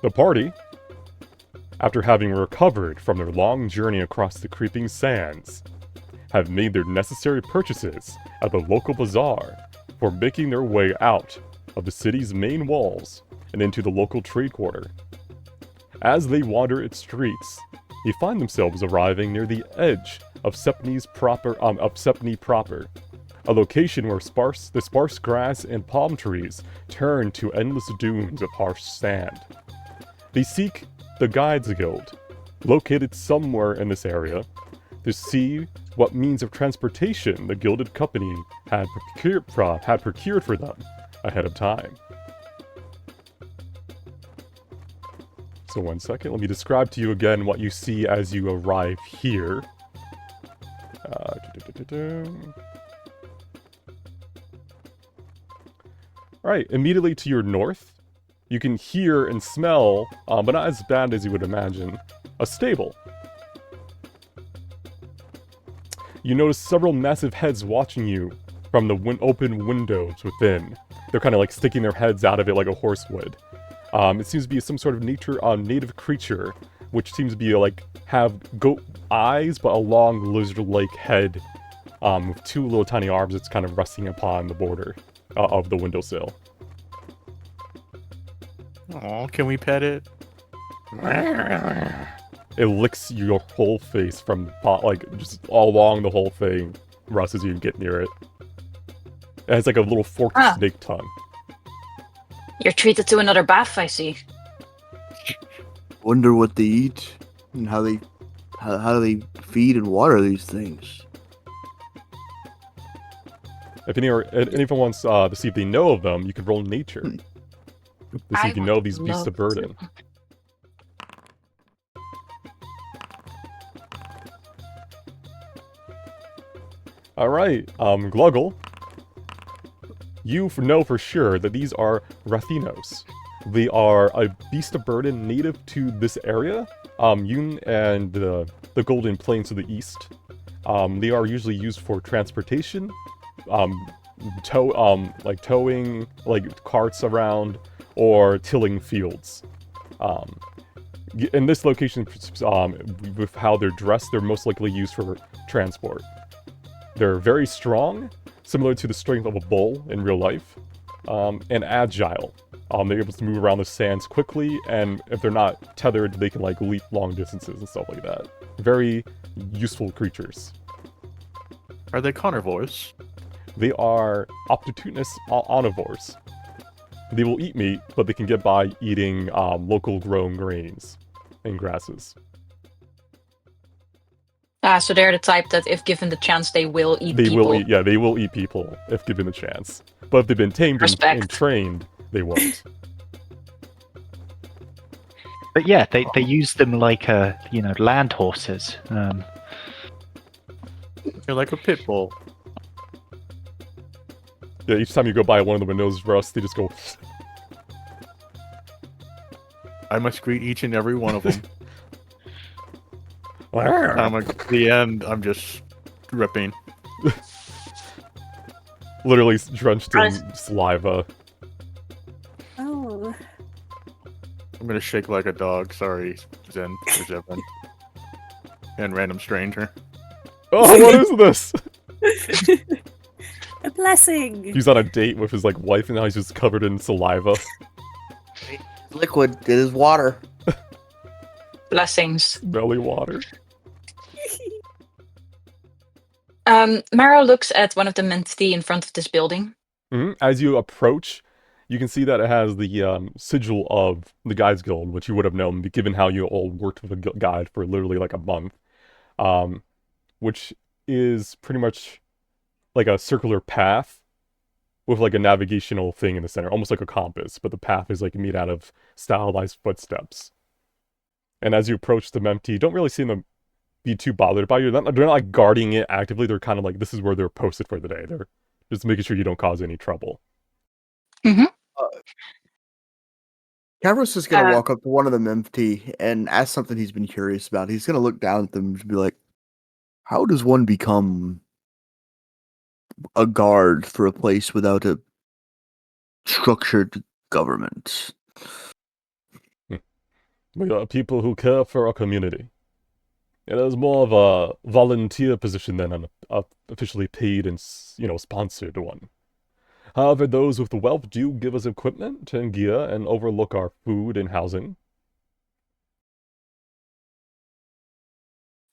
The party, after having recovered from their long journey across the creeping sands, have made their necessary purchases at the local bazaar for making their way out of the city's main walls and into the local trade quarter. As they wander its streets, they find themselves arriving near the edge of Sepne proper, a location where the sparse grass and palm trees turn to endless dunes of harsh sand. They seek the Guides Guild, located somewhere in this area, to see what means of transportation the Gilded Company had procured for them ahead of time. So 1 second, let me describe to you again what you see as you arrive here. Alright, immediately to your north, you can hear and smell, but not as bad as you would imagine, a stable. You notice several massive heads watching you from the open windows within. They're kind of like sticking their heads out of it like a horse would. It seems to be some sort of native creature, which seems to be have goat eyes, but a long lizard-like head, with two little tiny arms that's kind of resting upon the border of the windowsill. Oh, can we pet it? It licks your whole face from, just all along the whole thing, Russ, as you get near it. It has like a little forked snake tongue. You're treated to another bath, I see. Wonder what they eat and how do they feed and water these things. If anyone wants to see if they know of them, you can roll nature to see if you know these beasts of burden. Alright, Gluggle, you know for sure that these are Rathinos. They are a beast of burden native to this area, Yun and the Golden Plains to the east. They are usually used for transportation, towing carts around, or tilling fields. In this location, with how they're dressed, they're most likely used for transport. They're very strong, similar to the strength of a bull in real life, and agile. They're able to move around the sands quickly, and if they're not tethered, they can leap long distances and stuff like that. Very useful creatures. Are they carnivores? They are opportunist omnivores. They will eat meat, but they can get by eating local grown grains and grasses. So they're the type that, if given the chance, they will eat people. They will eat people if given the chance. But if they've been tamed and trained, they won't. But yeah, they use them like land horses. They're like a pit bull. Yeah, each time you go by one of the windows, Russ, they just go. I must greet each and every one of them. At the end, I'm just dripping. Literally drenched in saliva. Oh. I'm gonna shake like a dog. Sorry, Zen, or Zevin. And random stranger. Oh, what is this? A blessing. He's on a date with his wife, and now he's just covered in saliva. Liquid. It is water. Blessings. Smelly water. Mara looks at one of the mentee in front of this building. Mm-hmm. As you approach, you can see that it has the sigil of the Guides Guild, which you would have known, given how you all worked with a guide for literally a month. Which is pretty much like a circular path with a navigational thing in the center, almost like a compass, but the path is made out of stylized footsteps. And as you approach the mentee, you don't really see them be too bothered by you. They're not guarding it actively. They're kind of this is where they're posted for the day. They're just making sure you don't cause any trouble. Mm-hmm. Kavros is going to walk up to one of the mentee and ask something he's been curious about. He's going to look down at them and be like, how does one become a guard for a place without a structured government? We are people who care for our community. It is more of a volunteer position than an officially paid and, sponsored one. However, those with wealth do give us equipment and gear and overlook our food and housing.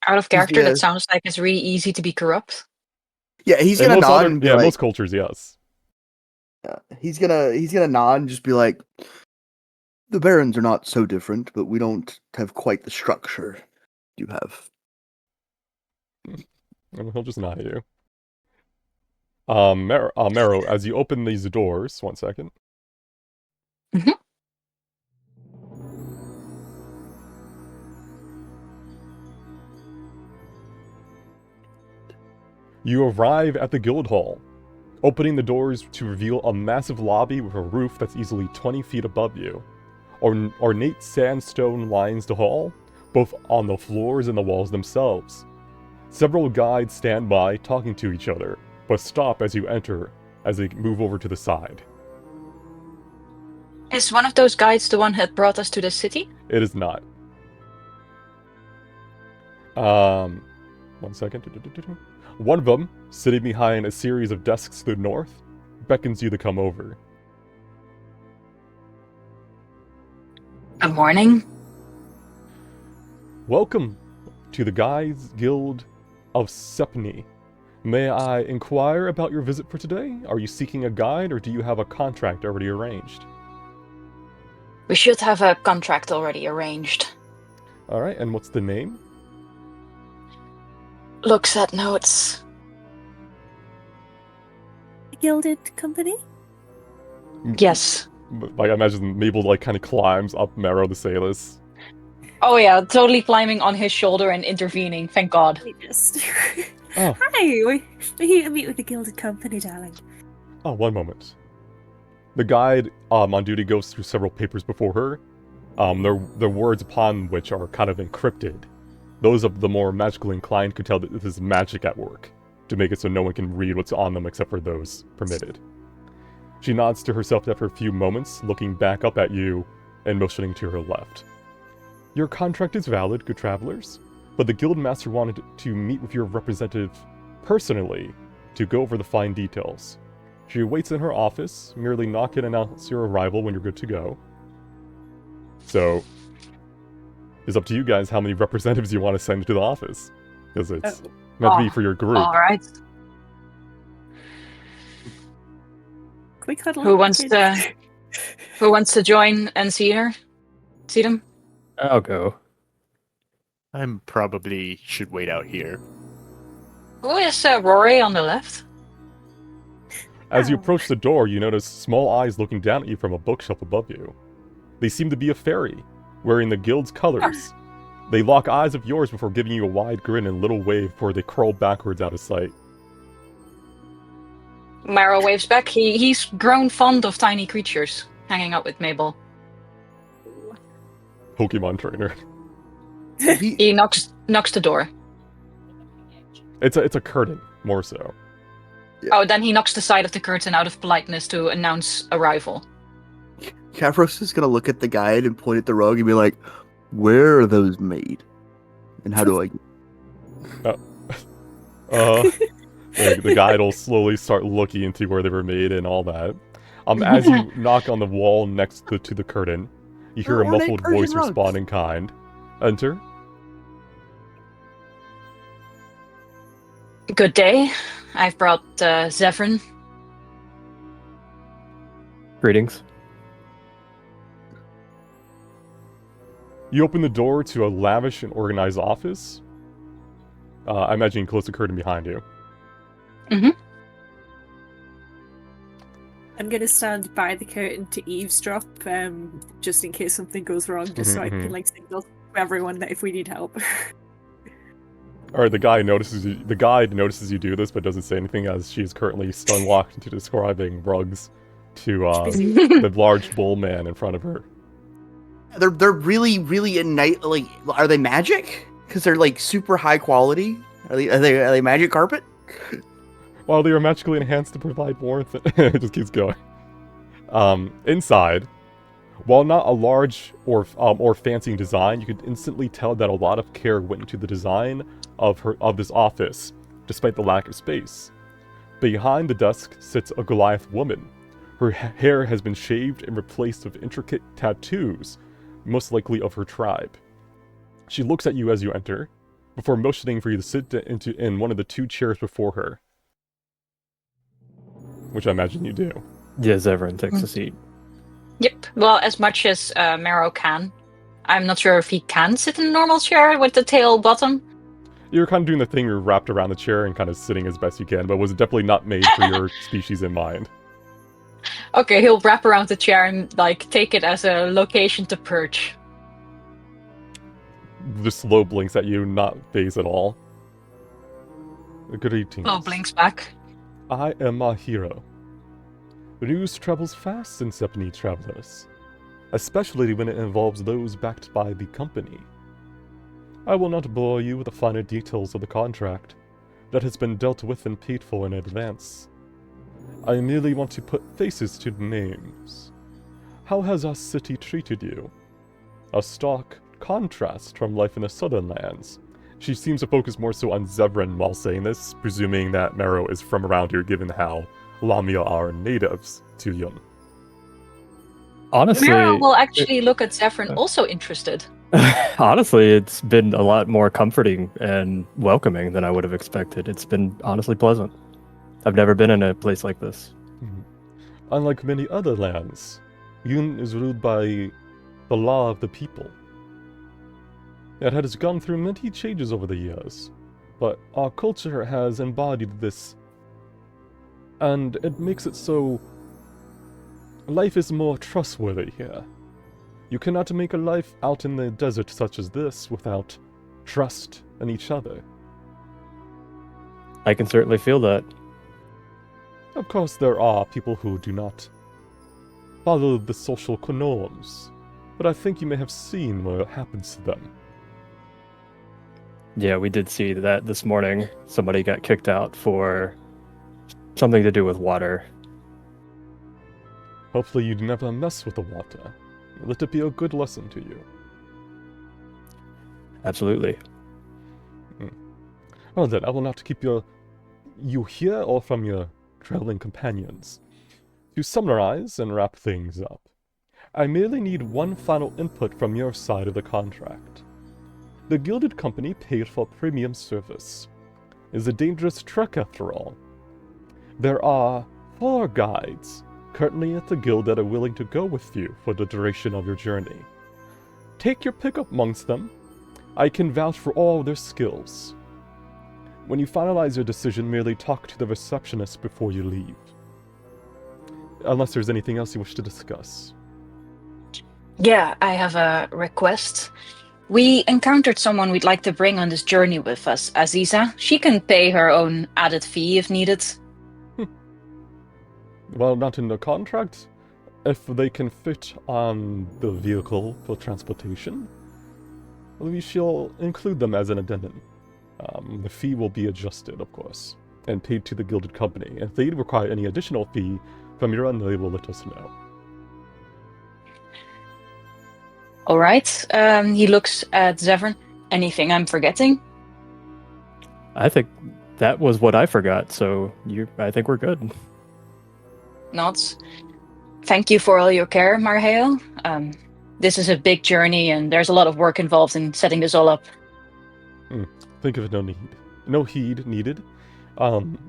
Out of He's character, gonna- that sounds like it's really easy to be corrupt. Yeah, he's In gonna most nod and be like, most cultures, yes. he's gonna nod and just be like, the barons are not so different, but we don't have quite the structure you have. And he'll just nod at you. Mero, as you open these doors, 1 second. Mhm. You arrive at the guild hall, opening the doors to reveal a massive lobby with a roof that's easily 20 feet above you. Ornate sandstone lines the hall, both on the floors and the walls themselves. Several guides stand by, talking to each other, but stop as you enter, as they move over to the side. Is one of those guides the one that brought us to the city? It is not. 1 second. One of them, sitting behind a series of desks to the north, beckons you to come over. Good morning. Welcome to the Guides Guild of Sepne. May I inquire about your visit for today? Are you seeking a guide, or do you have a contract already arranged? We should have a contract already arranged. Alright, and what's the name? Looks at notes. Gilded company? Yes. Like, I imagine Mabel, kind of climbs up Mero to say this. Oh yeah, totally climbing on his shoulder and intervening, thank God. We just... Oh. Hi, we're here to meet with the Gilded Company, darling. Oh, one moment. The guide on duty goes through several papers before her. Their words upon which are kind of encrypted. Those of the more magically inclined could tell that this is magic at work, to make it so no one can read what's on them except for those permitted. She nods to herself after a few moments, looking back up at you and motioning to her left. Your contract is valid, good travelers, but the guildmaster wanted to meet with your representative personally to go over the fine details. She waits in her office, merely knock and announce your arrival when you're good to go. So, it's up to you guys how many representatives you want to send to the office, because it's meant to be for your group. Alright. Can we cuddle Who up, wants kids? to who wants to join and see her? See them? I'll go. I'm probably should wait out here. Who is Rory on the left? As you Oh. approach the door, you notice small eyes looking down at you from a bookshelf above you. They seem to be a fairy, wearing the guild's colors. They lock eyes of yours before giving you a wide grin and little wave before they crawl backwards out of sight. Maro waves back. He's grown fond of tiny creatures, hanging out with Mabel. Pokemon trainer. He knocks the door. It's a curtain, more so. Oh, then he knocks the side of the curtain out of politeness to announce arrival. Kavros is gonna look at the guide and point at the rug and be like, "Where are those made? And how do I?" The guide will slowly start looking into where they were made and all that. As you knock on the wall next to the curtain, you hear a Ornate muffled Persian voice rugs. respond in kind. Enter. Good day. I've brought Zevran. Greetings. You open the door to a lavish and organized office. I imagine you close the curtain behind you. I'm going to stand by the curtain to eavesdrop, just in case something goes wrong, just so I can signal to everyone that if we need help. Alright, the guide notices you do this, but doesn't say anything as she is currently stun locked into describing rugs to the large bull man in front of her. They're really like, are they magic? Because they're like super high quality. Are they magic carpet? While they are magically enhanced to provide warmth, it just keeps going. Inside, While not a large or fancy design, you could instantly tell that a lot of care went into the design of this office, despite the lack of space. Behind the desk sits a Goliath woman. Her hair has been shaved and replaced with intricate tattoos, most likely of her tribe. She looks at you as you enter, before motioning for you to sit in one of the 2 chairs before her. Which I imagine you do. Yes, everyone takes a seat. Yep. Well, as much as Marrow can. I'm not sure if he can sit in a normal chair with the tail bottom. You're kind of doing the thing where you're wrapped around the chair and kind of sitting as best you can, but was definitely not made for your species in mind. Okay, he'll wrap around the chair and like take it as a location to perch. Just slow blinks at you, not phase at all. Greetings. Oh, blinks back. I am a hero. The news travels fast in Sepne travelers, especially when it involves those backed by the company. I will not bore you with the finer details of the contract that has been dealt with and paid for in advance. I merely want to put faces to names. How has our city treated you? A stark contrast from life in the southern lands. She seems to focus more so on Zevran while saying this, presuming that Marrow is from around here given how Lamia are natives to Yun. Honestly, Marrow will actually look at Zephyrin, also interested. honestly, it's been a lot more comforting and welcoming than I would have expected. It's been honestly pleasant. I've never been in a place like this. Unlike many other lands, Yun is ruled by the law of the people. It has gone through many changes over the years, but our culture has embodied this, and it makes it so life is more trustworthy here. You cannot make a life out in the desert such as this without trust in each other. I can certainly feel that. Of course, there are people who do not follow the social norms, but I think you may have seen what happens to them. Yeah, we did see that this morning. Somebody got kicked out for something to do with water. Hopefully you never mess with the water. Let it be a good lesson to you. Absolutely. Well then, I will not keep you here or from your traveling companions. To summarize and wrap things up, I merely need one final input from your side of the contract. The Gilded Company paid for premium service. It is a dangerous trek after all. There are 4 guides currently at the guild that are willing to go with you for the duration of your journey. Take your pick amongst them. I can vouch for all their skills. When you finalize your decision, merely talk to the receptionist before you leave. Unless there's anything else you wish to discuss. Yeah, I have a request. We encountered someone we'd like to bring on this journey with us, Aziza. She can pay her own added fee if needed. Well, not in the contract. If they can fit on the vehicle for transportation, we shall include them as an addendum. The fee will be adjusted, of course, and paid to the Gilded Company. If they require any additional fee from your end, they will let us know. All right. He looks at Zevran. Anything I'm forgetting? I think that was what I forgot, so I think we're good. Nods. Thank you for all your care, Marheo. This is a big journey, and there's a lot of work involved in setting this all up. Think of it no heed needed.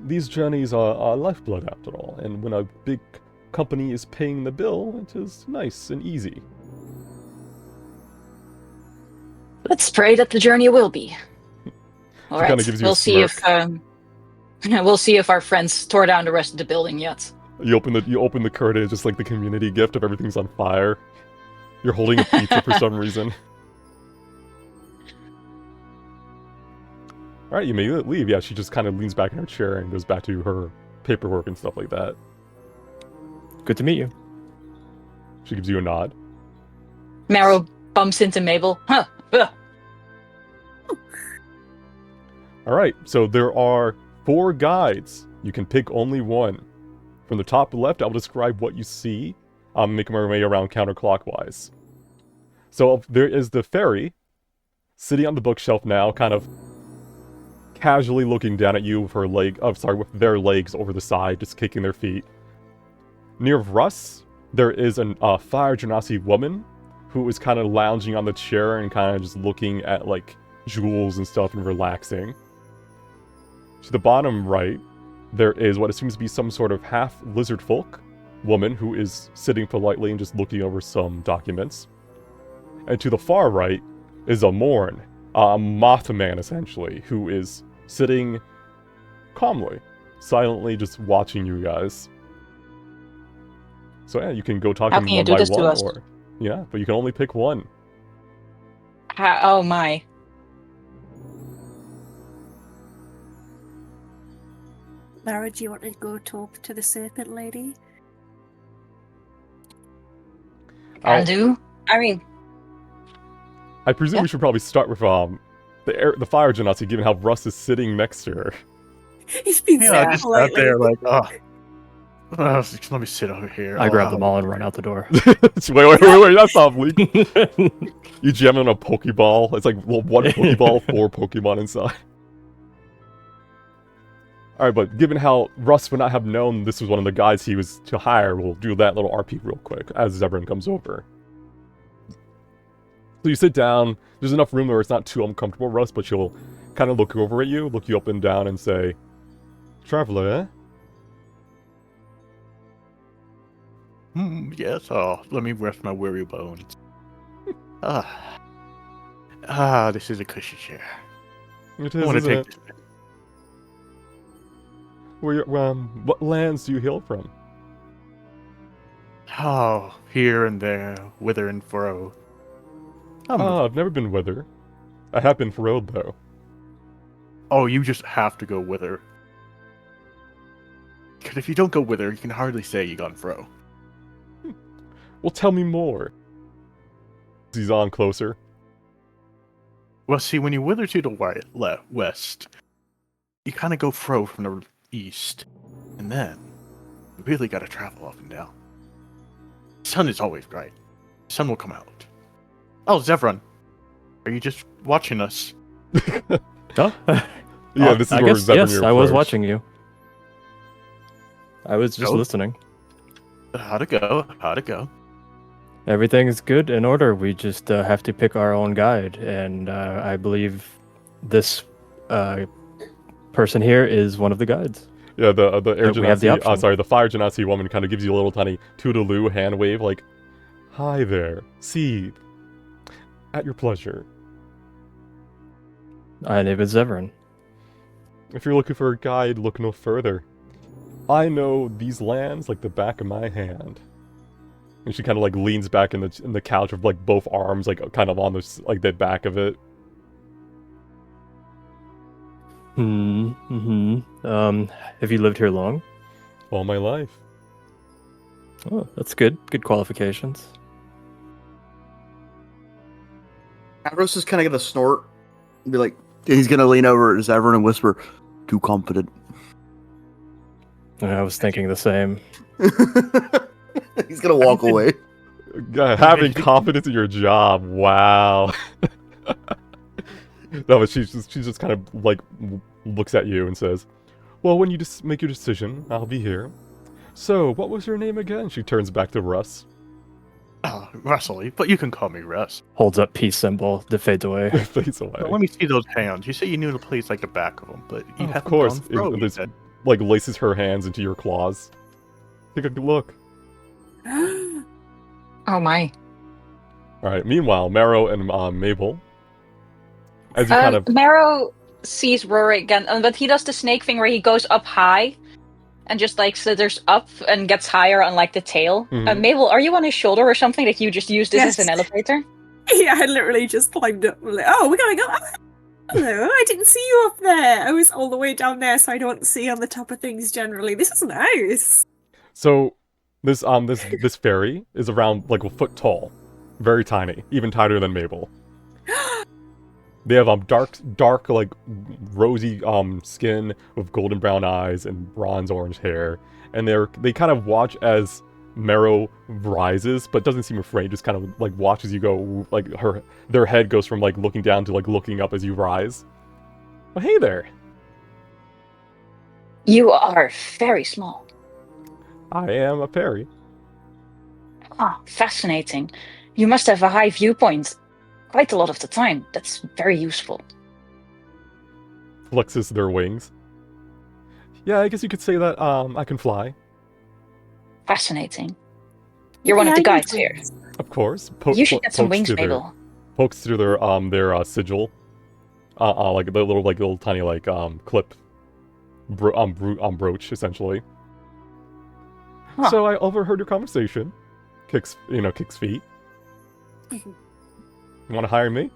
These journeys are lifeblood after all, and when a big company is paying the bill, it is nice and easy. Let's pray that the journey will be. All right. Kinda gives you a We'll see smirk. if we'll see if our friends tore down the rest of the building yet. You open the curtain, it's just like the community gift of everything's on fire. You're holding a pizza for some reason. Alright, you may leave. Yeah, she just kind of leans back in her chair and goes back to her paperwork and stuff like that. Good to meet you. She gives you a nod. Marrow bumps into Mabel. Huh. Ugh. Alright, so there are 4 guides. You can pick only one. From the top left, I'll describe what you see. making my way around counterclockwise. So there is the fairy, sitting on the bookshelf now, kind of casually looking down at you with her with their legs over the side, just kicking their feet. Near Russ, there is a fire genasi woman who is kind of lounging on the chair and kind of just looking at like jewels and stuff and relaxing. To the bottom right, there is what seems to be some sort of half lizard folk woman who is sitting politely and just looking over some documents. And to the far right is a Morn, a Mothman essentially, who is sitting calmly, silently just watching you guys. So yeah, you can go talk to How them can you one do by this to one, us? or yeah, but you can only pick one. Oh my. Lara, do you want to go talk to the serpent lady? Can do. I mean, I presume Yeah. we should probably start with the fire genasi, given how Russ is sitting next to her. He's been Yeah, so just out politely. there like, just let me sit over here. I grab them all and run out the door. wait, that's not bleak. You jam on a Pokeball. It's like one Pokeball, 4 Pokemon inside. Alright, but given how Russ would not have known this was one of the guys he was to hire, we'll do that little RP real quick as Zebrin comes over. So you sit down, there's enough room where it's not too uncomfortable, Russ, but she'll kind of look over at you, look you up and down, and say, "Traveler, eh?" Yes, let me rest my weary bones. This is a cushy chair. It I is, want to isn't take it? this. What lands do you hail from? Oh, here and there, whither and fro. I've never been Wither. I have been Road, though. Oh, you just have to go whither. Because if you don't go whither, you can hardly say you gone fro. Well, tell me more. He's on closer. Well, see, when you wither to the west, you kind of go fro from the east. And then, you really gotta travel up and down. The sun is always bright. The sun will come out. Oh, Zevron, are you just watching us? Huh? Yeah, this is I where guess, Zebrin yes, I was approached. watching you. I was just Oh. listening. How'd it go? How'd it go? Everything is good in order. We just have to pick our own guide, and I believe this person here is one of the guides. Yeah, the air we have the genasi, option. the fire genasi woman kind of gives you a little tiny toodaloo hand wave, like, "Hi there, Seed. At your pleasure. My name is Zevran. If you're looking for a guide, look no further. I know these lands like the back of my hand." And she kind of like leans back in the couch with like both arms like kind of on the back of it. Have you lived here long? All my life. Oh, that's good. Good qualifications. Avros is kind of gonna snort and be like, he's gonna lean over at Zevran and whisper, "Too confident." I was thinking the same. He's gonna walk away. Having confidence in your job. Wow. No, but she just kind of like looks at you and says, "Well, when you just make your decision, I'll be here. So, what was your name again?" She turns back to Russ. Oh, Russell, but you can call me Russ. Holds up peace symbol that fades away. Fades away. But let me see those hands. You say you knew the place like the back of them, but you Of haven't course, gone fro, you this said. like laces her hands into your claws. Take a good look. oh my. All right. Meanwhile, Marrow and Mabel, as you kind of Marrow sees Rory again, but he does the snake thing where he goes up high and just like slithers up and gets higher on like the tail. Mhm. Mabel, are you on his shoulder or something? Like you just use this as Yes. an elevator? Yeah, I literally just climbed up. Like, oh, we're gonna go. Oh, hello, I didn't see you up there. I was all the way down there, so I don't see on the top of things generally. This is nice. So this this fairy is around like a foot tall, very tiny, even tinier than Mabel. They have dark like rosy skin with golden brown eyes and bronze orange hair, and they kind of watch as Marrow rises, but doesn't seem afraid. Just kind of like watches you go. Like their head goes from like looking down to like looking up as you rise. Oh, hey there. You are very small. I am a fairy. Ah, fascinating. You must have a high viewpoint. Quite a lot of the time. That's very useful. Flexes their wings. Yeah, I guess you could say that. I can fly. Fascinating. You're one of the guides here. Of course. You should get some wings, Mabel. Pokes through their sigil. Like the little tiny like clip. Brooch essentially. Huh. So I overheard your conversation. Kicks feet. You want to hire me?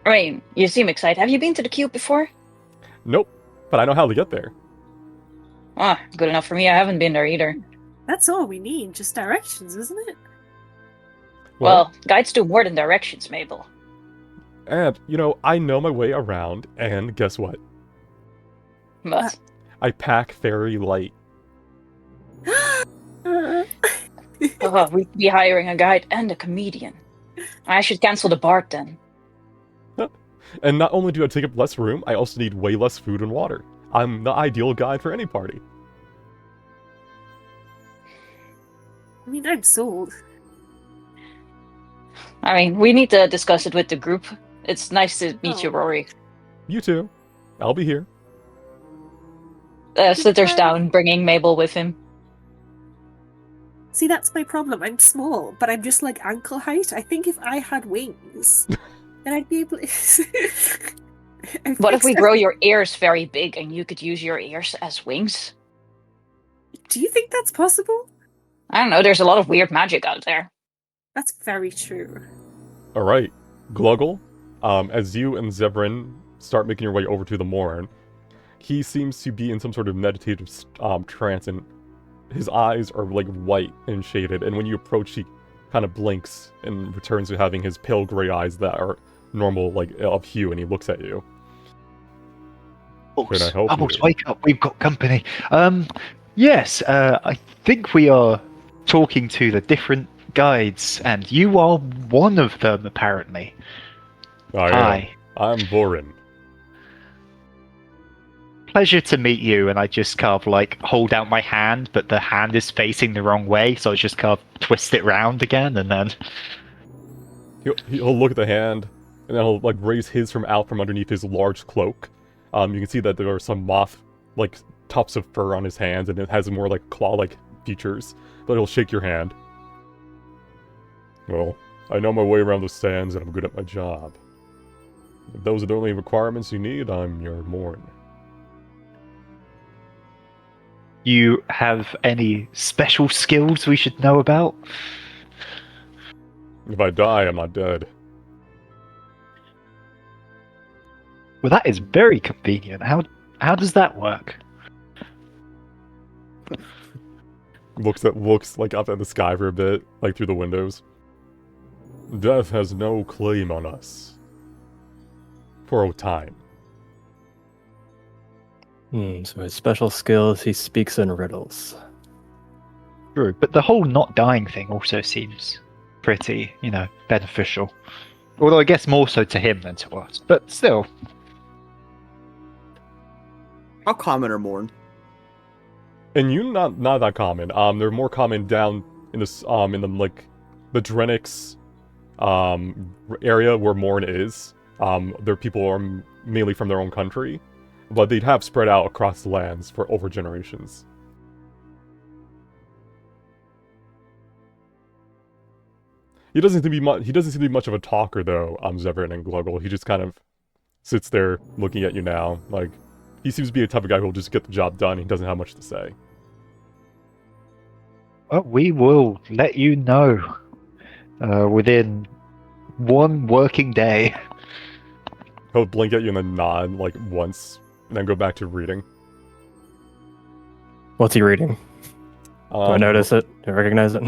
I mean, you seem excited. Have you been to the cube before? Nope, but I know how to get there. Ah, good enough for me. I haven't been there either. That's all we need, just directions, isn't it? Well, guides do more than directions, Mabel. And, I know my way around, and guess what? But I pack fairy light. we'd be hiring a guide and a comedian. I should cancel the BART then. And not only do I take up less room, I also need way less food and water. I'm the ideal guide for any party. I mean, I'm sold. I mean, we need to discuss it with the group. It's nice to meet you, Rory. You too. I'll be here. Slithers down, bringing Mabel with him. See, that's my problem. I'm small, but I'm just like ankle height. I think if I had wings, then I'd be able to... What if we grow your ears very big and you could use your ears as wings? Do you think that's possible? I don't know, there's a lot of weird magic out there. That's very true. Alright, Gluggle, as you and Zevran start making your way over to the Morn, he seems to be in some sort of meditative trance, and his eyes are like white and shaded, and when you approach he kind of blinks and returns to having his pale gray eyes that are normal, like, of hue, and he looks at you. Can I help you? Wake up, we've got company. Yes, I think we are talking to the different guides, and you are one of them, apparently. Hi. I'm Vorin. Pleasure to meet you, and I just kind of like hold out my hand, but the hand is facing the wrong way, so I just kind of twist it round again, and then... He'll look at the hand, and then he'll like raise his out from underneath his large cloak. You can see that there are some like tufts of fur on his hands, and it has more like claw-like features. But he'll shake your hand. Well, I know my way around the sands, and I'm good at my job. If those are the only requirements you need, I'm your Morn. You have any special skills we should know about? If I die, I'm not dead. Well, that is very convenient. How does that work? Looks like up at the sky for a bit, like through the windows. Death has no claim on us. For a time. So his special skills, he speaks in riddles. True, but the whole not dying thing also seems pretty, beneficial. Although I guess more so to him than to us, but still. How common are Morn? And you not that common. They're more common down in this in the Drenix area where Morn is. Their people are mainly from their own country, but they'd have spread out across the lands for over generations. He doesn't seem to be much of a talker though, Zevran and Gluggle. He just kind of sits there looking at you now. Like, he seems to be a type of guy who'll just get the job done. He doesn't have much to say. Well, we will let you know within one working day. He'll blink at you and then nod like once, and then go back to reading. What's he reading? Do I notice it? Do I recognize it?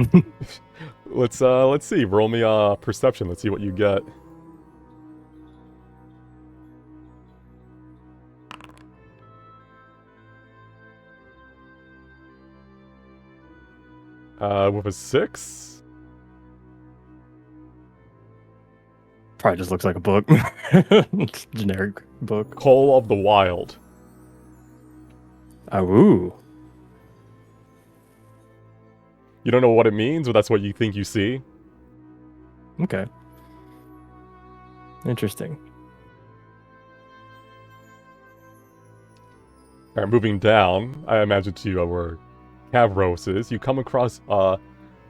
Let's see. Roll me a perception. Let's see what you get. With a 6? Probably just looks like a book. Generic book. Call of the Wild. Ooh. You don't know what it means, but that's what you think you see. Okay. Interesting. Alright, moving down, I imagine to where Cavros is, you come across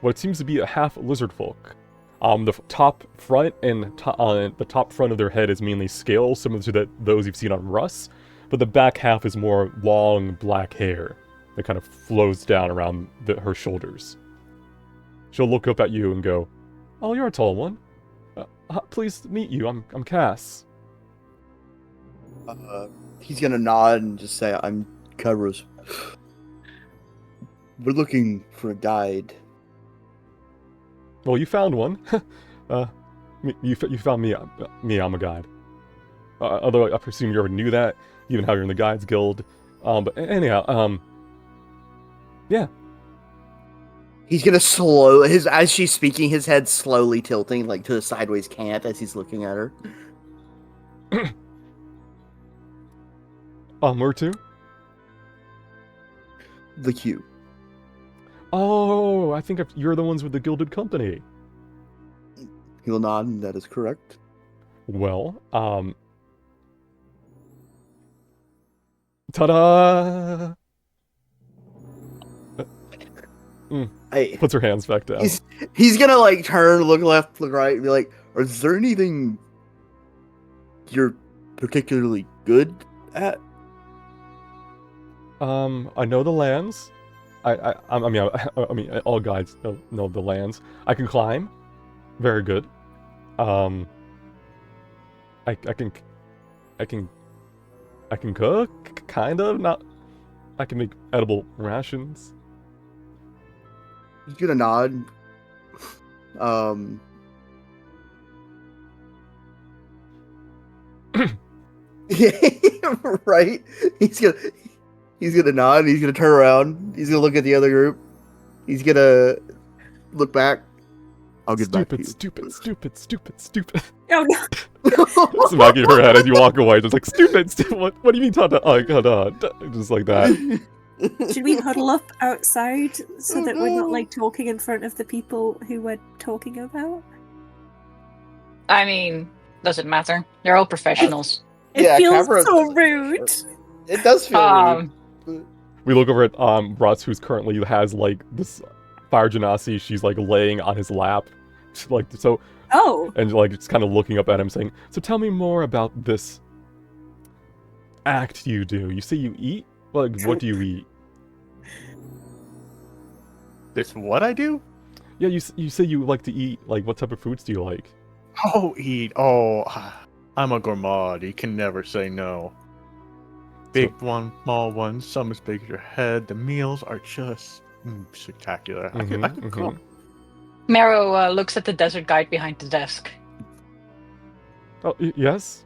what seems to be a half lizard folk. The top front and the top front of their head is mainly scales, similar to those you've seen on Russ, but the back half is more long black hair that kind of flows down around her shoulders. She'll look up at you and go, "Oh, you're a tall one. Pleased to meet you. I'm Cass." He's gonna nod and just say, "I'm Kairos. We're looking for a guide." Well, you found one. You found me. I'm a guide. Although I presume you already knew that, even how you're in the Guides Guild. But anyhow, yeah. He's gonna as she's speaking, his head slowly tilting like to the sideways cant as he's looking at her. Where to? The queue. Oh, I think you're the ones with the Gilded Company. He'll nod, and that is correct. Well, ta-da! Puts her hands back down. He's gonna like turn, look left, look right, and be like, "Is there anything you're particularly good at?" I know the lands. I mean, all guides know the lands. I can climb, very good. I can cook, kind of. Not. I can make edible rations. He's gonna nod. Right. He's gonna nod. And he's gonna turn around. He's gonna look at the other group. He's gonna look back. I'll get back to you. Stupid. Oh no. Smacking her head as you walk away, just like stupid. What do you mean, Tata? Just like that. Should we huddle up outside so that we're not like talking in front of the people who we're talking about? I mean, doesn't matter. They're all professionals. It feels so rude. It does feel rude. We look over at Russ, who's currently has like this fire genasi. She's like laying on his lap, like so. Oh. And like just kind of looking up at him, saying, "So tell me more about this act you do. You say you eat? Like, what do you eat?" This what I do? Yeah, you say you like to eat. Like, what type of foods do you like? Oh, eat. Oh, I'm a gourmand. You can never say no. Big one, small one, some as big as your head. The meals are just spectacular. I could cook. Marrow looks at the desert guide behind the desk. Oh, yes?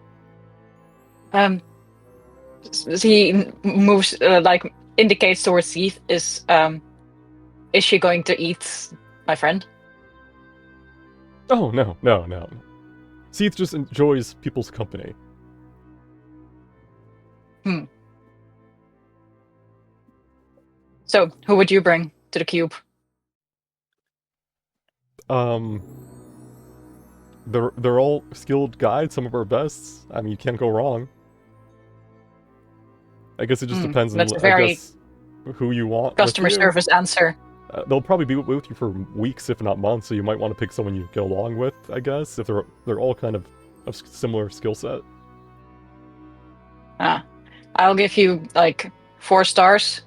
He moves, like, indicates towards Heath. Is she going to eat my friend? Oh, no. Seath just enjoys people's company. So, who would you bring to the cube? They're all skilled guides, some of our best. I mean, you can't go wrong. I guess it just depends on who you want. Customer service answer. They'll probably be with you for weeks, if not months, so you might want to pick someone you get along with, I guess, if they're all kind of similar skill set. I'll give you, like, 4 stars.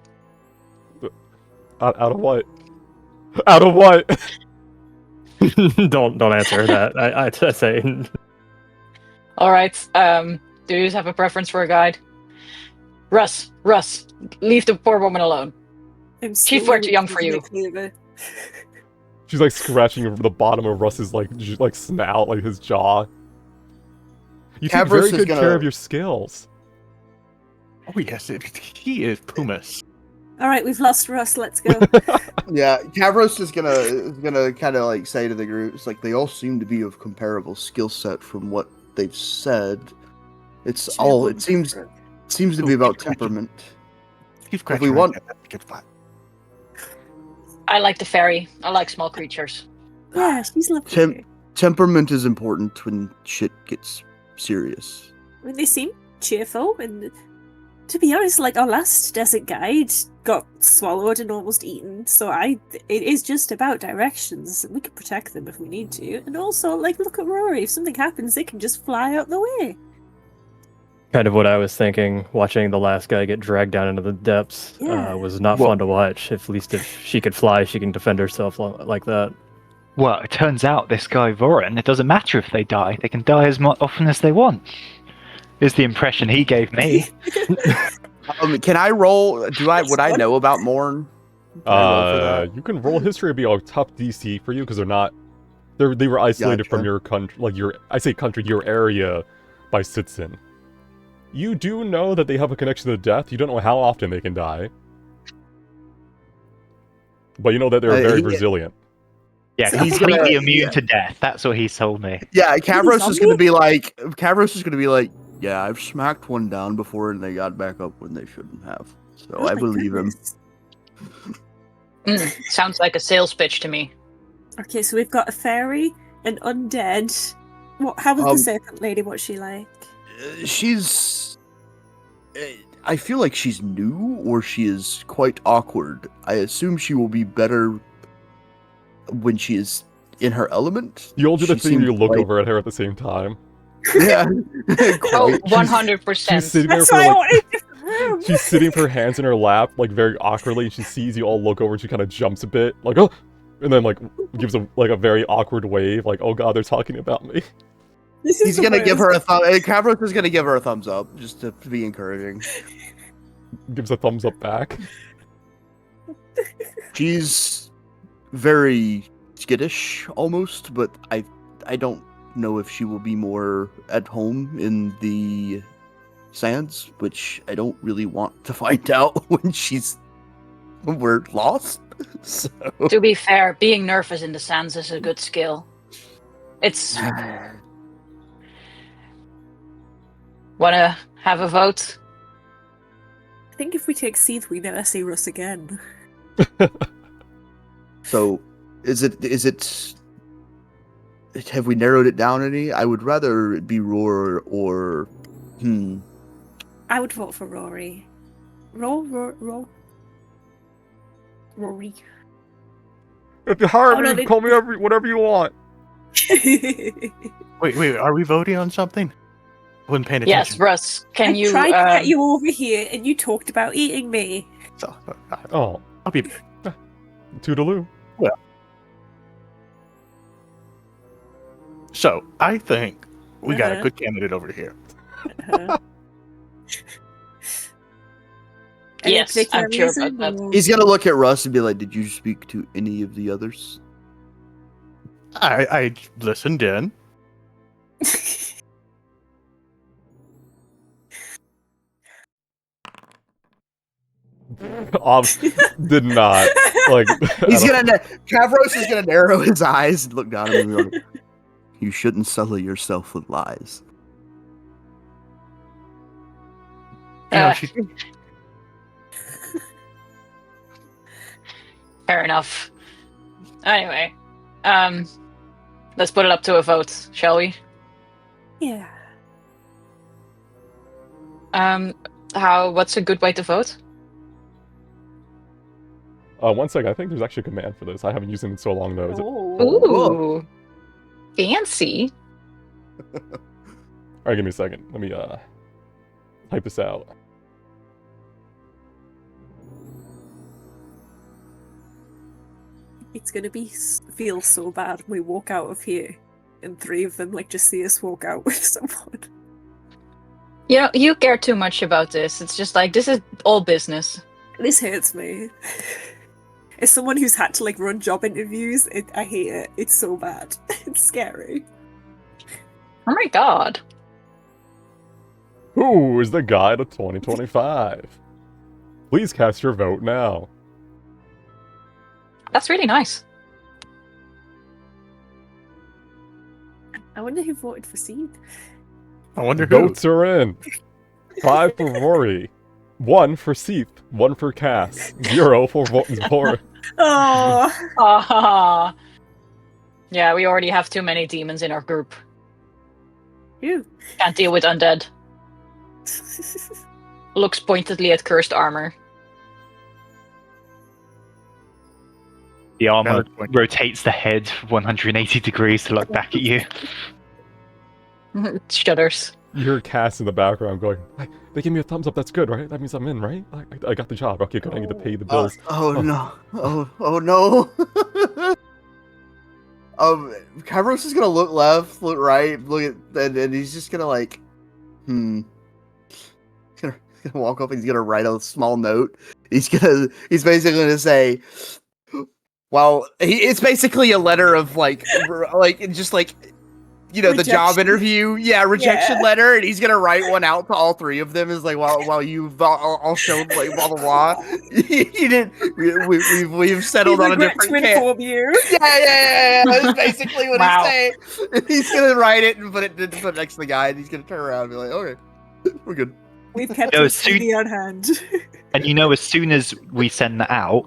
Out of what? Out of what? Don't answer that. I say. All right. Do you have a preference for a guide? Russ, leave the poor woman alone. She's far too young for you. She's like scratching the bottom of Russ's like snout, like his jaw. You take very good care of your skills. Oh yes, he is Pumas. All right, we've lost Russ. Let's go. Yeah, Cavros is gonna kind of like say to the group, it's like they all seem to be of comparable skill set from what they've said. It's all it seems to be about temperament. Keep If we scratching want, right there, that's a good flat. I like the fairy. I like small creatures. Yeah, she's lovely. temperament is important when shit gets serious. I mean, they seem cheerful, and to be honest, like our last desert guide got swallowed and almost eaten. So it is just about directions. We can protect them if we need to, and also like look at Rory. If something happens, they can just fly out the way. Kind of what I was thinking. Watching the last guy get dragged down into the depths was not fun to watch. At least if she could fly, she can defend herself like that. Well, it turns out this guy Voran, it doesn't matter if they die. They can die as often as they want. Is the impression he gave me. Can I roll? Would I know about Morn? You can roll history. It'd be a tough DC for you because they were isolated from your country, like your area by Sitson. You do know that they have a connection to death. You don't know how often they can die, but you know that they're very resilient. Yeah, He's completely immune to death. That's what he told me. Yeah, Cavros is gonna be like, yeah, I've smacked one down before and they got back up when they shouldn't have. So I believe him. Sounds like a sales pitch to me. Okay, so we've got a fairy, an undead. How was the serpent lady? What's she like? She's. I feel like she's new, or she is quite awkward. I assume she will be better when she is in her element. You all do the thing where you look over at her at the same time. Yeah. 100%. She's sitting there she's sitting with her hands in her lap, like very awkwardly. She sees you all look over, and she kind of jumps a bit, like oh, and then like gives a very awkward wave, like oh god, they're talking about me. He's gonna give her a thumb. Cavros is gonna give her a thumbs up just to be encouraging. Gives a thumbs up back. She's very skittish almost, but I don't know if she will be more at home in the sands, which I don't really want to find out when we're lost. So. To be fair, being nervous in the sands is a good skill. It's wanna have a vote? I think if we take Seath, we never see Russ again. So, is it? Have we narrowed it down any? I would rather it be Roar or. I would vote for Rory. Rory. If you hire me, you can call me whatever you want. Wait, are we voting on something? Wasn't paying attention. Yes, Russ, can you... I tried to get you over here, and you talked about eating me. So, I'll be... Toodaloo. Well. So, I think we got a good candidate over here. Yes, I'm sure about that. He's gonna look at Russ and be like, "Did you speak to any of the others?" I listened in. Did not. Like Cavros is gonna narrow his eyes and look down at him and be like, "You shouldn't sully yourself with lies." Fair enough. Anyway, let's put it up to a vote, shall we? Yeah. What's a good way to vote? 1 second, I think there's actually a command for this. I haven't used it in so long though. Ooh. Fancy. Alright, give me a second. Let me type this out. It's gonna feel so bad when we walk out of here and 3 of them just see us walk out with someone. You know, you care too much about this. It's just this is all business. This hurts me. As someone who's had to run job interviews, I hate it. It's so bad. It's scary. Oh my god. Who is the guide of 2025? Please cast your vote now. That's really nice. I wonder who voted for Seed. I wonder who. Votes are in. 5 for Rory. 1 for Seath. 1 for Cass. 0 for Vor. Oh, Ah. Yeah, we already have too many demons in our group. who? Can't deal with undead. Looks pointedly at cursed armor. The armor Valid point. rotates the head 180 degrees to look back at you. Shudders. You hear Cass in the background going, they give me a thumbs up, that's good, right? That means I'm in, right? I got the job. Okay, good, I need to pay the bills. No. Oh no. Kairos is gonna look left, look right, look at, and he's just gonna like, He's gonna walk up and he's gonna write a small note. He's basically gonna say, well, it's basically a letter of like just like, you know, the job Rejection. interview, rejection Yeah. letter, and he's gonna write one out to all 3 of them. Is like, while you've all shown like blah blah blah. You didn't. We've settled We on a regret different to camp. inform you. Yeah. That's basically what Wow. he's saying. He's gonna write it and put it next to the guy, and he's gonna turn around and be like, okay, we're good. We've kept No, a as soon- CD on hand. And you know, as soon as we send that out,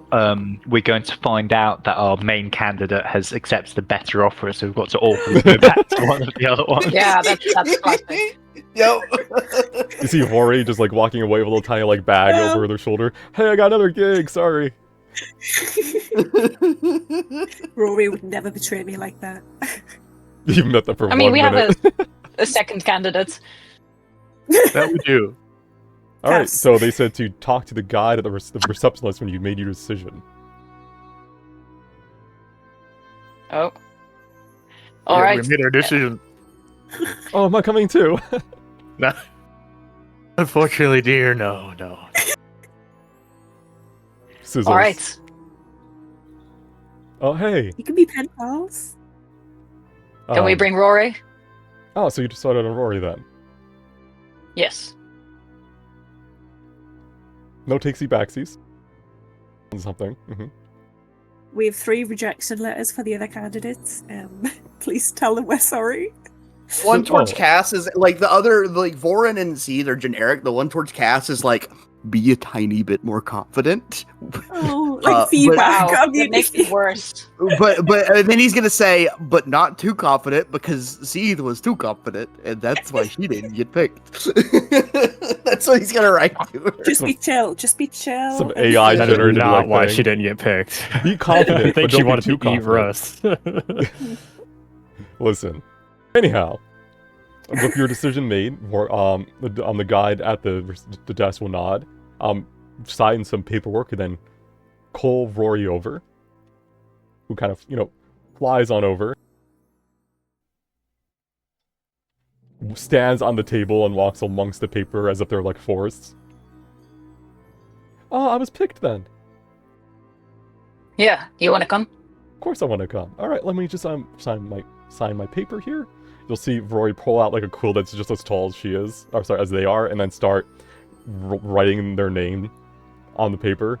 we're going to find out that our main candidate has accepted a better offer, so we've got to awfully go back to one of the other ones. Yeah, that's classic. Yep. You see Rory just like walking away with a little tiny like bag over their shoulder. Hey, I got another gig, sorry. Rory would never betray me like that. You met them for I mean, 1 we minute. have a second candidate. That we do. Alright, Cass. so they said to talk to the guide at the receptionist when you made your decision. Oh. All right. We made our decision. Oh, am I coming too? No. Unfortunately, dear, no. Scissors. All right. Oh, hey. You can be pen pals. Can we bring Rory? Oh, so you decided on Rory then. Yes. No takesy backsies. Something. Mm-hmm. We have 3 rejection letters for the other candidates. Please tell them we're sorry. One towards Oh. Cass is like the other, like Vorin and Seed are generic. The one towards Cass is like, be a tiny bit more confident. Oh, like but- feedback. Wow, I mean, that makes it worse. but then he's gonna say, but not too confident because Seed was too confident, and that's why she didn't get picked. That's what he's gonna write to her. just be chill. Just be chill. Some and- AI That is generated not like why thing. she didn't get picked. Be confident, I but think don't she be wanted too to eat confident. rust. Listen. Anyhow, with your decision made, the guide at the desk will nod, sign some paperwork, and then call Rory over, who kind of, flies on over, stands on the table and walks amongst the paper as if they're like forests. Oh, I was picked then. Yeah, you want to come? Of course I want to come. All right, let me just sign my paper here. You'll see Rory pull out like a quill that's just as tall as she is, or sorry, as they are, and then start writing their name on the paper.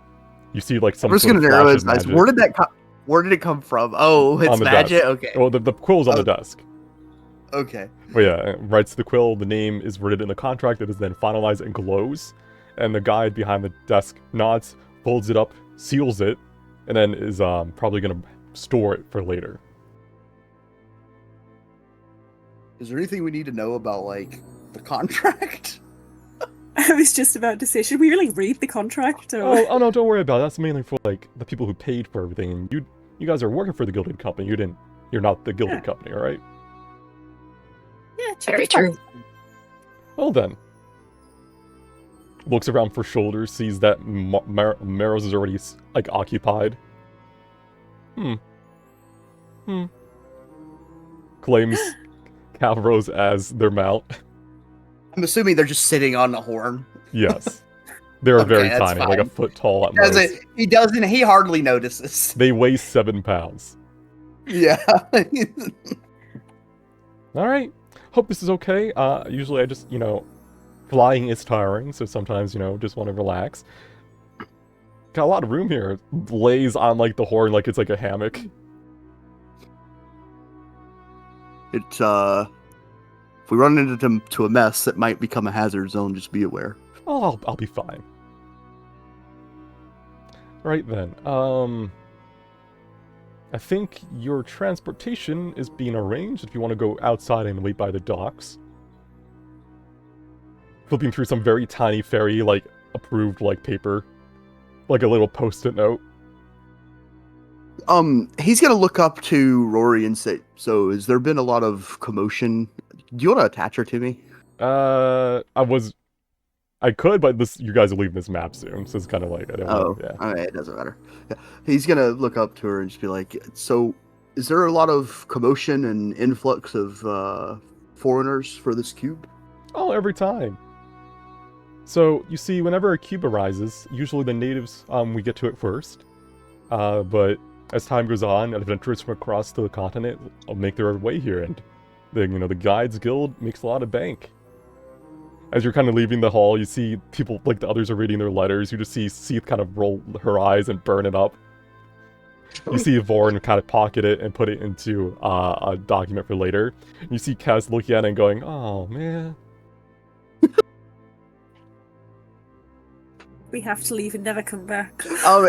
You see like some I'm just sort gonna of narrow flash his of eyes. magic. Where did it come from? Oh, it's On the magic. desk. Okay. Oh, the quill's on the desk. Okay. But yeah, it writes the quill. The name is written in the contract. It is then finalized and glows. And the guide behind the desk nods, folds it up, seals it, and then is probably gonna store it for later. Is there anything we need to know about like the contract? I was just about to say, should we really read the contract? Or... Oh no, don't worry about it. That's mainly for like the people who paid for everything. And you guys are working for the Gilded Company. You're not the Gilded Yeah. Company, all right? Yeah, Very true. Well then. Looks around for shoulders, sees that Maros is already like occupied. Claims Calvaros as their mount. I'm assuming they're just sitting on the horn. Yes. They're Okay, very that's tiny, like a fine. foot tall at He doesn't. most. He doesn't. He hardly notices. They weigh 7 pounds. Yeah. Alright. Hope this is okay. Usually I just, flying is tiring, so sometimes, just want to relax. got a lot of room here. Lays on like the horn like it's like a hammock. It's if we run into a mess that might become a hazard zone, just be aware. Oh, I'll be fine. Right then. I think your transportation is being arranged if you want to go outside and wait by the docks. Flipping through some very tiny ferry, like, approved, like, paper. Like a little post-it note. He's gonna look up to Rory and say, so has there been a lot of commotion? Do you want to attach her to me? I could, but you guys are leaving this map soon, so it's kind of like, I don't know, yeah. Okay, it doesn't matter. Yeah. He's gonna look up to her and just be like, so is there a lot of commotion and influx of foreigners for this cube? Oh, every time. So, you see, whenever a cube arises, usually the natives, we get to it first. But as time goes on, adventurers from across the continent will make their way here, and the Guides Guild makes a lot of bank. As you're kind of leaving the hall, you see people, like the others are reading their letters, you just see Seath kind of roll her eyes and burn it up. You see Vorn kind of pocket it and put it into a document for later. You see Kaz looking at it and going, oh man. We have to leave and never come back.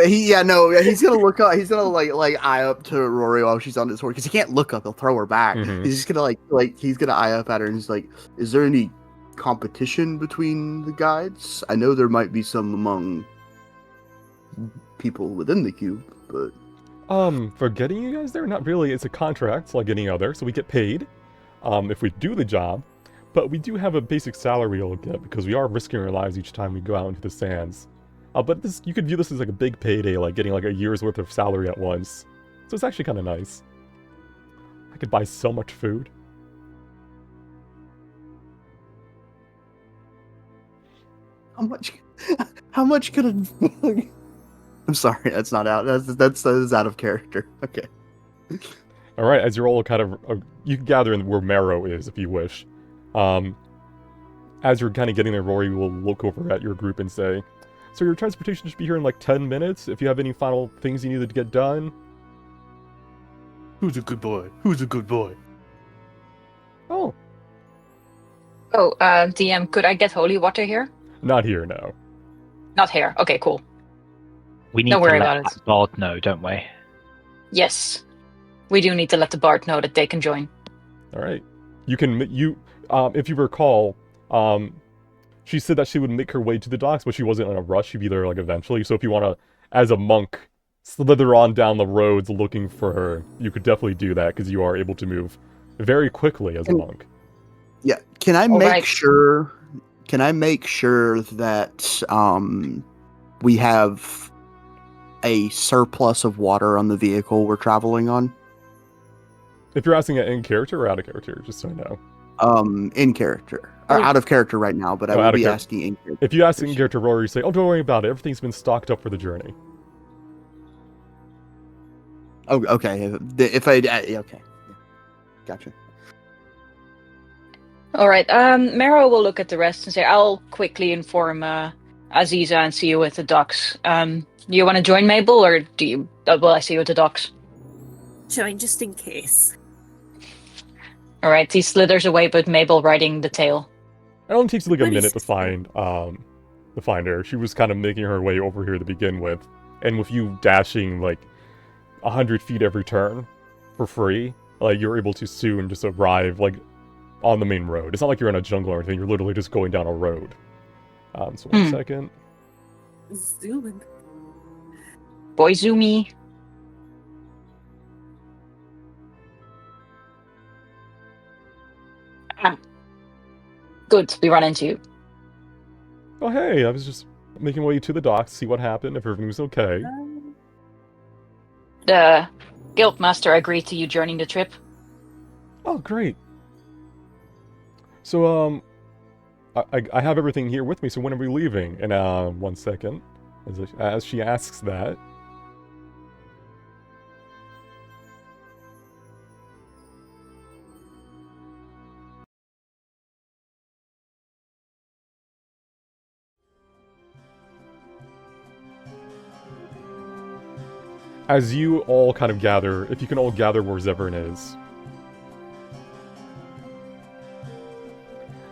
He's gonna look up. He's gonna like eye up to Rory while she's on his horse because he can't look up. He'll throw her back. Mhm. He's just gonna he's gonna eye up at her and he's like, "Is there any competition between the guides? I know there might be some among people within the cube, but For getting you guys there, not really. It's a contract like any other, so we get paid if we do the job. But we do have a basic salary we'll get because we are risking our lives each time we go out into the sands. But you could view this as like a big payday, like getting like a year's worth of salary at once. So it's actually kind of nice. I could buy so much food. how much could a I'm sorry, that's not out. That's out of character. Okay. All right, as you're all kind of you can gather in where Marrow is if you wish. As you're kind of getting there, Rory will look over at your group and say, so your transportation should be here in like 10 minutes. If you have any final things you needed to get done. Who's a good boy? Who's a good boy? Oh. Oh, DM, could I get holy water here? Not here, no. Not here. Okay, cool. We need Don't to worry let about it. that bard know, don't we? Yes. We do need to let the bard know that they can join. All right. If you recall, she said that she would make her way to the docks, but she wasn't in a rush. She'd be there like eventually. So if you want to, as a monk, slither on down the roads looking for her, you could definitely do that because you are able to move very quickly as a monk. Yeah. Can I All make right. sure? Can I make sure that we have a surplus of water on the vehicle we're traveling on? If you're asking it in character or out of character, just so I know. In character. Or out of character right now, but I will be asking in character. If you ask in character, Rory, you say, oh, don't worry about it. Everything's been stocked up for the journey. Oh, okay. Okay. Gotcha. All right. Mero will look at the rest and say, I'll quickly inform Aziza and see you at the docks. Do you want to join Mabel, or will I see you at the docks? Join just in case. All right. He slithers away, but Mabel riding the tail. It only takes like a Pretty minute to find her. She was kind of making her way over here to begin with, and with you dashing like 100 feet every turn for free, like you're able to soon just arrive like on the main road. It's not like you're in a jungle or anything. You're literally just going down a road. So 1 second. Zooming. Boy, zoomy. Good. We run into you. Oh hey, I was just making my way to the docks, see what happened, if everything was okay. The guildmaster agreed to you joining the trip. Oh great. So I have everything here with me. So when are we leaving? And 1 second, as she asks that. As you all kind of gather, if you can all gather where Zevran is.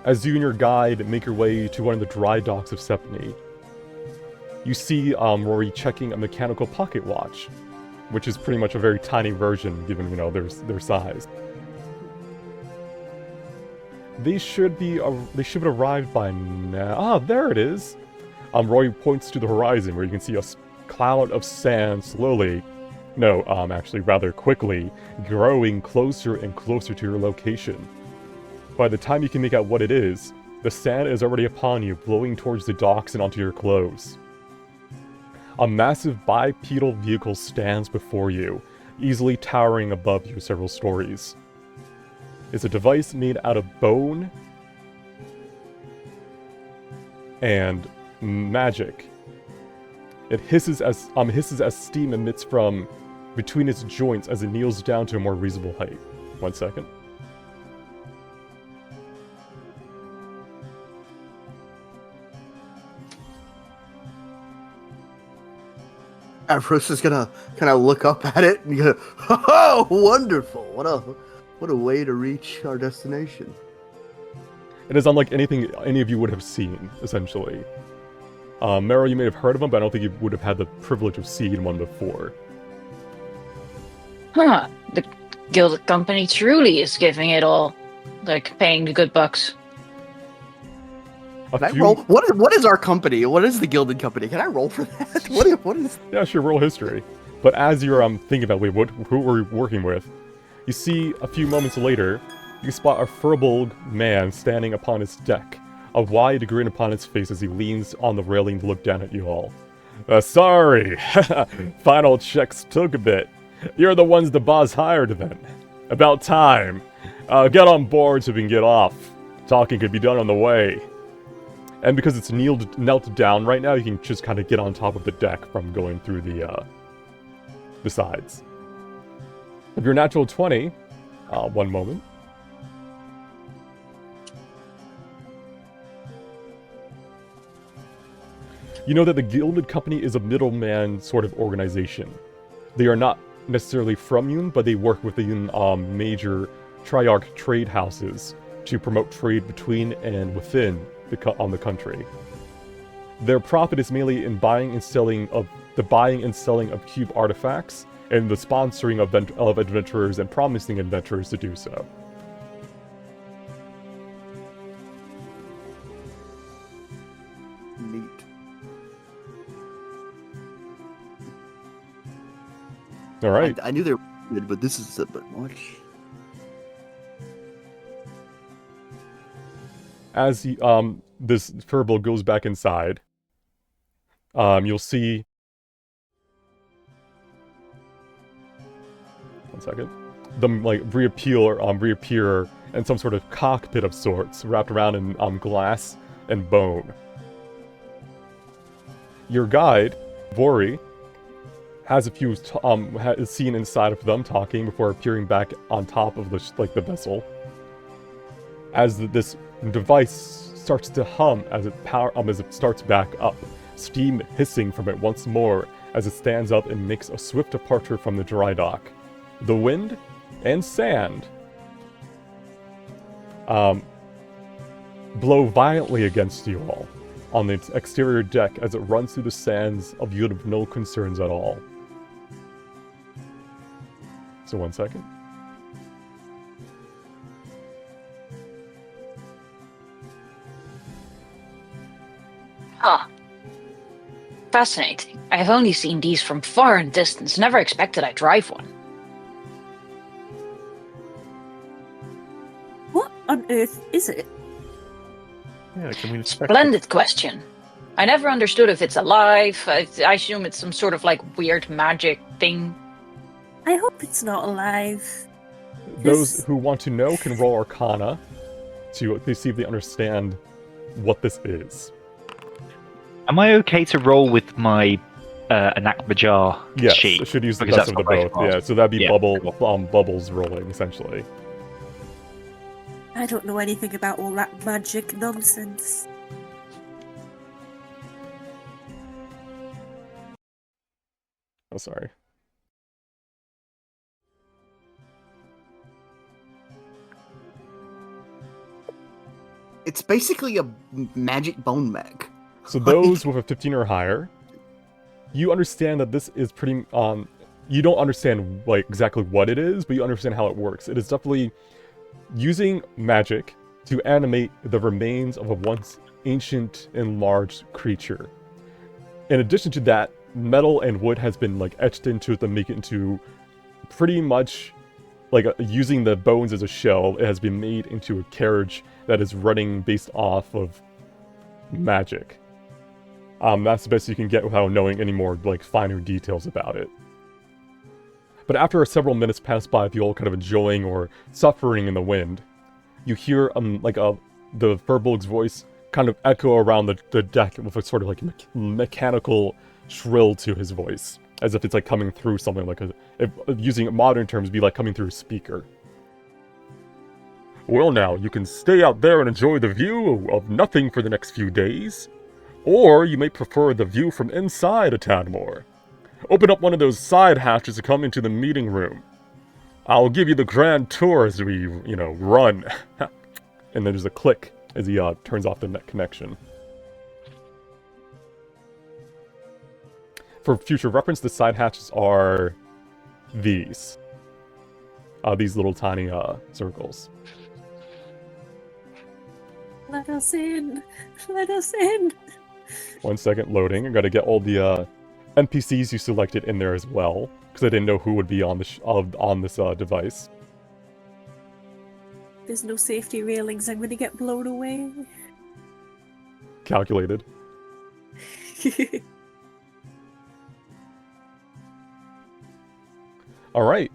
As you and your guide make your way to one of the dry docks of Sepne, you see Rory checking a mechanical pocket watch, which is pretty much a very tiny version given, you know, their size. They should have arrived by now. Ah, there it is! Rory points to the horizon where you can see a cloud of sand slowly, actually rather quickly, growing closer and closer to your location. By the time you can make out what it is, the sand is already upon you, blowing towards the docks and onto your clothes. A massive bipedal vehicle stands before you, easily towering above you several stories. It's a device made out of bone and magic. It hisses as steam emits from between its joints as it kneels down to a more reasonable height. 1 second. Avros is gonna kind of look up at it and go, "Oh, wonderful! What a way to reach our destination." It is unlike anything any of you would have seen, essentially. Mero, you may have heard of him, but I don't think you would have had the privilege of seeing one before. Huh. The Gilded Company truly is giving it all. Like, paying the good bucks. Can I roll? What is our company? What is the Gilded Company? Can I roll for that? What is? Yeah, sure, roll history. But as you're thinking about, who we're working with, you see a few moments later, you spot a furbolg man standing upon his deck, a wide grin upon his face as he leans on the railing to look down at you all. Sorry, final checks took a bit. You're the ones the boss hired then. About time. Get on board so we can get off. Talking could be done on the way. And because it's knelt down right now, you can just kind of get on top of the deck from going through the sides. If you're natural 20, one moment. You know that the Gilded Company is a middleman sort of organization. They are not necessarily from Yun, but they work with the Yun major Triarch trade houses to promote trade between and within the country. Their profit is mainly in buying and selling of cube artifacts and the sponsoring of adventurers and promising adventurers to do so. Neat. All right. I knew they were good, but this is a bit much. As this furbolg goes back inside, you'll see. 1 second. Them like reappear in some sort of cockpit of sorts, wrapped around in glass and bone. Your guide, Vori, has a few is seen inside of them talking before appearing back on top of the vessel. As this device starts to hum as it starts back up, steam hissing from it once more as it stands up and makes a swift departure from the dry dock. The wind and sand blow violently against you all on its exterior deck as it runs through the sands of you have no concerns at all. So 1 second. Huh. Fascinating. I have only seen these from far and distance. Never expected I'd drive one. What on earth is it? Yeah, can we inspect Splendid question. I never understood if it's alive. I assume it's some sort of weird magic thing. I hope it's not alive. Those who want to know can roll Arcana to see if they understand what this is. Am I okay to roll with my Anakmajar Yes, sheet? it should use the Because best that's of the my both. class. Yeah, so that'd be Yeah. bubbles rolling, essentially. I don't know anything about all that magic nonsense. Oh, sorry. It's basically a magic bone mech. So those with a 15 or higher, you understand that this is pretty, you don't understand like exactly what it is, but you understand how it works. It is definitely using magic to animate the remains of a once ancient and large creature. In addition to that, metal and wood has been like etched into it to make it into pretty much like using the bones as a shell. It has been made into a carriage that is running based off of magic. That's the best you can get without knowing any more like finer details about it. But after several minutes pass by of you all kind of enjoying or suffering in the wind, you hear the Furbolg's voice kind of echo around the deck with a sort of like mechanical shrill to his voice, as if it's like coming through something like using modern terms, be like coming through a speaker. Well now, you can stay out there and enjoy the view of nothing for the next few days. Or you may prefer the view from inside a tad more. Open up one of those side hatches to come into the meeting room. I'll give you the grand tour as we, run. And then there's a click as he turns off the net connection. For future reference, the side hatches are these. These little tiny circles. Let us in. Let us in. 1 second, loading. I gotta get all the NPCs you selected in there as well, because I didn't know who would be on this device. There's no safety railings. I'm gonna get blown away. Calculated. Alright.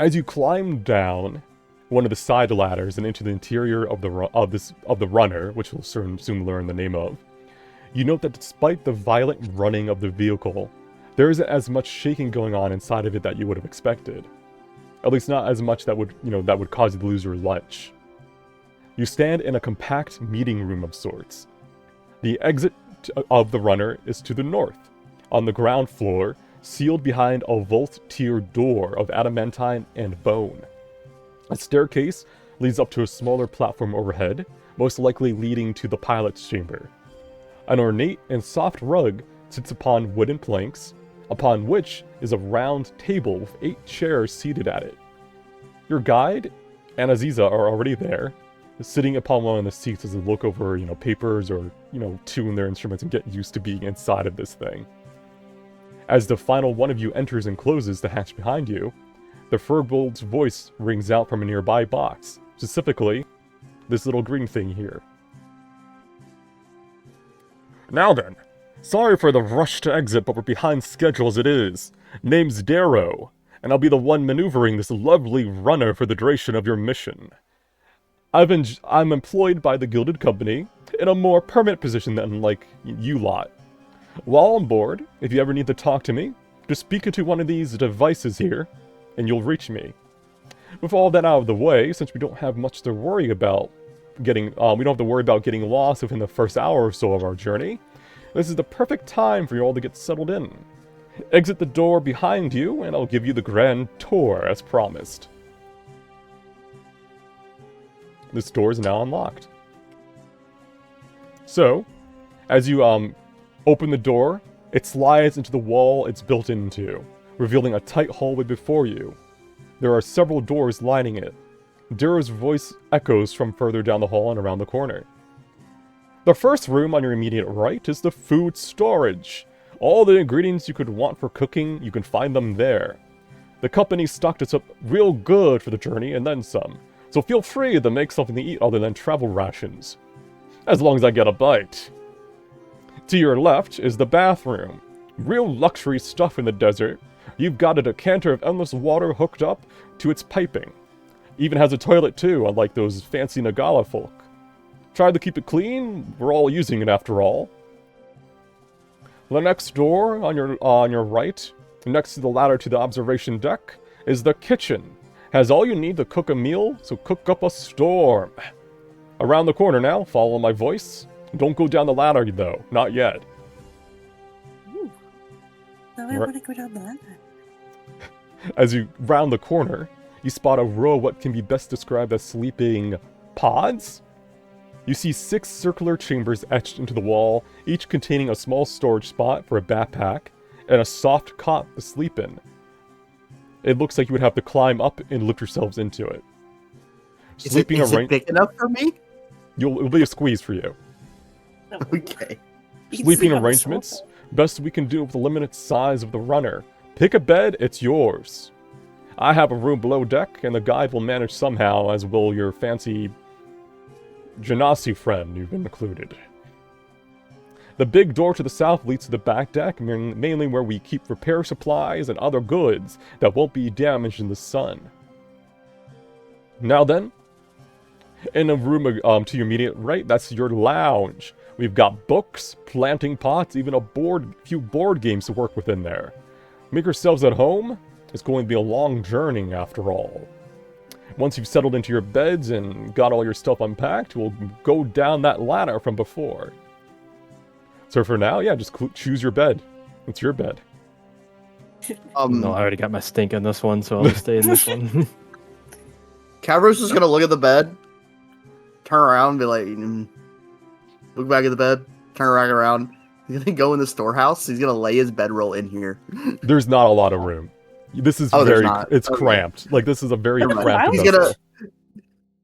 As you climb down one of the side ladders and into the interior of the runner, which we'll soon learn the name of, you note that despite the violent running of the vehicle, there isn't as much shaking going on inside of it that you would have expected. At least not as much that would cause you to lose your lunch. You stand in a compact meeting room of sorts. The exit of the runner is to the north, on the ground floor, sealed behind a vault-tier door of adamantine and bone. A staircase leads up to a smaller platform overhead, most likely leading to the pilot's chamber. An ornate and soft rug sits upon wooden planks, upon which is a round table with 8 chairs seated at it. Your guide and Aziza are already there, sitting upon one of the seats as they look over, papers or, tune their instruments and get used to being inside of this thing. As the final one of you enters and closes the hatch behind you, the Furbolg's voice rings out from a nearby box, specifically this little green thing here. Now then, sorry for the rush to exit, but we're behind schedule as it is. Name's Darrow, and I'll be the one maneuvering this lovely runner for the duration of your mission. I'm employed by the Gilded Company in a more permanent position than like you lot. While on board, if you ever need to talk to me, just speak into one of these devices here, and you'll reach me. With all that out of the way, since we don't have much to worry about we don't have to worry about getting lost within the first hour or so of our journey, this is the perfect time for you all to get settled in. Exit the door behind you, and I'll give you the grand tour as promised. This door is now unlocked. So, as you open the door, it slides into the wall it's built into, revealing a tight hallway before you. There are several doors lining it. Darrow's voice echoes from further down the hall and around the corner. The first room on your immediate right is the food storage. All the ingredients you could want for cooking, you can find them there. The company stocked us up real good for the journey and then some, so feel free to make something to eat other than travel rations. As long as I get a bite. To your left is the bathroom. Real luxury stuff in the desert. You've got a decanter of endless water hooked up to its piping. Even has a toilet too, unlike those fancy Nagala folk. Try to keep it clean, we're all using it after all. The next door on your right, next to the ladder to the observation deck, is the kitchen. Has all you need to cook a meal, so cook up a storm. Around the corner now, follow my voice. Don't go down the ladder though, not yet. Ooh. Now I want to go down the ladder. As you round the corner, you spot a row of what can be best described as sleeping pods? You see 6 circular chambers etched into the wall, each containing a small storage spot for a backpack and a soft cot to sleep in. It looks like you would have to climb up and lift yourselves into it. Is it big enough for me? It'll be a squeeze for you. Okay. You can Sleeping sleep on the arrangements, sofa. best we can do with the limited size of the runner. Pick a bed, it's yours. I have a room below deck, and the guide will manage somehow, as will your fancy Genasi friend you've been included. The big door to the south leads to the back deck, mainly where we keep repair supplies and other goods that won't be damaged in the sun. Now then, in a room to your immediate right, that's your lounge. We've got books, planting pots, even a few board games to work with in there. Make yourselves at home. It's going to be a long journey after all. Once you've settled into your beds and got all your stuff unpacked, we'll go down that ladder from before. So for now, yeah, just choose your bed. It's your bed. No, I already got my stink in this one, so I'll stay in this one. Cavros is gonna look at the bed, turn around, and be like, look back at the bed, turn right around. He's gonna go in the storehouse. He's gonna lay his bedroll in here. There's not a lot of room. This is it's cramped. Like, this is a very cramped. He's gonna.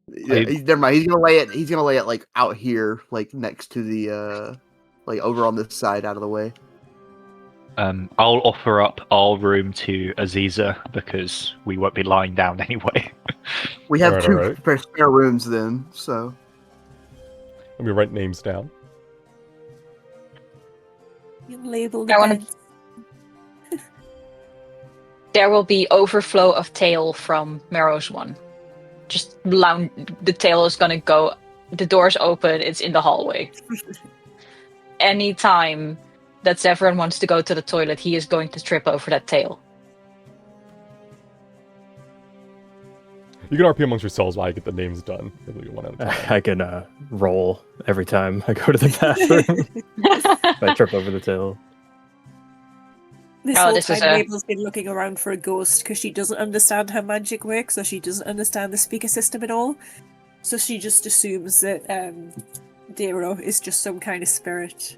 Yeah, never mind. He's gonna lay it. He's gonna lay it like out here, like next to the, like over on this side, out of the way. I'll offer up our room to Aziza because we won't be lying down anyway. We have Alright, two spare rooms then, so. Let me write names down. You label the I wanna- beds. There will be overflow of tail from Marrow's one. Just the tail is gonna go. The door's open. It's in the hallway. Anytime that Severin wants to go to the toilet, he is going to trip over that tail. You can RP amongst yourselves while I get the names done. One at a time. I can roll every time I go to the bathroom. If I trip over the tail. This Oh, whole this is time, a- Mabel's been looking around for a ghost because she doesn't understand how magic works, or she doesn't understand the speaker system at all. So she just assumes that Dero is just some kind of spirit.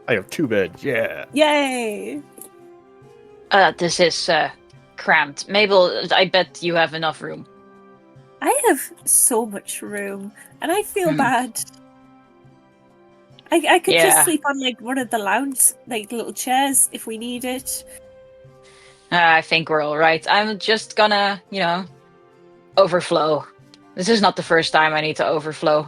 I have 2 beds. Yeah. Yay! This is cramped. Mabel, I bet you have enough room. I have so much room, and I feel bad. I could Yeah. just sleep on like one of the lounge, like little chairs, if we need it. I think we're all right. I'm just gonna, overflow. This is not the first time I need to overflow.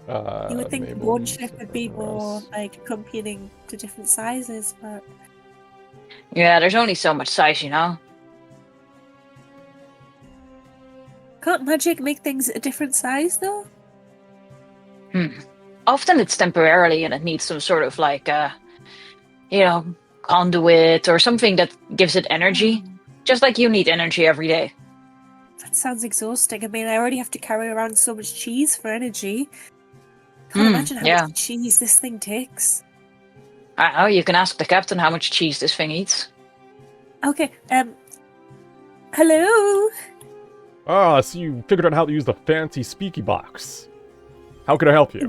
You would think the Mabel, one ship would be more Ross. like accompanying to different sizes, but Yeah, there's only so much size, can't magic make things a different size though? Often it's temporarily and it needs some sort of conduit or something that gives it energy. Just like you need energy every day. That sounds exhausting. I mean, I already have to carry around so much cheese for energy. Can't imagine how yeah. much cheese this thing takes. I know, you can ask the captain how much cheese this thing eats. Okay, hello? So you figured out how to use the fancy speaky box. How can I help you?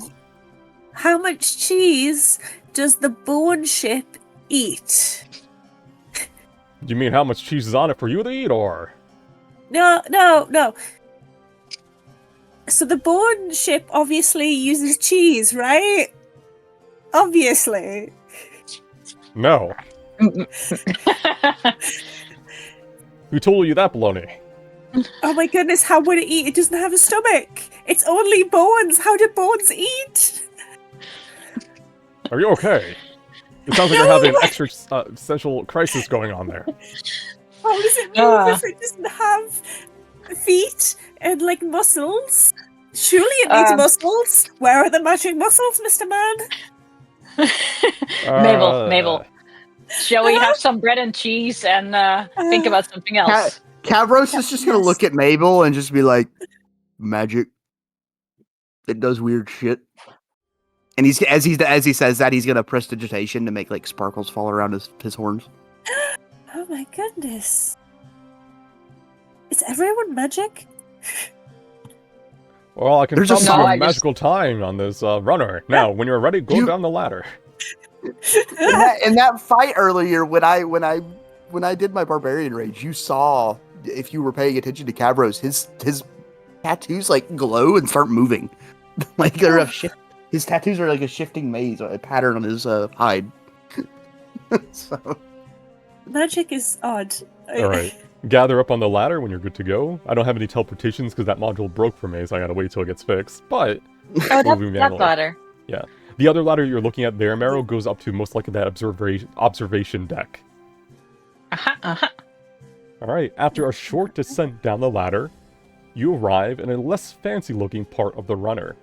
How much cheese does the bone ship eat? Do you mean how much cheese is on it for you to eat, or? No. So the bone ship obviously uses cheese, right? Obviously. No. Who told you that baloney? Oh my goodness, how would it eat? It doesn't have a stomach. It's only bones. How do bones eat? Are you okay? It sounds like you're having an existential crisis going on there. How does it move if it doesn't have feet and like muscles? Surely it needs muscles. Where are the magic muscles, Mr. Man? Mabel. Shall we have some bread and cheese and think about something else? Cavros is just gonna look at Mabel and just be like, magic. It does weird shit. And as he says that, he's gonna prestidigitation to make like sparkles fall around his horns. Oh my goodness. Is everyone magic? Well, I can There's probably a do No, a I just- magical time on this runner. Now, when you're ready, go You- down the ladder. In that fight earlier, when I did my barbarian rage, you saw, if you were paying attention to Cavros, his tattoos like glow and start moving, like they're a shift. His tattoos are like a shifting maze, a pattern on his hide. So Magic is odd. All right. Gather up on the ladder when you're good to go. I don't have any teleportations because that module broke for me, so I gotta wait till it gets fixed. But Oh, we'll do that manually. ladder. The other ladder you're looking at there, Marrow, goes up to most likely that observation deck. All right. After a short descent down the ladder, you arrive in a less fancy-looking part of the runner.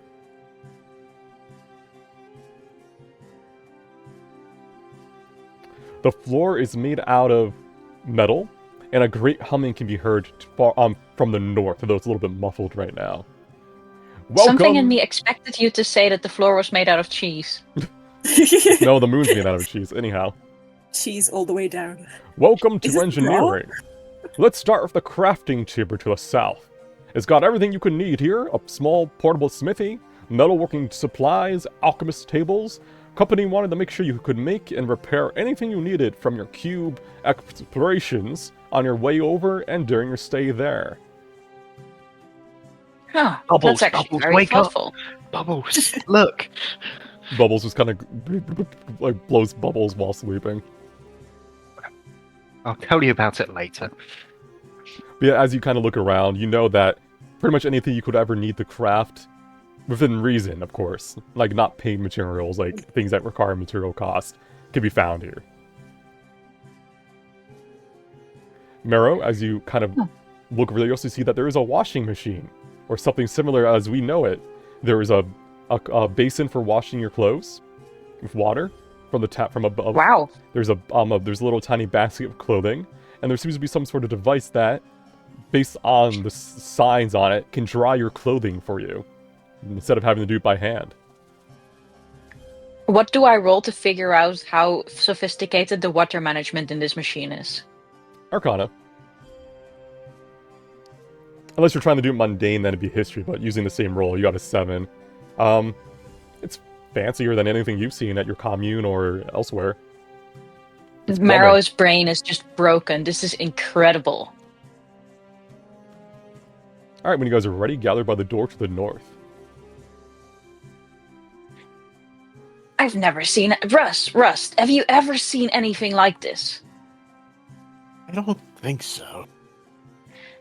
The floor is made out of metal, and a great humming can be heard from the north, although it's a little bit muffled right now. Welcome! Something in me expected you to say that the floor was made out of cheese. No, the moon's made out of cheese. Anyhow. Cheese all the way down. Welcome Is to it engineering. Let's start with the crafting chamber to the south. It's got everything you can need here: a small portable smithy, metalworking supplies, alchemist tables. Company wanted to make sure you could make and repair anything you needed from your cube explorations on your way over and during your stay there. Huh, Bubbles, that's actually Bubbles, very wake up. thoughtful. Bubbles, look. Bubbles just kind of like blows bubbles while sleeping. I'll tell you about it later. But yeah, as you kind of look around, you know that pretty much anything you could ever need to craft, within reason, of course, like not paid materials, like things that require material cost, can be found here. Marrow, as you kind of look over there, you also see that there is a washing machine, or something similar as we know it. There is a basin for washing your clothes with water from the tap from above. Wow. There's a little tiny basket of clothing, and there seems to be some sort of device that, based on the signs on it, can dry your clothing for you instead of having to do it by hand. What do I roll to figure out how sophisticated the water management in this machine is? Arcana. Unless you're trying to do it mundane, then it'd be history, but using the same roll, you got a 7. It's fancier than anything you've seen at your commune or elsewhere. It's plumbing. Marrow's brain is just broken. This is incredible. Alright, when you guys are ready, gather by the door to the north. I've never seen Rust, have you ever seen anything like this? I don't think so.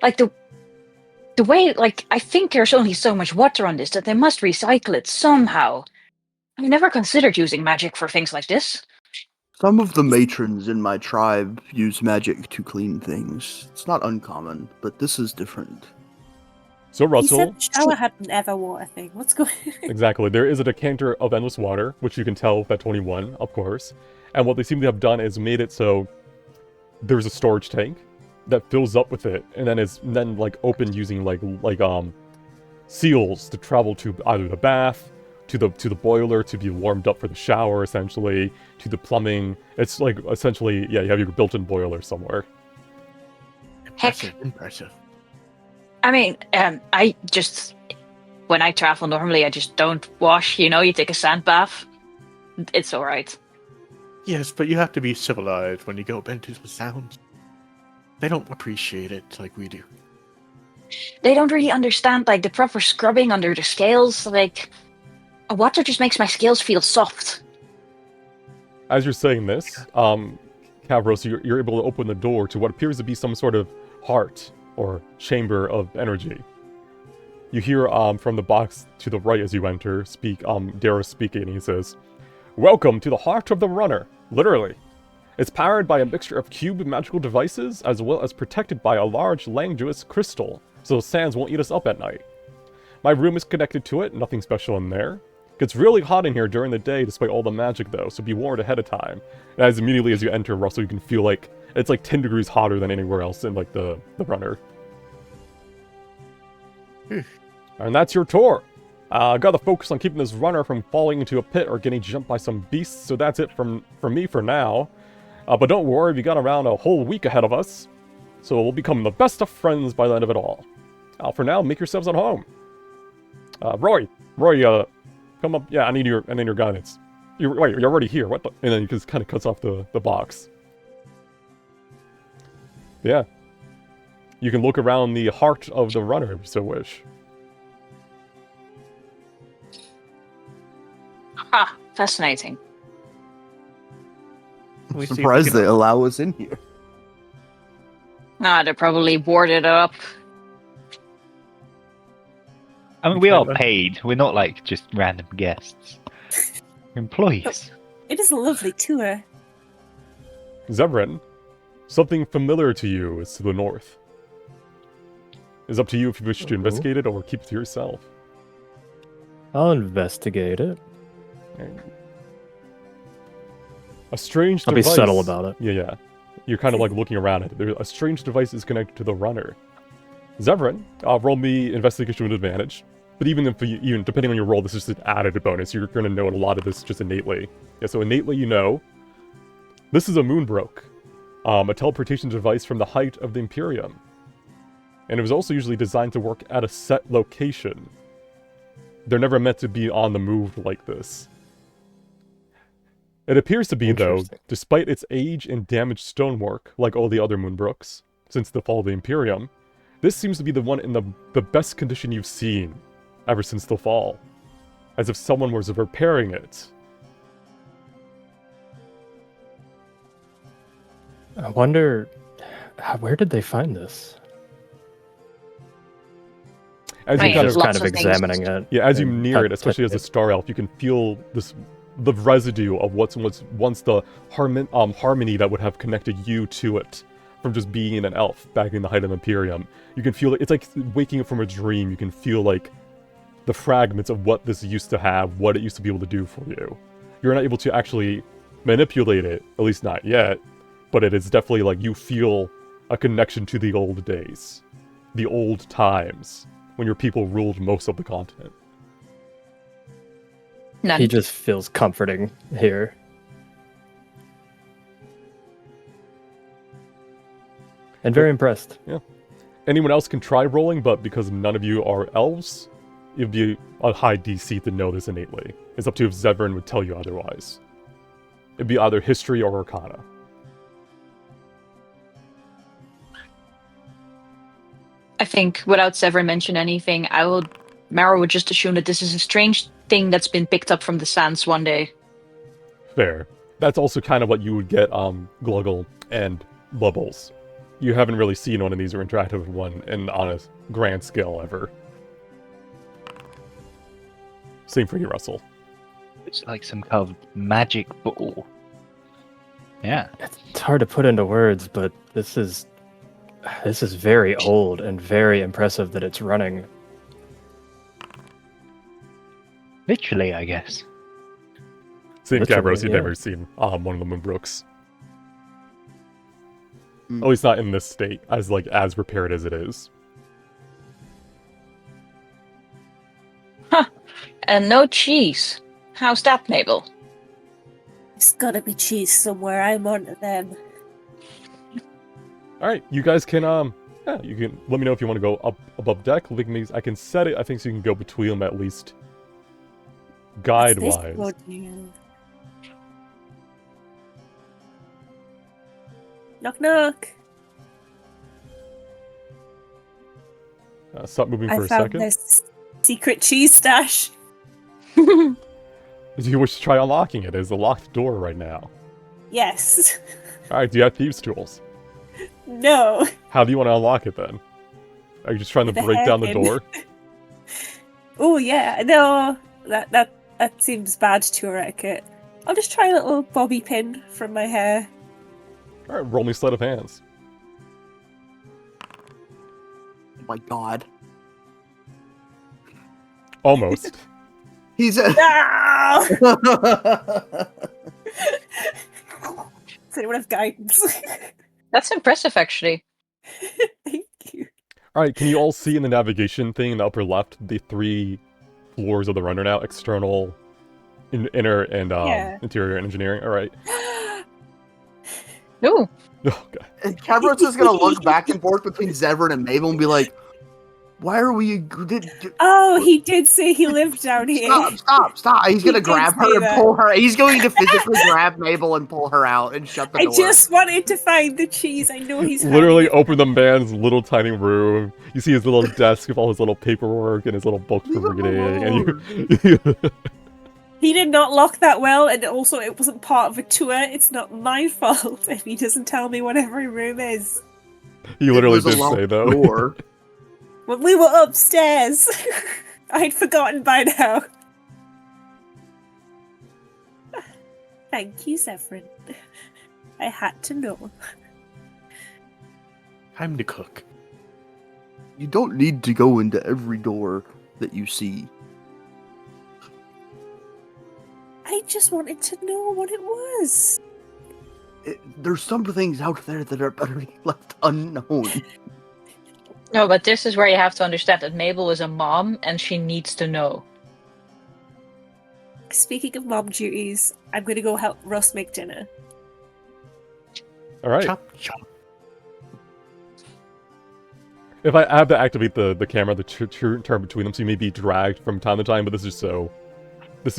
Like the way, like, I think there's only so much water on this that they must recycle it somehow. I've never considered using magic for things like this. some of the matrons in my tribe use magic to clean things. It's not uncommon, but this is different. So He Russell, said the shower had an ever water thing. What's going on? exactly, there is a decanter of endless water, which you can tell with that 21, of course. And what they seem to have done is made it so there's a storage tank that fills up with it, and then is like opened using like seals to travel to either the bath, to the boiler to be warmed up for the shower, essentially, to the plumbing. It's like essentially, yeah, you have your built-in boiler somewhere. Impressive, impressive. I mean, I just, when I travel normally, I just don't wash, you take a sand bath. It's alright. Yes, but you have to be civilized when you go up into the sounds. They don't appreciate it like we do. They don't really understand, like, the proper scrubbing under the scales. Like, water just makes my scales feel soft. As you're saying this, Cavros, you're able to open the door to what appears to be some sort of heart or chamber of energy. You hear from the box to the right as you enter, Dara speaking, and he says, "Welcome to the heart of the runner," literally. It's powered by a mixture of cube magical devices, as well as protected by a large languorous crystal, so the sands won't eat us up at night. My room is connected to it, nothing special in there. It gets really hot in here during the day despite all the magic though, so be warned ahead of time. And as immediately as you enter, Russell, you can feel like it's like 10 degrees hotter than anywhere else in like the runner. And that's your tour. Gotta focus on keeping this runner from falling into a pit or getting jumped by some beasts, so that's it from me for now. But don't worry, we got around a whole week ahead of us, so we'll become the best of friends by the end of it all. For now, make yourselves at home. Roy, come up. Yeah, I need your guidance. You're already here. What the? And then he just kind of cuts off the box. Yeah. You can look around the heart of the runner if you so wish. Ha! Fascinating. We see if we Surprised can- they allow us in here. They're probably boarded up. I mean, we are Okay. paid. We're not like just random guests. We're employees. It is a lovely tour. Zevran, something familiar to you is to the north. It's up to you if you wish to investigate it or keep it to yourself. I'll investigate it. A strange I'll be device. subtle about it. Yeah. You're kind of like looking around at it. A strange device is connected to the runner. Zevran, roll me investigation with advantage. But even if even depending on your roll, this is just an added bonus. You're going to know a lot of this just innately. Yeah, so innately you know. This is a moonbroke, a teleportation device from the height of the Imperium. And it was also usually designed to work at a set location. They're never meant to be on the move like this. It appears to be, though, Interesting. despite its age and damaged stonework, like all the other moonbrooks, since the fall of the Imperium, this seems to be the one in the best condition you've seen ever since the fall. As if someone was repairing it. I wonder, where did they find this? As Right, you kind Just of, lots kind of of things. examining it. yeah, as you and near it, touch especially as a it. star elf, you can feel the residue of what was once the harmony that would have connected you to it from just being an elf back in the height of Imperium. You can feel it. It's like waking up from a dream. You can feel like the fragments of what this used to have, what it used to be able to do for you. You're not able to actually manipulate it, at least not yet, but it is definitely like you feel a connection to the old days, the old times, when your people ruled most of the continent. None. He just feels comforting here. And very impressed. Anyone else can try rolling, but because none of you are elves, it'd be a high DC to know this innately. It's up to if Zevran would tell you otherwise. It'd be either history or arcana. I think without Severin mention anything, Mara would just assume that this is a strange thing that's been picked up from the sands one day. Fair. That's also kind of what you would get Gluggle and Bubbles. You haven't really seen one of these or interacted with one on a grand scale ever. Same for you, Russell. It's like some kind of magic ball. Yeah. It's hard to put into words, but this is very old and very impressive that it's running. Literally, I guess. Same Literally, Gavros, you've yeah. never seen one of the Moonbrooks. Mm. At least not in this state, as repaired as it is. And no cheese. How's that, Mabel? There's gotta be cheese somewhere. I'm on to them. Alright, you guys can, you can let me know if you want to go up above deck. I can set it, I think, so you can go between them at least. What's this Guide-wise. for, dear? Knock knock. Stop moving for I a found second. this secret cheese stash. Do you wish to try unlocking it? There's a locked door right now. Yes. Alright, do you have thieves' tools? No. How do you want to unlock it then? Are you just trying to With a break down the hairpin. door? Oh yeah. No. That seems bad to wreck it. I'll just try a little bobby pin from my hair. Alright, roll me sleight of hands. Oh my god. Almost. He's a. No! Does anyone have guidance? That's impressive, actually. Thank you. Alright, can you all see in the navigation thing in the upper left the 3 floors of the runner now? External, inner, and Yeah. interior engineering. Alright. Ooh. Oh, God. And Kavros is gonna look back and forth between Zevran and Mabel and be like, Why are we? Oh, he did say he lived down here. Stop! He's gonna He did grab say her and that. pull her. He's going to physically grab Mabel and pull her out and shut the I door. just wanted to find the cheese. I know he's Literally hiding it. open the man's little tiny room. You see his little desk with all his little paperwork and his little books for Leave him reading, and alone. you. He did not lock that well, and also it wasn't part of a tour. It's not my fault if he doesn't tell me what every room is. He It literally was a did locked say though. door. When we were upstairs, I'd forgotten by now. Thank you, Zephyrin. I had to know. Time to cook. You don't need to go into every door that you see. I just wanted to know what it was. There's some things out there that are better left unknown. No, but this is where you have to understand that Mabel is a mom and she needs to know. Speaking of mom duties, I'm gonna go help Russ make dinner. All right. Chop, chop. If I have to activate the camera, the turn between them, so you may be dragged from time to time, but this is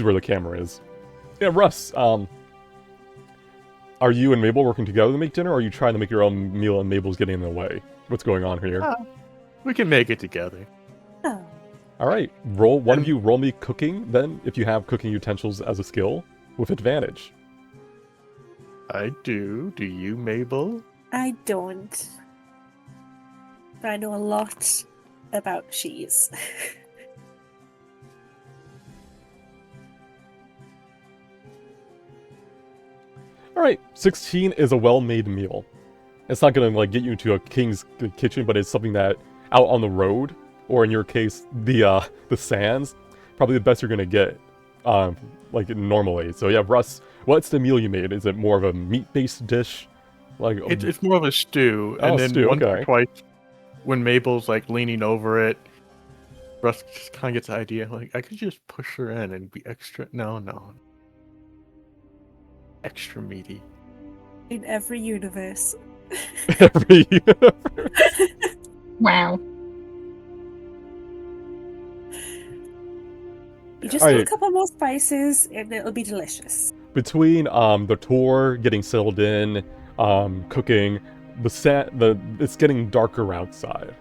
where the camera is. Yeah, Russ, are you and Mabel working together to make dinner, or are you trying to make your own meal and Mabel's getting in the way? What's going on here? We can make it together. Oh. Alright, one of you roll me cooking, then, if you have cooking utensils as a skill, with advantage. I do. Do you, Mabel? I don't. But I know a lot about cheese. Alright, 16 is a well-made meal. It's not gonna, like, get you into a king's kitchen, but it's something that, out on the road, or in your case, the sands, probably the best you're gonna get, like, normally. So yeah, Russ, what's the meal you made? Is it more of a meat-based dish? Like, It's more of a stew. Oh, And then stew, once or okay. twice, when Mabel's, like, leaning over it, Russ just kind of gets the idea, like, I could just push her in and be extra... No. Extra meaty. In every universe. every... Wow. You just need a Alright. couple more spices and it'll be delicious. Between the tour, getting settled in, cooking, it's getting darker outside.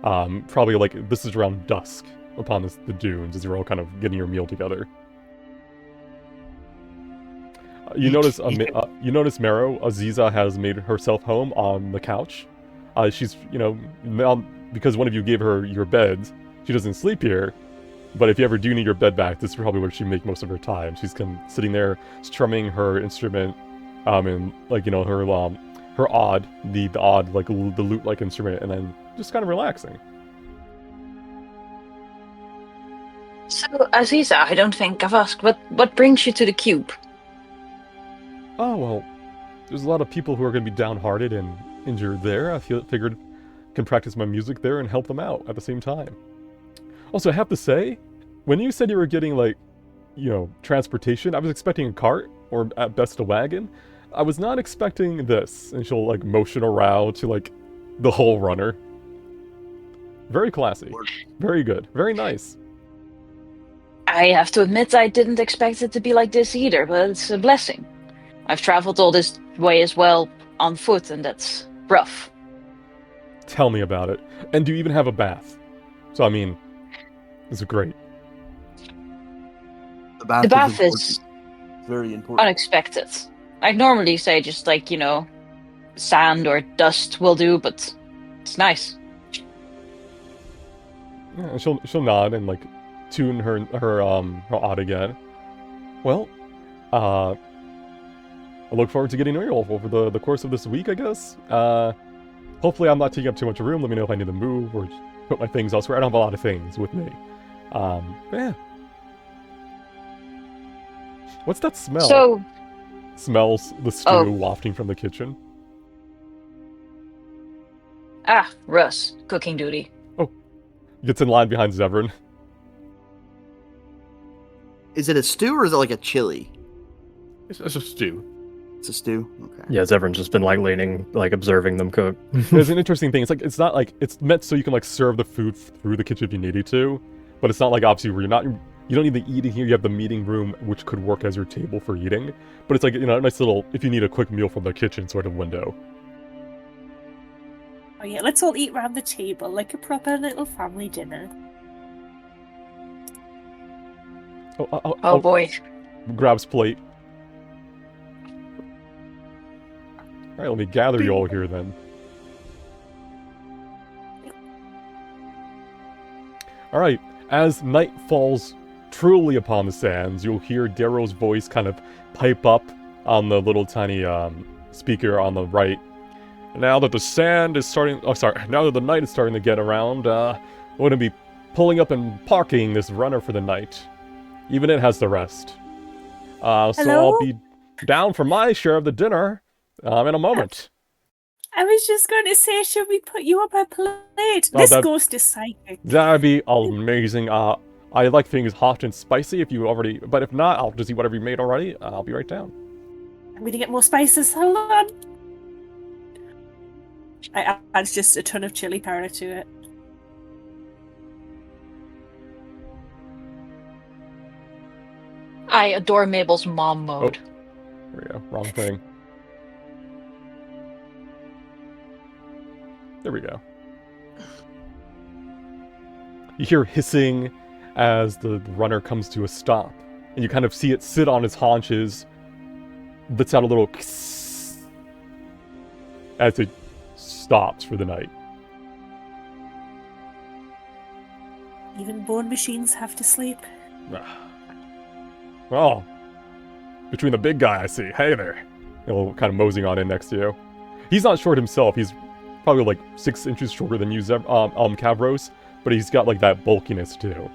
Probably like this is around dusk upon the dunes as you're all kind of getting your meal together. You notice Mero, Aziza has made herself home on the couch. She's, now, because one of you gave her your bed, she doesn't sleep here. But if you ever do need your bed back, this is probably where she makes most of her time. She's sitting there strumming her instrument, and like her odd, the odd like the lute-like instrument, and then just kind of relaxing. So, Aziza, I don't think I've asked, what brings you to the cube? Oh well, there's a lot of people who are going to be downhearted and injured there. I figured I can practice my music there and help them out at the same time. Also, I have to say, when you said you were getting, like, transportation, I was expecting a cart, or at best a wagon. I was not expecting this. And she'll, like, motion around to, like, the whole runner. Very classy. Very good. Very nice. I have to admit I didn't expect it to be like this either, but it's a blessing. I've traveled all this way as well on foot, and that's rough. Tell me about it. And do you even have a bath? So, I mean, it's great. The bath is very important. unexpected. I'd normally say just like, sand or dust will do, but it's nice. Yeah, and she'll nod and like tune her odd again. Well, I look forward to getting to know you all over the course of this week, I guess. Hopefully I'm not taking up too much room. Let me know if I need to move or put my things elsewhere. I don't have a lot of things with me. Yeah. What's that smell? So, Smells the stew wafting from the kitchen. Russ, cooking duty. Gets in line behind Zevran. Is it a stew or is it like a chili? It's a stew. It's a stew? Okay. Yeah, everyone's just been like leaning, like observing them cook. There's an interesting thing. It's not like it's meant so you can like serve the food through the kitchen if you needed to, but it's not like obviously where you don't need the eating here. You have the meeting room, which could work as your table for eating, but it's like, a nice little, if you need a quick meal from the kitchen sort of window. Oh yeah, let's all eat round the table like a proper little family dinner. Oh boy. Grabs plate. Alright, let me gather you all here then. Alright, as night falls truly upon the sands, you'll hear Darrow's voice kind of pipe up on the little tiny speaker on the right. Now that the sand is starting... now that the night is starting to get around, we're going to be pulling up and parking this runner for the night. Even it has to rest. So I'll be down for my share of the dinner in a moment. I was just going to say, should we put you on my plate? Oh, This ghost is psychic. That'd be amazing. I like things hot and spicy if you already... But if not, I'll just eat whatever you made already. I'll be right down. I'm going to get more spices. Hold on. I add just a ton of chili powder to it. I adore Mabel's mom mode. There we go. Wrong thing. There we go. You hear hissing as the runner comes to a stop. And you kind of see it sit on its haunches, lets out a little as it stops for the night. Even bone machines have to sleep. Well, between the big guy I see, hey there. He'll kind of moseying on in next to you. He's not short himself. He's probably like 6 inches shorter than you, Cavros, but he's got like that bulkiness too.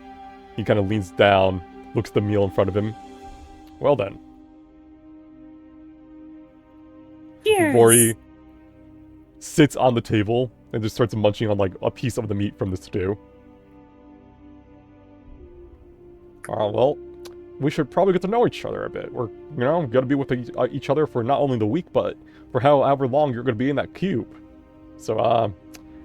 He kind of leans down, looks at the meal in front of him. Well then. Cheers. Bori sits on the table and just starts munching on like a piece of the meat from the stew. Well, we should probably get to know each other a bit. We're, gonna be with each other for not only the week, but for however long you're gonna be in that cube. So,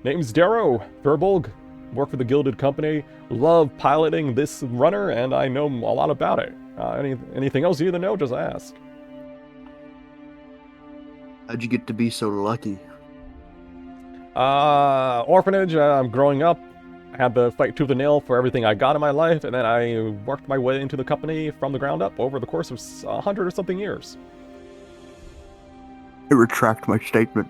name's Darrow Verbolg, work for the Gilded Company, love piloting this runner, and I know a lot about it. Anything else you need to know, just ask. How'd you get to be so lucky? Orphanage, I'm growing up. I had to fight tooth and nail for everything I got in my life, and then I worked my way into the company from the ground up over the course of 100 or something years. I retract my statement.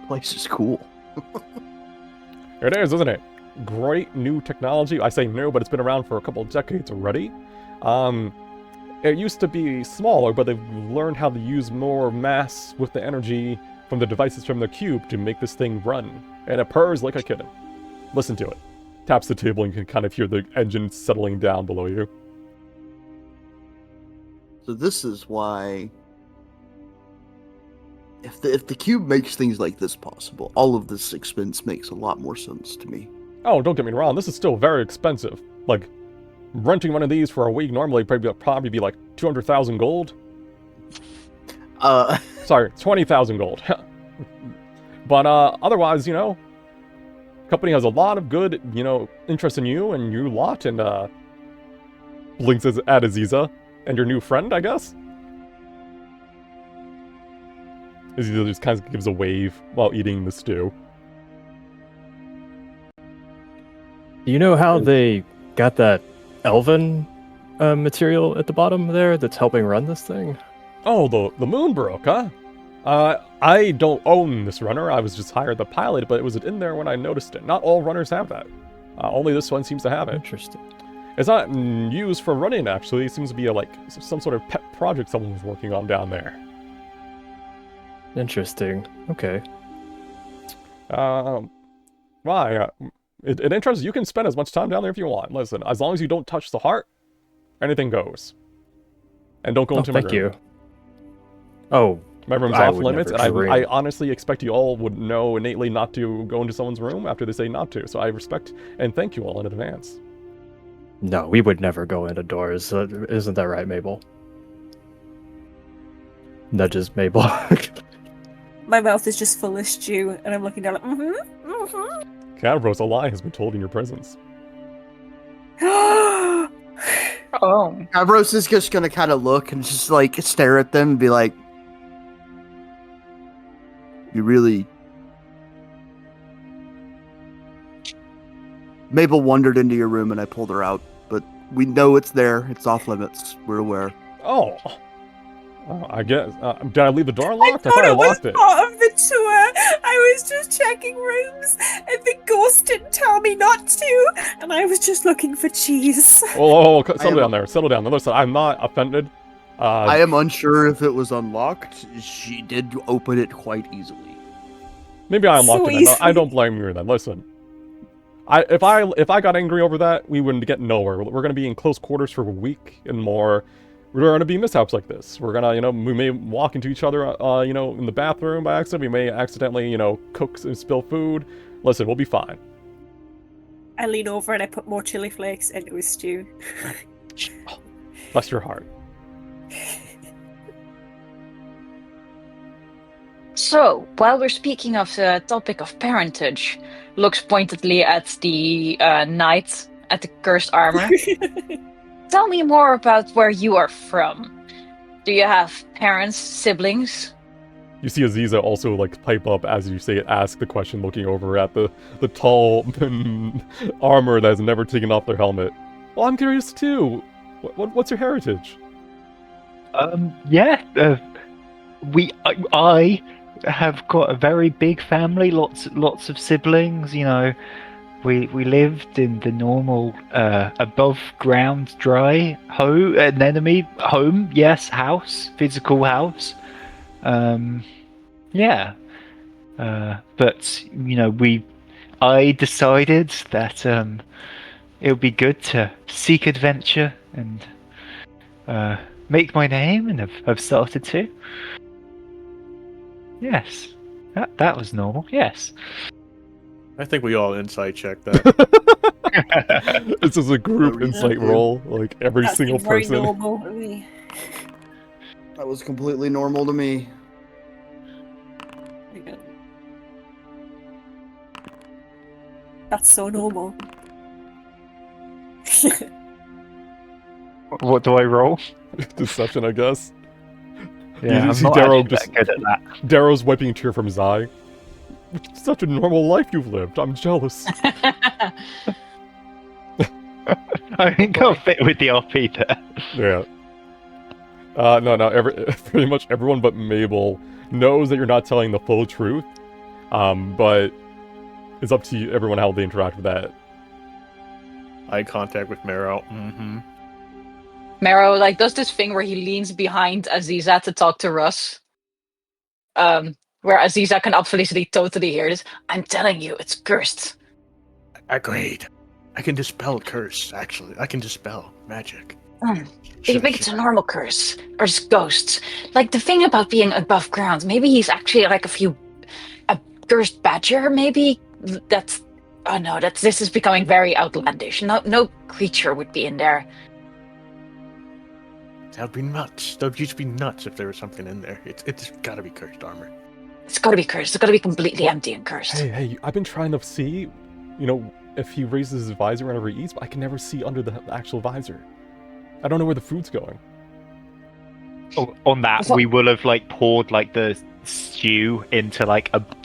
Place is cool. It is, isn't it? Great new technology. I say new, but it's been around for a couple of decades already. It used to be smaller, but they've learned how to use more mass with the energy from the devices from the cube to make this thing run. And it purrs like a kitten. Listen to it. Taps the table and you can kind of hear the engine settling down below you. So this is why... If the cube makes things like this possible, all of this expense makes a lot more sense to me. Oh, don't get me wrong, this is still very expensive. Like, renting one of these for a week normally probably be like 200,000 gold. Sorry, 20,000 gold. But otherwise, company has a lot of good, interest in you and you lot, and blinks at Aziza and your new friend, I guess. Aziza just kind of gives a wave while eating the stew. Do you know how they got that elven material at the bottom there that's helping run this thing? Oh, the moon broke, huh? I don't own this runner. I was just hired to pilot, but it was in there when I noticed it. Not all runners have that. Only this one seems to have it. Interesting. It's not used for running, actually. It seems to be some sort of pet project someone was working on down there. Interesting. Okay. Why? It interests you. Can spend as much time down there if you want. Listen, as long as you don't touch the heart, anything goes. And don't go into my room. Thank you. Oh, my room's off limits, and I honestly expect you all would know innately not to go into someone's room after they say not to. So I respect and thank you all in advance. No, we would never go into doors. Isn't that right, Mabel? nudges Mabel. My mouth is just full of stew, and I'm looking down like, mm-hmm. Cadbros, a lie has been told in your presence. Oh. Avros is just gonna kind of look and just like stare at them and be like, "You really." Mabel wandered into your room and I pulled her out, but we know it's there. It's off limits. We're aware. Oh. I guess. Did I leave the door locked? I thought I locked it. Part of the tour. I was just checking rooms, and the ghost didn't tell me not to, and I was just looking for cheese. Oh, settle down there. Settle down. Now, listen, I'm not offended. I am unsure if it was unlocked. She did open it quite easily. Maybe I unlocked So it. easily. I don't blame you then. Listen. If I got angry over that, we wouldn't get nowhere. We're gonna be in close quarters for a week and more. We're gonna be mishaps like this. We're gonna, we may walk into each other, in the bathroom by accident. We may accidentally, cook and spill food. Listen, we'll be fine. I lean over and I put more chili flakes into his stew. Bless your heart. So, while we're speaking of the topic of parentage, looks pointedly at the knight at the cursed armor. Tell me more about where you are from. Do you have parents, siblings? You see Aziza also pipe up as you ask the question, looking over at the tall armor that has never taken off their helmet. Well, I'm curious too. What's your heritage? I have got a very big family, lots of siblings. We lived in the normal above ground dry anemone home. Yes, house, physical house. But I decided that it would be good to seek adventure and make my name, and have started to. Yes, that was normal. Yes. I think we all insight check that. This is a group Yeah. insight roll, every That single seemed very person. normal to me. That was completely normal to me. Very good. That's so normal. What do I roll? Deception, I guess. Yeah, You I'm see not Darrow actually that good at that. Darrow's wiping a tear from his eye. It's such a normal life you've lived. I'm jealous. I think I'll fit with the RP there. Yeah. No. Pretty much everyone but Mabel knows that you're not telling the full truth. But it's up to everyone how they interact with that. Eye contact with Marrow. Mm-hmm. Marrow does this thing where he leans behind Aziza to talk to Russ. Where Aziza can obviously totally hear this. I'm telling you, it's cursed. Agreed. I can dispel curse, actually. I can dispel magic. Do you think it's a normal curse? Or just ghosts? The thing about being above ground, maybe he's actually a cursed badger, maybe? This is becoming very outlandish. No creature would be in there. That would be nuts. That would just be nuts if there was something in there. It's gotta be cursed armor. It's gotta be cursed. It's gotta be completely empty and cursed. Hey, I've been trying to see, if he raises his visor whenever he eats, but I can never see under the actual visor. I don't know where the food's going. Oh, on that, we will have poured the stew into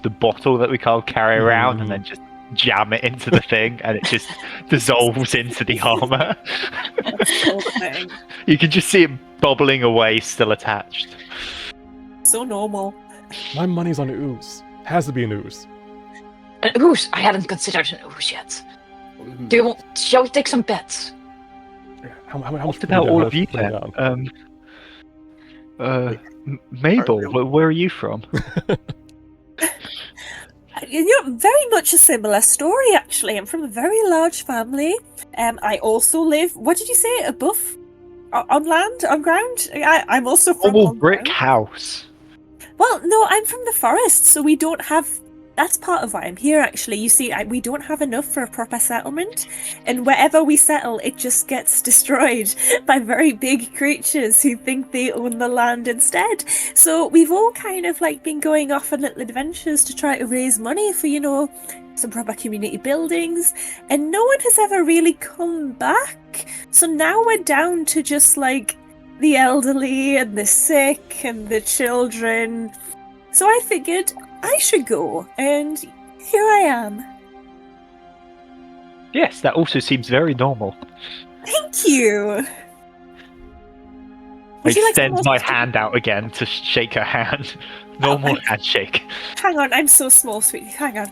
the bottle that we can't carry around, and then just jam it into the thing, and it just dissolves into the armor. That's so thing. You can just see it bubbling away, still attached. So normal. My money's on ooze. Has to be an ooze. An ooze? I hadn't considered an ooze yet. Shall we take some bets? How much What food about do all have of you to put then? down? Mabel, where are you from? Very much a similar story, actually. I'm from a very large family. I also live, what did you say, above? On land? On ground? I'm also from Normal on brick ground. house. Well, no, I'm from the forest, so we don't have that's part of why I'm here, actually. You see, we don't have enough for a proper settlement, and wherever we settle, it just gets destroyed by very big creatures who think they own the land instead. So we've all kind of like been going off on little adventures to try to raise money for, some proper community buildings, and no one has ever really come back. So now we're down to just like the elderly and the sick and the children. So I figured I should go, and here I am. Yes, that also seems very normal. Thank you. I Would you like extend some my more- hand out again to shake her hand. Normal handshake. Hang on, I'm so small, sweetie. Hang on.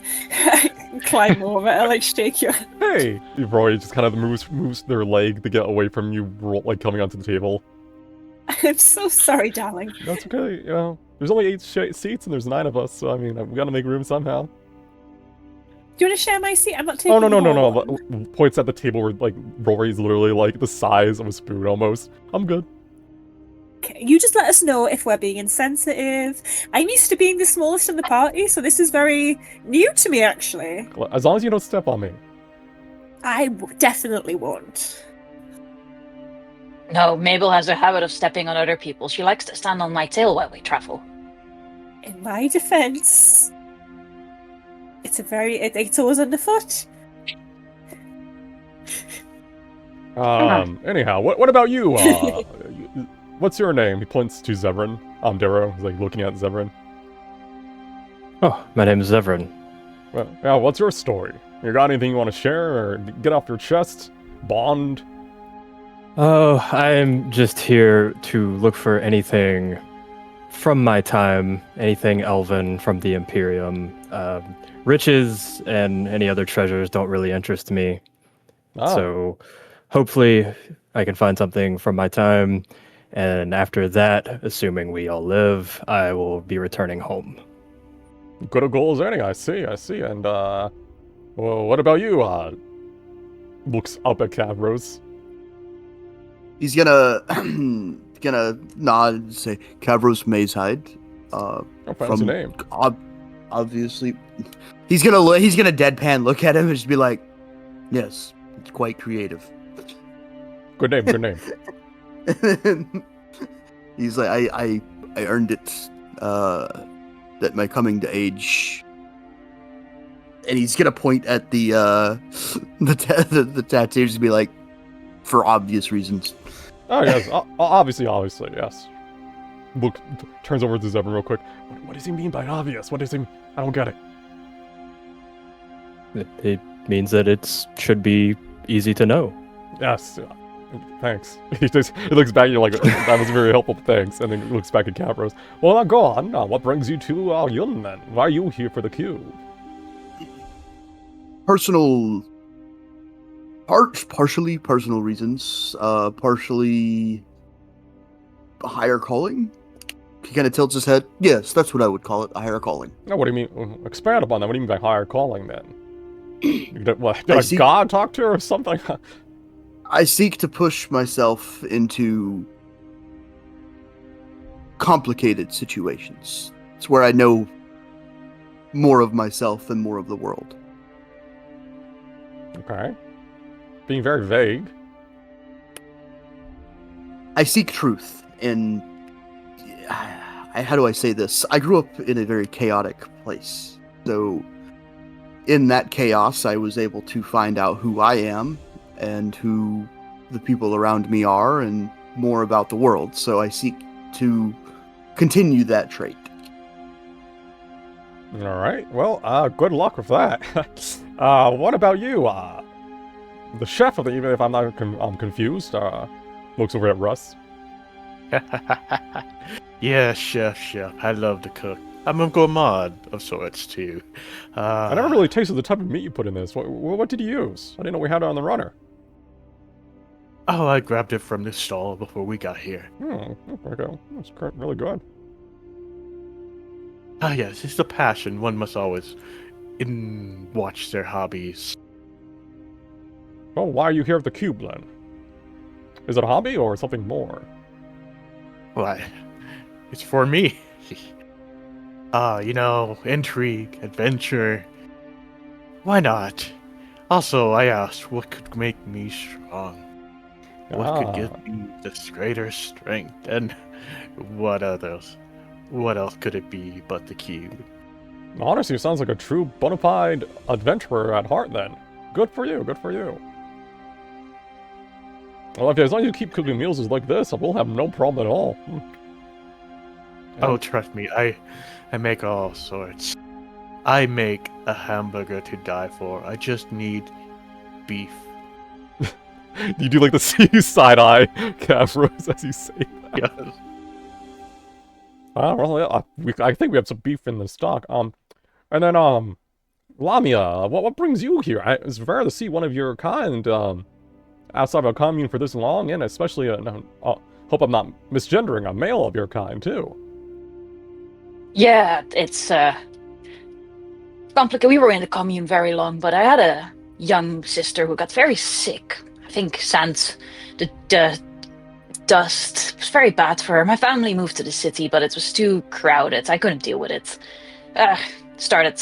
Climb over, I like shake you. Hey! Roy just kind of moves their leg to get away from you, like coming onto the table. I'm so sorry, darling. That's okay, There's only 8 seats and there's 9 of us, so I mean, we gotta make room somehow. Do you want to share my seat? I'm not taking Oh, no. the whole one. Points at the table where, like, Rory's literally, like, the size of a spoon almost. I'm good. Okay, you just let us know if we're being insensitive. I'm used to being the smallest in the party, so this is very new to me, actually. As long as you don't step on me. I definitely won't. No, Mabel has a habit of stepping on other people. She likes to stand on my tail while we travel. In my defense, it's always underfoot. Anyhow, what about you? What's your name? He points to Zevran. Darrow is like looking at Zevran. Oh, my name is Zevran. Well, yeah, what's your story? You got anything you want to share or get off your chest? Bond? Oh, I'm just here to look for anything from my time, anything elven from the Imperium. Riches and any other treasures don't really interest me. Ah. So hopefully I can find something from my time. And after that, assuming we all live, I will be returning home. Good a goal as any, I see. And, well, what about you? Looks up at Cavros. He's gonna nod and say, Cavros Mazehide. Oh, fancy name. Obviously, he's gonna deadpan look at him and just be like, yes, it's quite creative. Good name. He's like, I earned it at my coming to age. And he's gonna point at the tattoos and be like, for obvious reasons. Oh yes, obviously, yes. Turns over to Zevran real quick. What does he mean by obvious? What does he? I don't get it. It means that it should be easy to know. Yes. Thanks. He looks back at you like, that was very helpful, thanks. And then he looks back at Cavros. Well, now go on. What brings you to Yun then? Why are you here for the cube? Partially personal reasons. Partially a higher calling. He kind of tilts his head. Yes, that's what I would call it, a higher calling. No, what do you mean? Expand upon that. What do you mean by higher calling then? Did a god talk to her or something? I seek to push myself into complicated situations. It's where I know more of myself and more of the world. Okay. Being very vague. I seek truth, and how do I say this? I grew up in a very chaotic place. So in that chaos, I was able to find out who I am and who the people around me are and more about the world. So I seek to continue that trait. All right. Well, good luck with that. What about you? The chef, even if I'm not confused, looks over at Russ. Yeah, chef. I love to cook. I'm a gourmand of sorts, too. I never really tasted the type of meat you put in this. What did you use? I didn't know we had it on the runner. Oh, I grabbed it from this stall before we got here. There we go. That's really good. Ah, yes, it's the passion. One must always watch their hobbies. Well, why are you here at the cube, then? Is it a hobby or something more? Why, it's for me. Intrigue, adventure. Why not? Also, I asked, what could make me strong? What could give me this greater strength? And what else could it be but the cube? Honestly, you sounds like a true bona fide adventurer at heart then. Good for you, good for you. Well, as long as you keep cooking meals like this, we'll have no problem at all. Oh, trust me, I make all sorts. I make a hamburger to die for. I just need beef. You do like the see you side eye, Cavros, as you say that. Yes. Well, yeah, I think we have some beef in the stock. And then, Lamia, what brings you here? It's rare to see one of your kind, outside of a commune for this long, and especially, hope I'm not misgendering, a male of your kind, too. Yeah, it's complicated. We were in the commune very long, but I had a young sister who got very sick. I think the dust was very bad for her. My family moved to the city, but it was too crowded. I couldn't deal with it. Started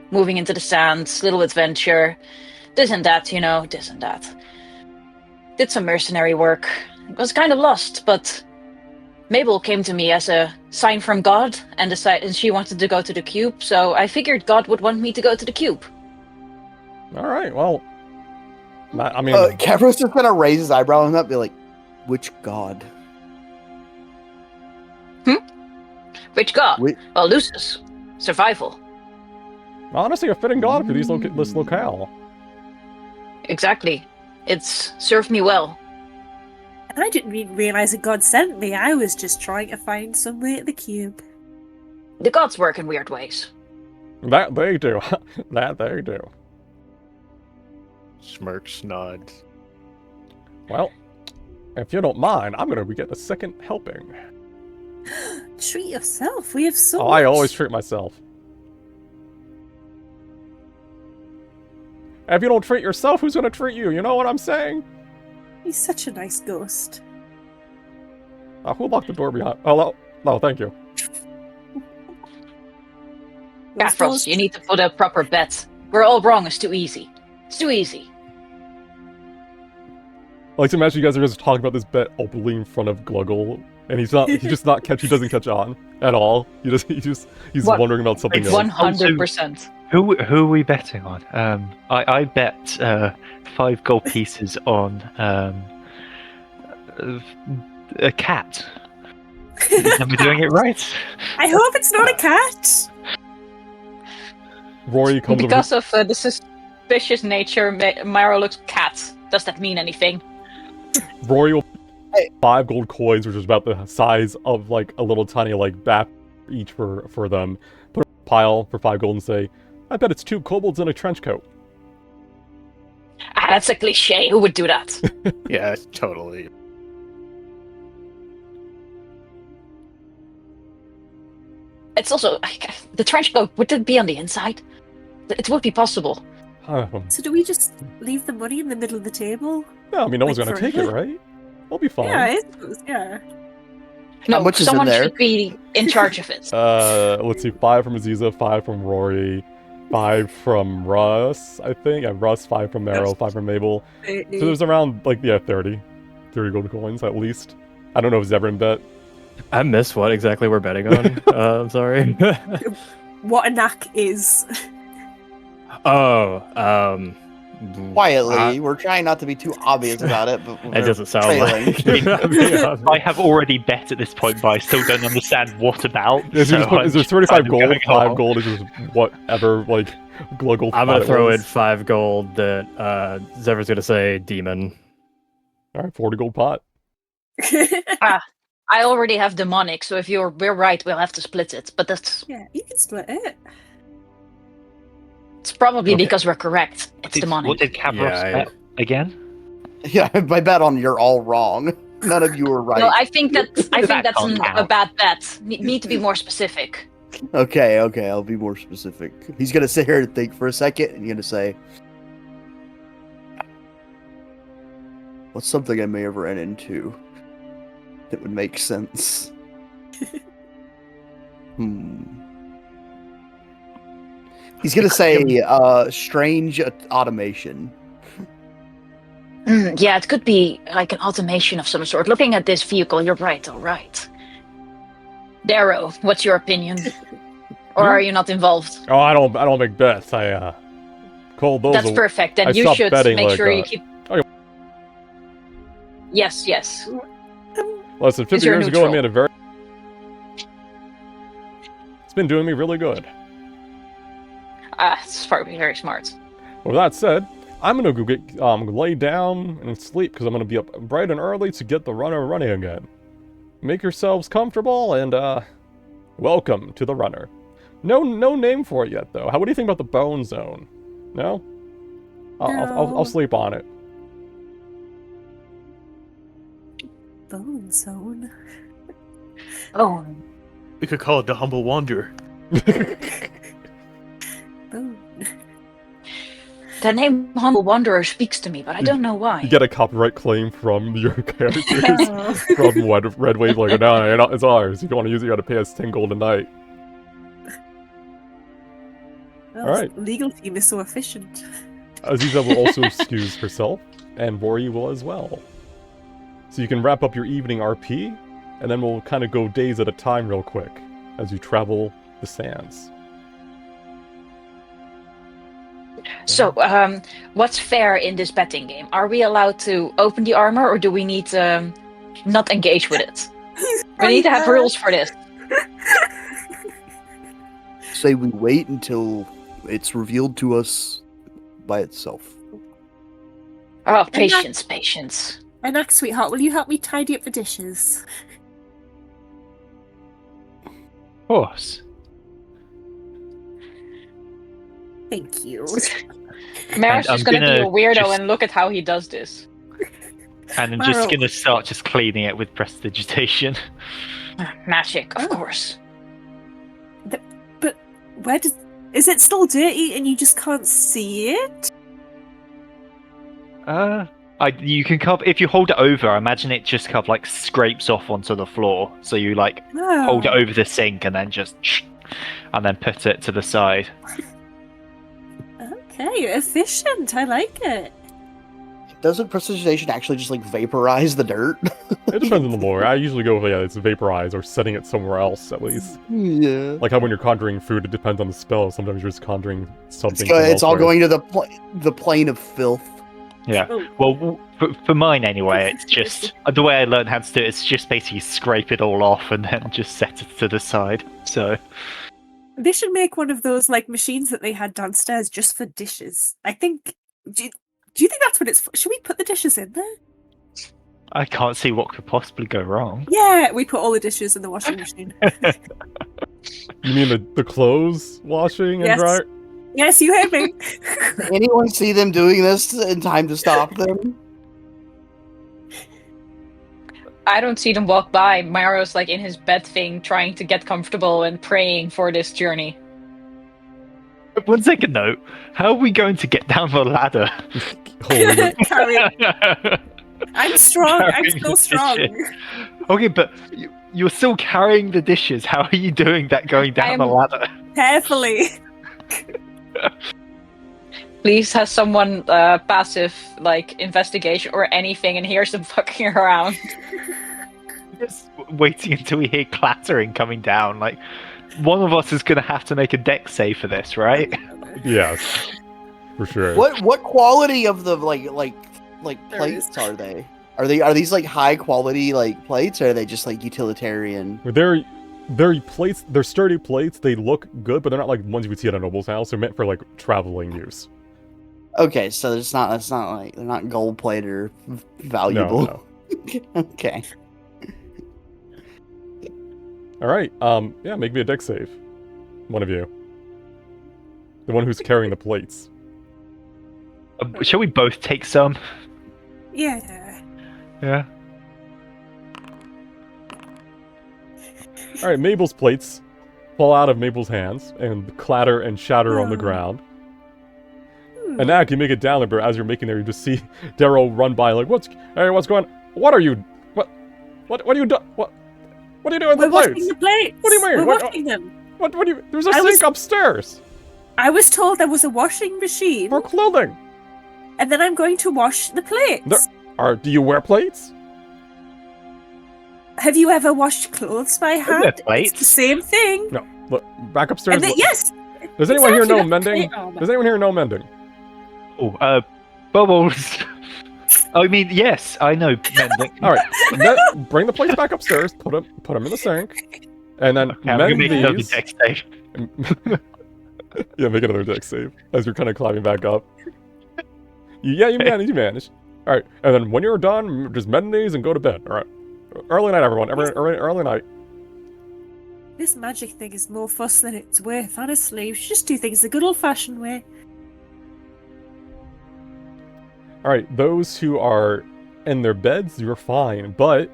moving into the sands, little adventure, this and that, this and that. Did some mercenary work. Was kind of lost, but Mabel came to me as a sign from God and she wanted to go to the cube, so I figured God would want me to go to the cube. Alright, well, I mean... Cavros just gonna raise his eyebrow and not be like, which god? Which god? Well, Lucis. Survival. Honestly, a fitting god for this locale. Exactly. It's served me well. I didn't even realize that God sent me. I was just trying to find some way at the cube. The gods work in weird ways. That they do. That they do. Smirks, nods. Well, if you don't mind, I'm gonna get a second helping. Treat yourself. We have so much. I always treat myself. If you don't treat yourself, who's gonna treat you? You know what I'm saying? He's such a nice ghost. Who locked the door behind? Oh, no, thank you. Cavros, you need to put a proper bet. We're all wrong. It's too easy. It's too easy. I like to imagine you guys are just talking about this bet openly in front of Gluggle, and he doesn't catch on at all. He's wondering about something else. 100%. Who are we betting on? I bet 5 gold pieces on a cat. Am I doing it right? I hope it's not a cat. Rory comes because of the suspicious nature, Myra looks cat. Does that mean anything? Rory will 5 gold coins, which is about the size of like a little tiny like bat each for them. Put a pile for 5 gold and say, I bet it's 2 kobolds in a trench coat. That's a cliche. Who would do that? Yeah, totally. It's also the trench coat. Would it be on the inside? It would be possible. So do we just leave the money in the middle of the table? Yeah, I mean, no one's gonna take it, right? We'll be fine. Yeah, I suppose, yeah. No, How much is someone in there? should be in charge of it. Let's see, 5 from Aziza, 5 from Rory, 5 from Russ, I think. Yeah, Russ, 5 from Meryl, 5 from Mabel. So there's around, 30 gold coins at least. I don't know if Zevran bet. I missed what exactly we're betting on. I'm sorry. What a knack is. Quietly, we're trying not to be too obvious about it, but It doesn't sound like. I have already bet at this point, but I still don't understand what about. Is there 35 kind of gold? going 5 off. gold is just whatever, Gluggle. I'm gonna throw in 5 gold that Zever's gonna say demon. Alright, 40 gold pot. I already have demonic, so if we're right, we'll have to split it. But that's Yeah, you can split it. it's probably Okay. because we're correct. It's demonic. What did Cavros bet again? yeah, I bet on you're all wrong. None of you are right. Well, I think that's That can't a count. bad bet. Need to be more specific. Okay, I'll be more specific. He's gonna sit here and think for a second, and he's gonna say, what's something I may have ran into that would make sense? He's gonna say, strange automation. Yeah, it could be like an automation of some sort. Looking at this vehicle, you're right, all right. Darrow, what's your opinion? Or are you not involved? Oh, I don't make bets. I called those. That's perfect. Then I you stopped should betting, make like, sure you keep. okay. Yes, yes. Listen, 50 you're years ago, I neutral. made a very. It's been doing me really good. It's probably very smart. With that said, I'm gonna go get lay down and sleep because I'm gonna be up bright and early to get the runner running again. Make yourselves comfortable and welcome to the runner. No name for it yet though. What do you think about the bone zone? No? I'll sleep on it. Bone zone. Oh, We could call it the Humble Wanderer. Bone. the name Humble Wanderer speaks to me, but I don't know why. You get a copyright claim from your characters Oh. from Red Wave, like, no, it's ours. If you want to use it, you gotta pay us 10 gold a night. Well, Alright. Legal team is so efficient. Aziza will also excuse herself, and Rory will as well. So you can wrap up your evening RP, and then we'll kind of go days at a time real quick as you travel the sands. So, what's fair in this betting game? Are we allowed to open the armor, or do we need to not engage with it? We need to have rules for this. Say we wait until it's revealed to us by itself. Oh, patience, patience. Enak, sweetheart, will you help me tidy up the dishes? Of course. Thank you. Maris I'm is gonna be a gonna weirdo just- and look at how he does this. And I'm just Wow. gonna start just cleaning it with prestidigitation. Magic, of Oh. course. But where does... Is it still dirty and you just can't see it? You can cover if you hold it over. I imagine it just kind of like scrapes off onto the floor. So you like No. hold it over the sink and then just and then put it to the side. Okay, efficient. I like it. Doesn't prestidigitation actually just like vaporize the dirt? It depends on the lore. I usually go with, it's vaporized or setting it somewhere else, at least. Yeah. Like how when you're conjuring food, it depends on the spell. Sometimes you're just conjuring something. It's all elsewhere. going to the plane of filth. Yeah. Oh. Well, for mine anyway, it's just the way I learned how to do it. It's just basically scrape it all off and then just set it to the side. So They should make one of those like machines that they had downstairs just for dishes. I think. Do you think that's what it's for? Should we put the dishes in there? I can't see what could possibly go wrong. Yeah, we put all the dishes in the washing machine. You mean the clothes washing and Yes. drying? Yes, you heard me. Anyone see them doing this in time to stop them? I don't see them walk by. Mario's like in his bed thing, trying to get comfortable and praying for this journey. 1 second though, how are we going to get down the ladder? Holy Carry it. I'm strong. I'm Carrying still the strong. dishes. Okay, but you're still carrying the dishes. How are you doing that going down the I'm- ladder? Carefully. Please has someone passive like investigation or anything and hears them fucking around. Just waiting until we hear clattering coming down. Like, one of us is going to have to make a deck save for this, right? yes, for sure. What quality of the like There plates are they? Are these like high quality like plates, or are they just like utilitarian? They're plates. They're sturdy plates. They look good, but they're not like ones you would see at a noble's house. They're meant for like traveling use. Okay, so it's not. That's not like they're not gold plated or valuable. No. Okay. All right. Yeah, make me a deck save. One of you. The one who's carrying the plates. Shall we both take some? Yeah. Yeah. All right, Mabel's plates fall out of Mabel's hands and clatter and shatter on the Oh. ground. Hmm. And now you make it down there, but as you're making there, you just see Darrow run by like, what's going on? What are you? What are you doing? What are you doing with We're the washing plates? the plates. What do you mean? We're What- washing them. What do you? There's a I sink was- upstairs. I was told there was a washing machine, For clothing. and then I'm going to wash the plates. Do you wear plates? Have you ever washed clothes by hand? wear plates. It's the same thing. No. Look, back upstairs. And then, yes. Does anyone here exactly, know that's mending? plate armor. Does anyone here know mending? Oh, Bubbles. I mean, yes, I know mending. All right, bring the plates back upstairs. Put them in the sink, and then Okay, I'm gonna mend make another these. deck save. Yeah, make another deck save as you're kind of climbing back up. You manage. All right, and then when you're done, just mend these and go to bed. All right. Early night, everyone. Early night. This magic thing is more fuss than it's worth, honestly. We should just do things the good old-fashioned way. All right, those who are in their beds, you're fine. But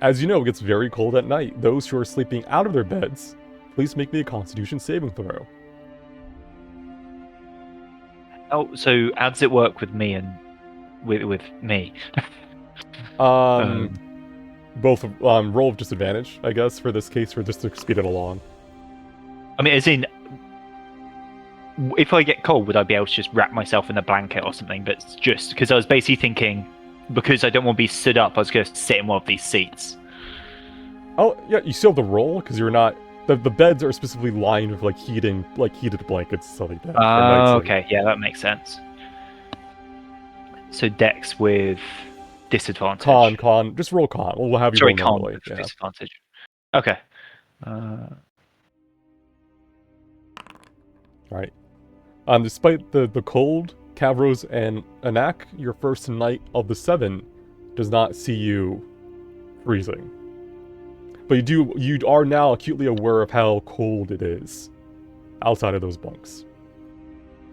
as you know, it gets very cold at night. Those who are sleeping out of their beds, please make me a Constitution saving throw. Oh, so how does it work with me and with me? Both roll with disadvantage, I guess, for this case, for just to speed it along. I mean, as in, if I get cold, would I be able to just wrap myself in a blanket or something? But just because I was basically thinking, because I don't want to be stood up, I was going to sit in one of these seats. Oh, yeah, you still have to roll, because you're not... The beds are specifically lined with, heated blankets, stuff like that. Oh, okay. Yeah, that makes sense. So Dex with disadvantage. Con. Just roll con. We'll have you Sorry, roll con normally. with Yeah. disadvantage. Okay. Alright. Despite the cold, Kavros and Anak, your first night of the 7, does not see you freezing. But you are now acutely aware of how cold it is outside of those bunks.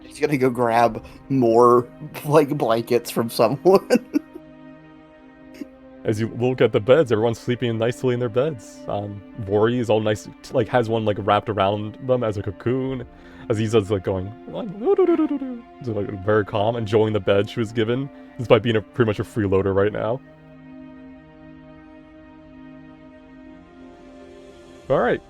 He's gonna go grab more blankets from someone. As you look at the beds, everyone's sleeping nicely in their beds. Vori is all nice, has one wrapped around them as a cocoon. Aziza's going, very calm, enjoying the bed she was given, despite being pretty much a freeloader right now. Alright.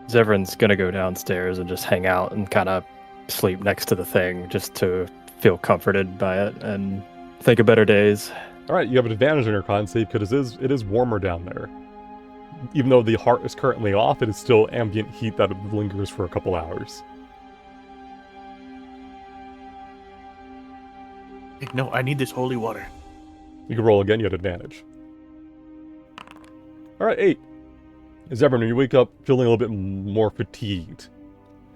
Zevran's gonna go downstairs and just hang out and kind of sleep next to the thing just to feel comforted by it and think of better days. Alright, you have an advantage on your con save because it is warmer down there. Even though the heart is currently off, it is still ambient heat that lingers for a couple hours. No, I need this holy water. You can roll again, you have advantage. Alright, 8. Zevran, when you wake up feeling a little bit more fatigued,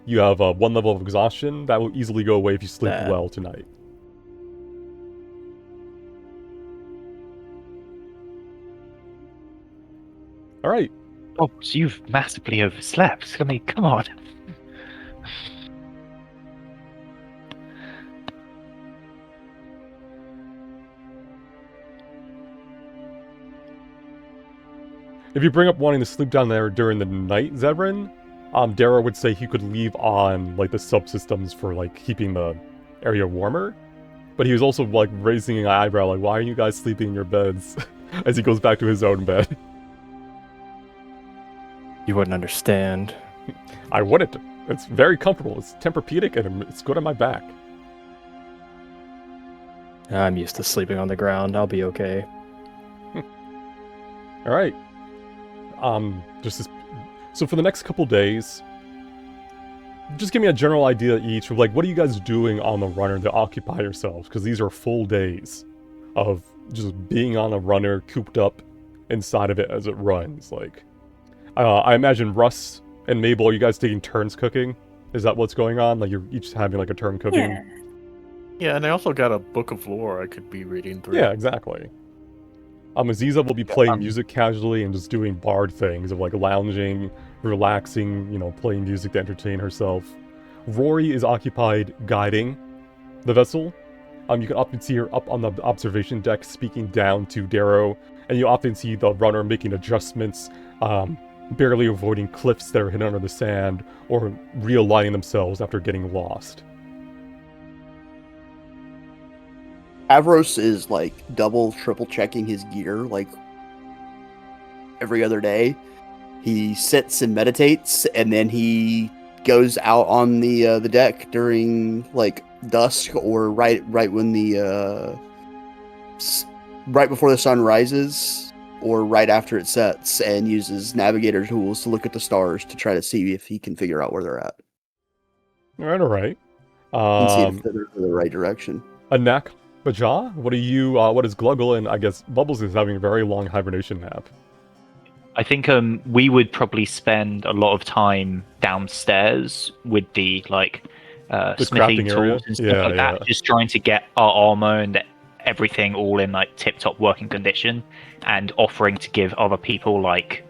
you have 1 level of exhaustion. That will easily go away if you sleep well tonight. Alright. Oh, so you've massively overslept. I mean, come on. If you bring up wanting to sleep down there during the night, Zevran, Dara would say he could leave on, the subsystems for, keeping the area warmer. But he was also, raising an eyebrow, why are you guys sleeping in your beds? As he goes back to his own bed. You wouldn't understand. I wouldn't. It's very comfortable. It's Tempur-Pedic and it's good on my back. I'm used to sleeping on the ground. I'll be okay. Alright. So for the next couple days, just give me a general idea each of what are you guys doing on the runner to occupy yourselves? Because these are full days of just being on a runner, cooped up inside of it as it runs. I imagine Russ and Mabel, are you guys taking turns cooking? Is that what's going on? You're each having a turn cooking? Yeah. Yeah, and I also got a book of lore I could be reading through. Yeah, exactly. Aziza will be playing music casually and just doing bard things of lounging, relaxing, playing music to entertain herself. Rory is occupied guiding the vessel. You can often see her up on the observation deck speaking down to Darrow, and you often see the runner making adjustments, barely avoiding cliffs that are hidden under the sand, or realigning themselves after getting lost. Avros is double, triple checking his gear every other day. He sits and meditates, and then he goes out on the deck during like dusk or right when the right before the sun rises or right after it sets, and uses navigator tools to look at the stars to try to see if he can figure out where they're at All right. and see if they're in the right direction. Anak Baja, what are you? What is Gluggle? And I guess Bubbles is having a very long hibernation nap. I think we would probably spend a lot of time downstairs with the smithing crafting area? tools and stuff like that, just trying to get our armor and everything all in like tip-top working condition, and offering to give other people like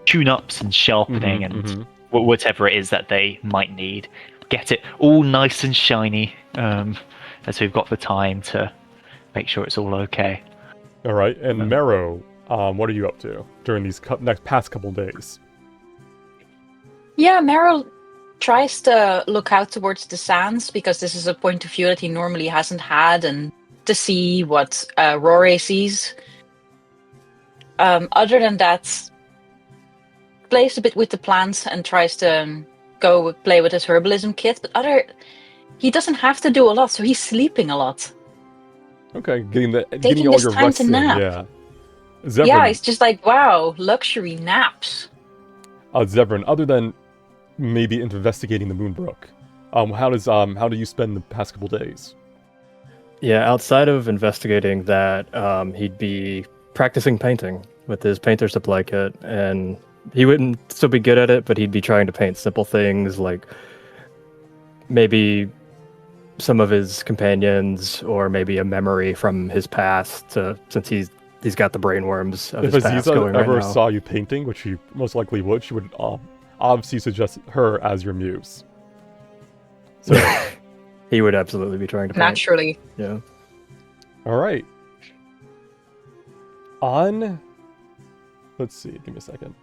tune-ups and sharpening and whatever it is that they might need. Get it all nice and shiny, as we've got the time to make sure it's all okay. All right, and Mero, what are you up to during these past couple days? Yeah, Meryl tries to look out towards the sands because this is a point of view that he normally hasn't had, and to see what Rory sees. Other than that, plays a bit with the plants and tries to go play with his herbalism kit. But he doesn't have to do a lot, so he's sleeping a lot. Okay, getting Taking all this your time rest to in, nap. yeah. Zevran, Yeah, it's just like, wow, luxury naps. Zevran, other than maybe investigating the Moonbrook, how do you spend the past couple days? Yeah, outside of investigating that, he'd be practicing painting with his painter's supply kit, and he wouldn't still be good at it, but he'd be trying to paint simple things like maybe some of his companions, or maybe a memory from his past, since he's got the brainworms of his past If going Aziza right ever now. saw you painting, which she most likely would, she would obviously suggest her as your muse. So he would absolutely be trying to paint. Naturally. Yeah. All right. Let's see, give me a second.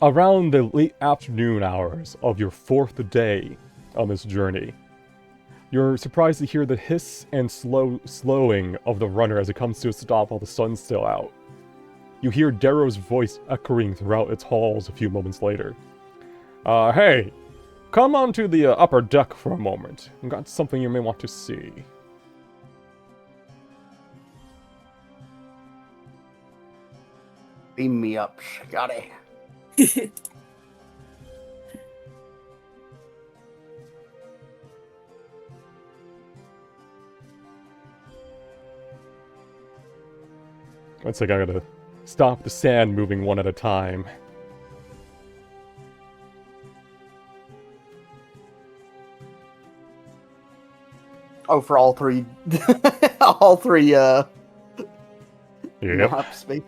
Around the late afternoon hours of your 4th day on this journey, you're surprised to hear the hiss and slowing of the runner as it comes to a stop while the sun's still out. You hear Darrow's voice echoing throughout its halls a few moments later. Hey, come onto the upper deck for a moment. I've got something you may want to see. Beam me up, Scotty. One second, I gotta stop the sand moving one at a time. Oh, for all three, all three. Yep. Map space.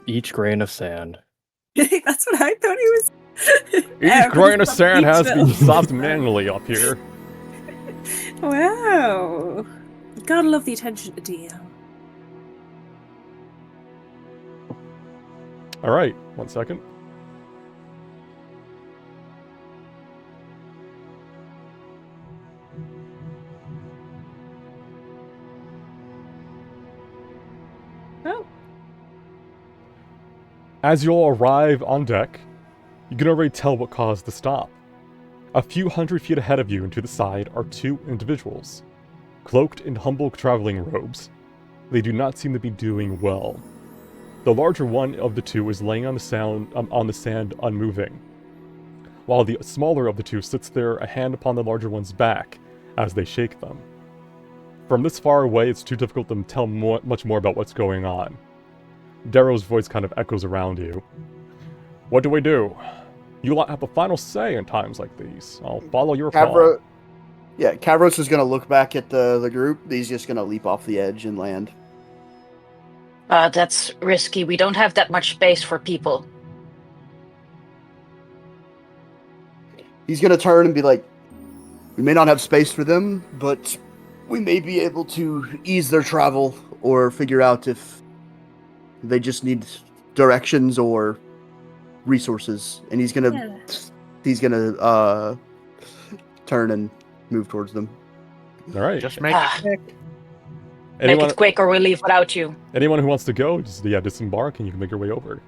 Each grain of sand. That's what I thought he was. Each grain of sand has been stopped manually up here. Wow. Gotta love the attention to detail. Alright, 1 second. Oh. As you'll arrive on deck, you can already tell what caused the stop. A few hundred feet ahead of you and to the side are 2 individuals, cloaked in humble traveling robes. They do not seem to be doing well. The larger one of the 2 is laying on the sand unmoving, while the smaller of the 2 sits there, a hand upon the larger one's back, as they shake them. From this far away, it's too difficult to tell much more about what's going on. Darrow's voice kind of echoes around you. What do we do? You lot have the final say in times like these. I'll follow your call. Kavros is gonna look back at the group. He's just gonna leap off the edge and land. That's risky. We don't have that much space for people. He's gonna turn and be like, "We may not have space for them, but we may be able to ease their travel or figure out if they just need directions or resources." And he's gonna turn and move towards them. All right. Just make it quick. Make Anyone, it quick or we leave without you. anyone who wants to go, just disembark and you can make your way over.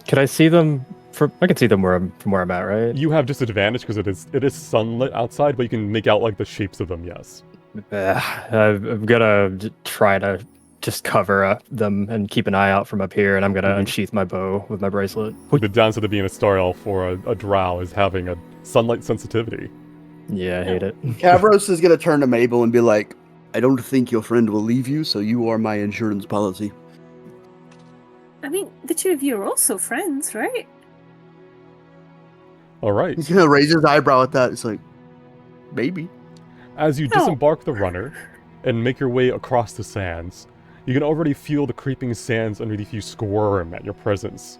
Could I see them? I can see them from where I'm at, right? You have disadvantage because it is sunlit outside, but you can make out like the shapes of them. Yes. I'm gonna try to just cover up them and keep an eye out from up here, and I'm gonna unsheath my bow with my bracelet. The downside of being a star elf or a drow is having a sunlight sensitivity. Yeah, I hate it. Kavros is gonna turn to Mabel and be like, "I don't think your friend will leave you, so you are my insurance policy." I mean, the two of you are also friends, right? All right. He's gonna raise his eyebrow at that. It's like, maybe. As you disembark the runner and make your way across the sands, you can already feel the creeping sands underneath you squirm at your presence.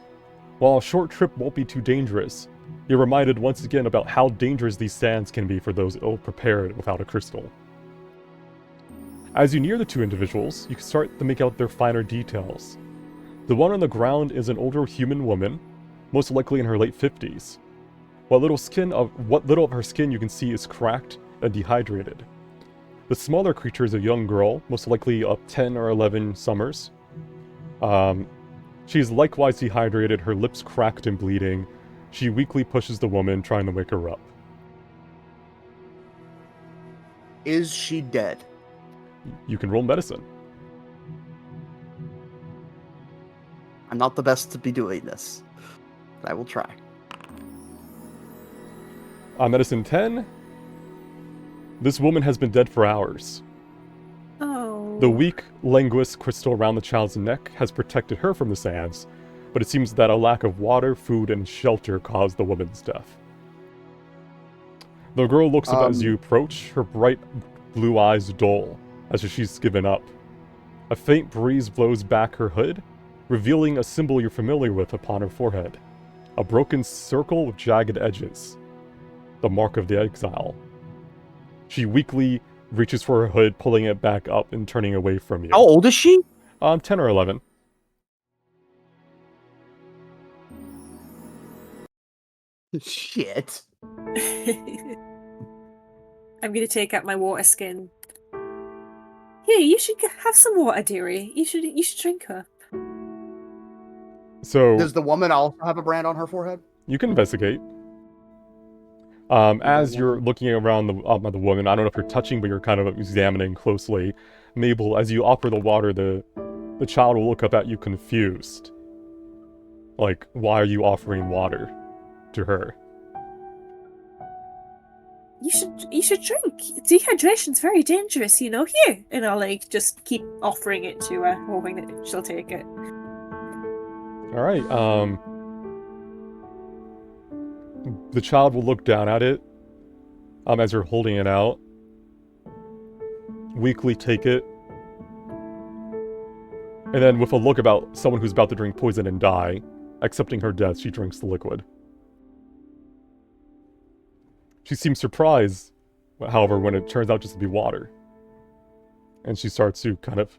While a short trip won't be too dangerous, you're reminded once again about how dangerous these sands can be for those ill-prepared without a crystal. As you near the two individuals, you can start to make out their finer details. The one on the ground is an older human woman, most likely in her late 50s. What little of her skin you can see is cracked and dehydrated. The smaller creature is a young girl, most likely of 10 or 11 summers. She is likewise dehydrated, her lips cracked and bleeding. She weakly pushes the woman, trying to wake her up. Is she dead? You can roll medicine. I'm not the best to be doing this, but I will try. Medicine 10. This woman has been dead for hours. Oh. The weak, languorous crystal around the child's neck has protected her from the sands, but it seems that a lack of water, food, and shelter caused the woman's death. The girl looks up as you approach, her bright blue eyes dull, as if she's given up. A faint breeze blows back her hood, revealing a symbol you're familiar with upon her forehead. A broken circle with jagged edges. The mark of the exile. She weakly reaches for her hood, pulling it back up and turning away from you. How old is she? 10 or 11. Shit. I'm gonna take out my water skin. Here, you should have some water, dearie. You should drink her. So Does the woman also have a brand on her forehead? you can investigate. As you're looking around at the woman, I don't know if you're touching, but you're kind of examining closely. Mabel, as you offer the water, the child will look up at you confused. Like, why are you offering water to her? You should drink. Dehydration's very dangerous, you know. Here, and I'll just keep offering it to her, hoping that she'll take it. All right. The child will look down at it, as you're holding it out. Weakly take it. And then with a look about someone who's about to drink poison and die, accepting her death, she drinks the liquid. She seems surprised, however, when it turns out just to be water. And she starts to kind of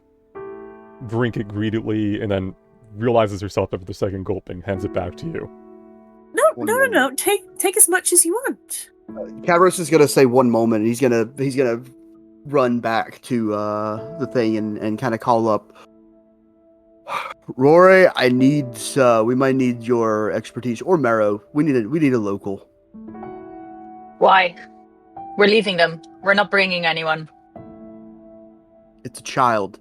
drink it greedily and then realizes herself after the second gulp and hands it back to you. No. Take as much as you want. Kavros is gonna say one moment. And he's gonna run back to the thing and kind of call up Rory. We might need your expertise, or Marrow. We need a local. Why? We're leaving them. We're not bringing anyone. It's a child.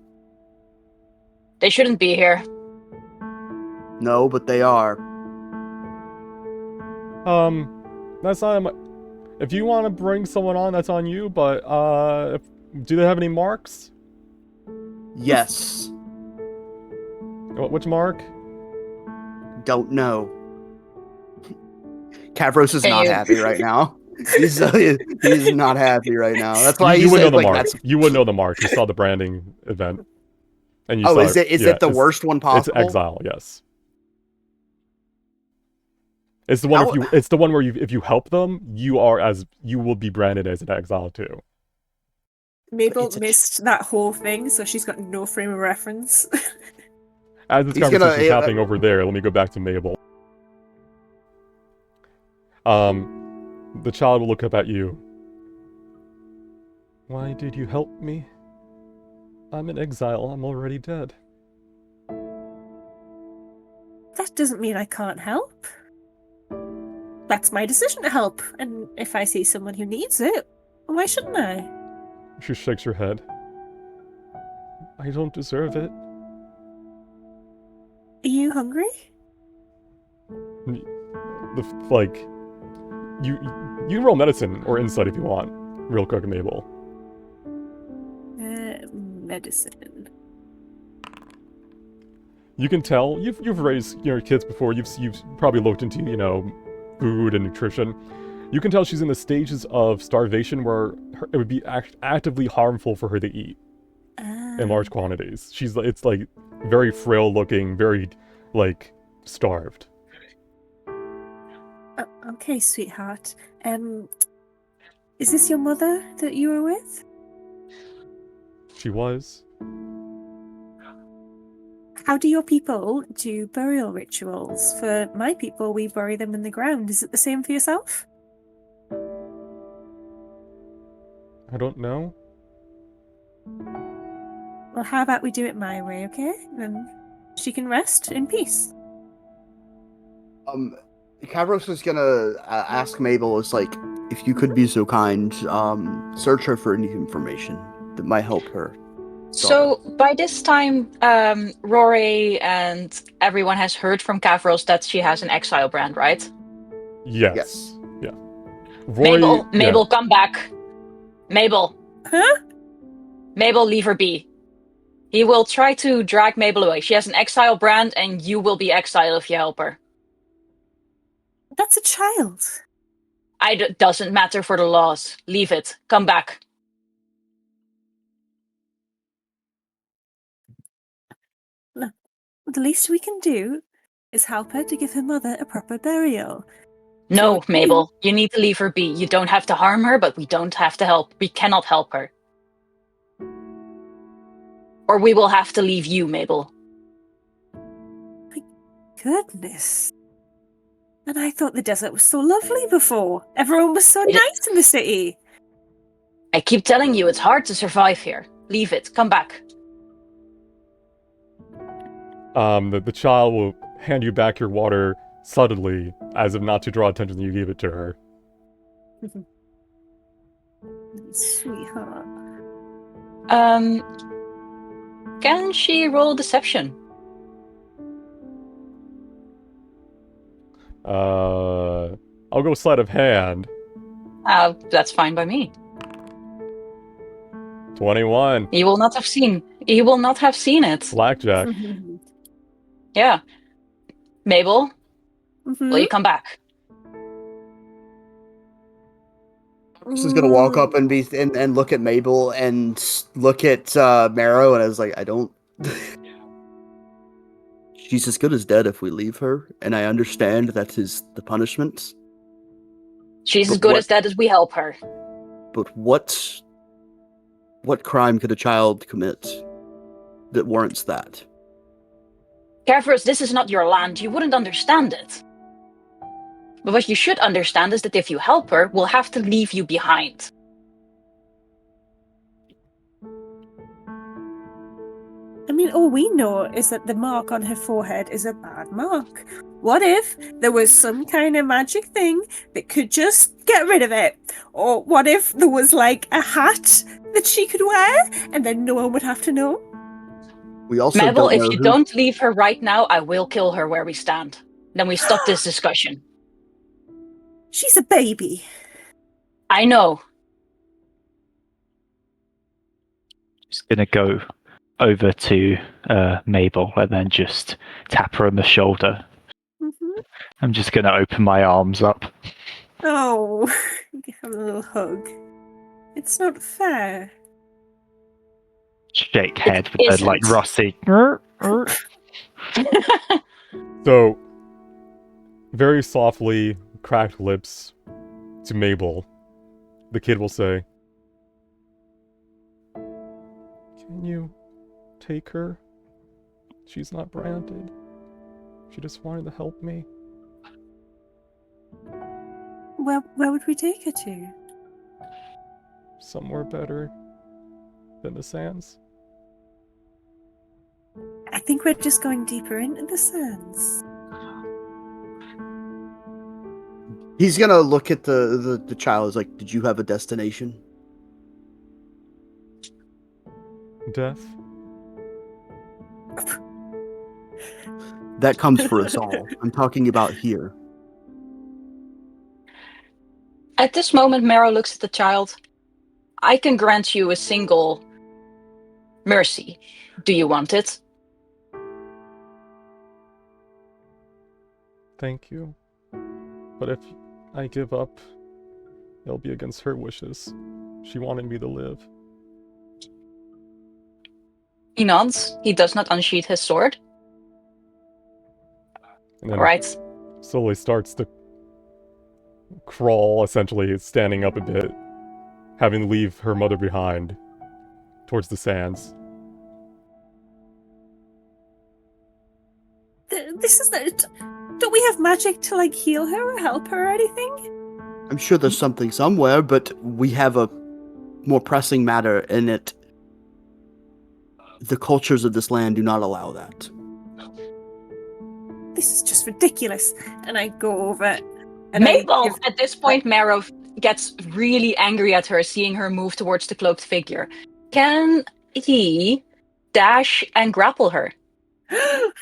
They shouldn't be here. No, but they are. That's not. If you want to bring someone on, that's on you. But do they have any marks? Yes. Which mark? Don't know. Kavros is not happy right now. He's not happy right now. That's why you would know the mark. That's... You would know the mark. You saw the branding event, and you saw is it the worst one possible? It's exile. Yes. It's the one. It's the one where if you help them, you will be branded as an exile too. Mabel missed that whole thing, so she's got no frame of reference. As this conversation is happening over there, let me go back to Mabel. The child will look up at you. Why did you help me? I'm in exile. I'm already dead. That doesn't mean I can't help. That's my decision to help, and if I see someone who needs it, why shouldn't I? She shakes her head. I don't deserve it. Are you hungry? Like, you can roll medicine or insight if you want, real quick, Mabel. Medicine. You can tell you've raised your kids before. You've probably looked into food and nutrition. You can tell she's in the stages of starvation where it would be actively harmful for her to eat in large quantities. It's like very frail looking, very like starved. Okay, sweetheart. Is this your mother that you were with? She was. How do your people do burial rituals? For my people, we bury them in the ground. Is it the same for yourself? I don't know. Well, how about we do it my way, okay? Then she can rest in peace. Kavros is gonna ask Mabel, is like, if you could be so kind, search her for any information that might help her. So by this time, Rory and everyone has heard from Kavros that she has an exile brand, right? Yes. Yeah. Rory, Mabel, come back. Mabel. Huh? Mabel, leave her be. He will try to drag Mabel away. She has an exile brand, and you will be exiled if you help her. That's a child. Doesn't matter for the laws. Leave it. Come back. No, the least we can do is help her to give her mother a proper burial. No, Mabel, you need to leave her be. You don't have to harm her, but we don't have to help. We cannot help her. Or we will have to leave you, Mabel. My goodness. And I thought the desert was so lovely before. Everyone was so nice in the city. I keep telling you, it's hard to survive here. Leave it. Come back. The child will hand you back your water subtly, as if not to draw attention that you gave it to her. Sweetheart. Can she roll deception? I'll go sleight of hand. That's fine by me. 21. He will not have seen it. Blackjack. Yeah. Mabel, Mm-hmm. will you come back? Kavros is gonna walk up and and look at Mabel and look at Marrow, and I was like, I don't. She's as good as dead if we leave her, and I understand that is the punishment. She's as good as dead as we help her. But what crime could a child commit that warrants that? Kavros, this is not your land. You wouldn't understand it. But what you should understand is that if you help her, we'll have to leave you behind. I mean, all we know is that the mark on her forehead is a bad mark. What if there was some kind of magic thing that could just get rid of it? Or what if there was like a hat that she could wear and then no one would have to know? We also Mabel, don't if know you who... don't leave her right now, I will kill her where we stand. Then we stop this discussion. She's a baby. I know. Just gonna go over to Mabel and then just tap her on the shoulder. Mm-hmm. I'm just gonna open my arms up. Oh, give her a little hug. It's not fair. Shake head It with like isn't. Rossi. So, very softly, cracked lips to Mabel, the kid will say, "Can you take her? She's not branded. She just wanted to help me." Where would we take her to? somewhere better than the sands? I think we're just going deeper into the sands. He's gonna look at the child. Is like, did you have a destination? Death? That comes for us all. I'm talking about here. At this moment, Marrow looks at the child. I can grant you a single mercy. Do you want it? Thank you. But if I give up, it'll be against her wishes. She wanted me to live. He nods. He does not unsheath his sword. And then Right. slowly starts to crawl, essentially standing up a bit, having to leave her mother behind towards the sands. This is the. Don't we have magic to like heal her or help her or anything? I'm sure there's something somewhere, but we have a more pressing matter in it. The cultures of this land do not allow that. This is just ridiculous. And I go over. And Mabel! At this point, Marrow gets really angry at her, seeing her move towards the cloaked figure. Can he dash and grapple her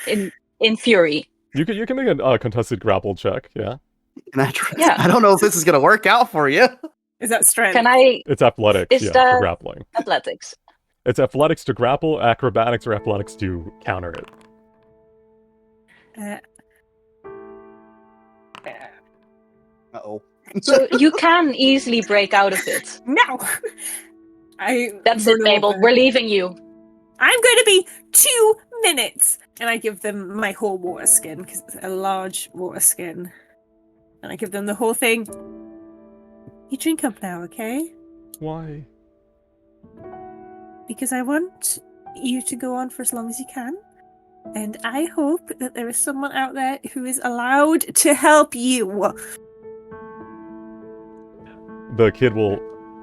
in fury? You can make a contested grapple check, yeah. Yeah. I don't know if this is gonna work out for you. Is that strength? Can I? It's athletics, Is yeah, that for grappling. athletics? It's athletics to grapple, acrobatics, or athletics to counter it. Uh-oh. So you can easily break out of it. No. That's it, Mabel. We're leaving you. I'm going to be 2 minutes. And I give them my whole water skin, because it's a large water skin. And I give them the whole thing. You drink up now, okay? Why? Because I want you to go on for as long as you can. And I hope that there is someone out there who is allowed to help you. The kid will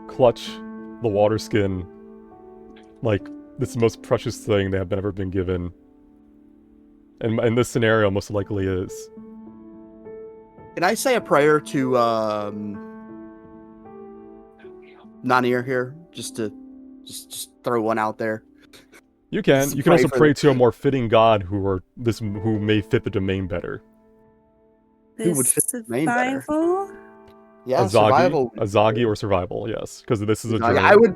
clutch the water skin like this is the most precious thing they have ever been given. And in this scenario, most likely is. Can I say a prayer to Nanir here? Just to throw one out there. You can. Just You can pray also for pray the- to a more fitting god who may fit the domain better. Who would fit the name better? Survival? Yeah, Azagi, survival. Azagi or survival, yes, because this is a Azagi. journey.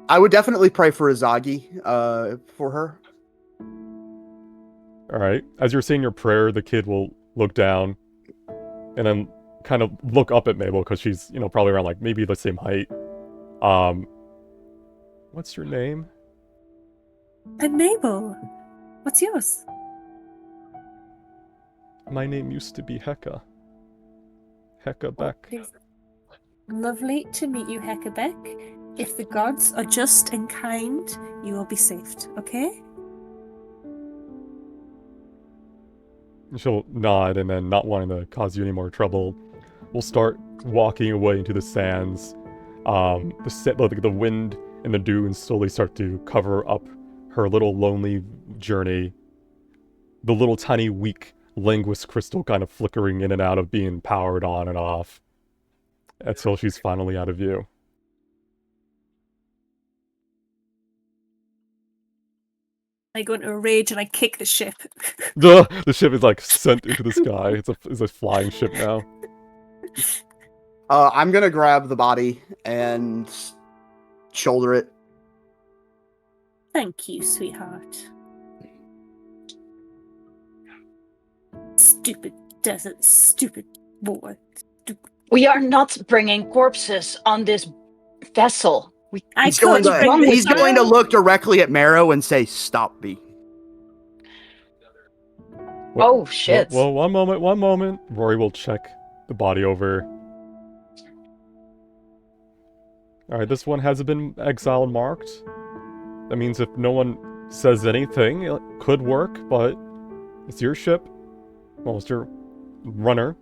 I would definitely pray for Azagi, for her. All right. As you're saying your prayer, the kid will look down, and then kind of look up at Mabel because she's, probably around like maybe the same height. What's your name? I'm Mabel. What's yours? My name used to be Heka. Heka Beck. Lovely to meet you, Heckerbeck. If the gods are just and kind, you will be saved, okay? She'll nod, and then, not wanting to cause you any more trouble, we'll start walking away into the sands. The wind and the dunes slowly start to cover up her little lonely journey. The little tiny weak linguist crystal kind of flickering in and out of being powered on and off until she's finally out of view. I go into a rage and I kick the ship. The ship is like sent into the sky. It's a flying ship now. I'm gonna grab the body and shoulder it. Thank you, sweetheart. Stupid desert, stupid boy. We are not bringing corpses on this vessel. He's going to look directly at Marrow and say, "Stop me." Oh, shit. Well, one moment. Rory will check the body over. Alright, this one hasn't been exile marked. That means if no one says anything, it could work, but it's your ship. Well, it's your runner.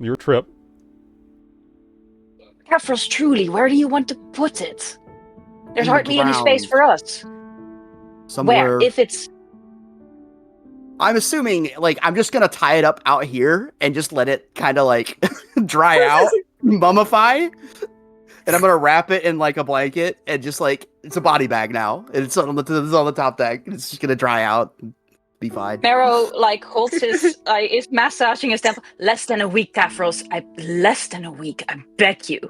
Your trip. Kefros, truly, where do you want to put it? There's In the hardly any space ground. for us. Somewhere. Where? If it's... I'm assuming, like, I'm just gonna tie it up out here and just let it kind of like dry out, mummify, and I'm gonna wrap it in like a blanket and just like it's a body bag now. And it's on the top deck. It's just gonna dry out and be fine. Marrow, like, holds his... is massaging his temple. Less than a week, Kefros. Less than a week, I beg you.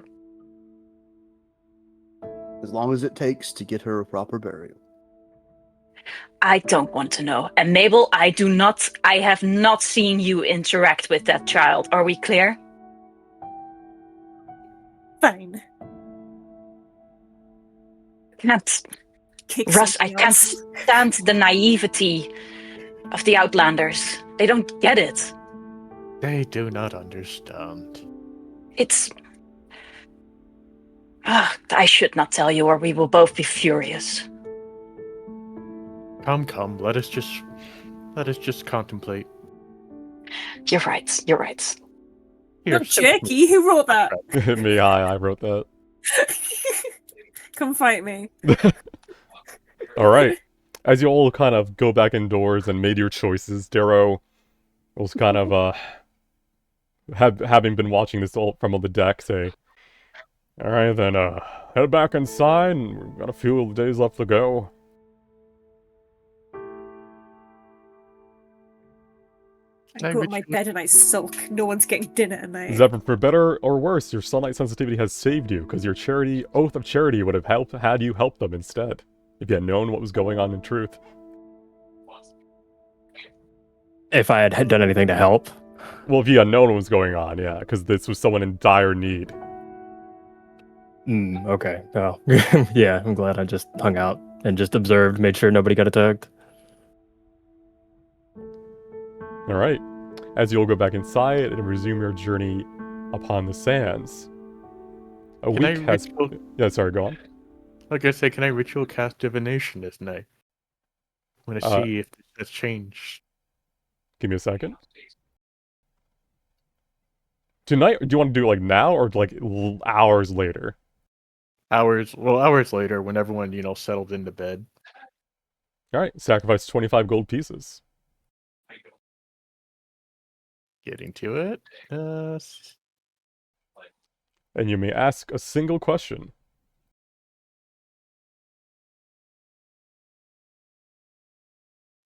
As long as it takes to get her a proper burial. I don't want to know. And Mabel, I have not seen you interact with that child. Are we clear? Fine. Kick Russ, I something can't else. stand the naivety of the Outlanders. They don't get it. They do not understand. It's... I should not tell you or we will both be furious. Come, let us just contemplate. You're right. Here, Not Jerky, who wrote that? Me, I wrote that. Come fight me. All right. As you all kind of go back indoors and made your choices, Darrow was kind of having been watching this all from on the deck, say, "All right, then head back inside. And we've got a few days left to go." I go to my bed and I sulk. No one's getting dinner tonight. Zephyr, for better or worse, your sunlight sensitivity has saved you, because your oath of charity would have had you help them instead, if you had known what was going on in truth. If I had done anything to help. Well, if you had known what was going on, yeah, because this was someone in dire need. Okay. Oh, yeah, I'm glad I just hung out and just observed, made sure nobody got attacked. Alright. As you all go back inside and resume your journey upon the sands. A week has... Yeah, sorry, go on. Like I say, can I ritual cast divination this night? I want to see if that's changed. Give me a second. Tonight, do you want to do it like now or like hours later? Hours later, when everyone, settled into bed. Alright, sacrifice 25 gold pieces. Getting to it. And you may ask a single question.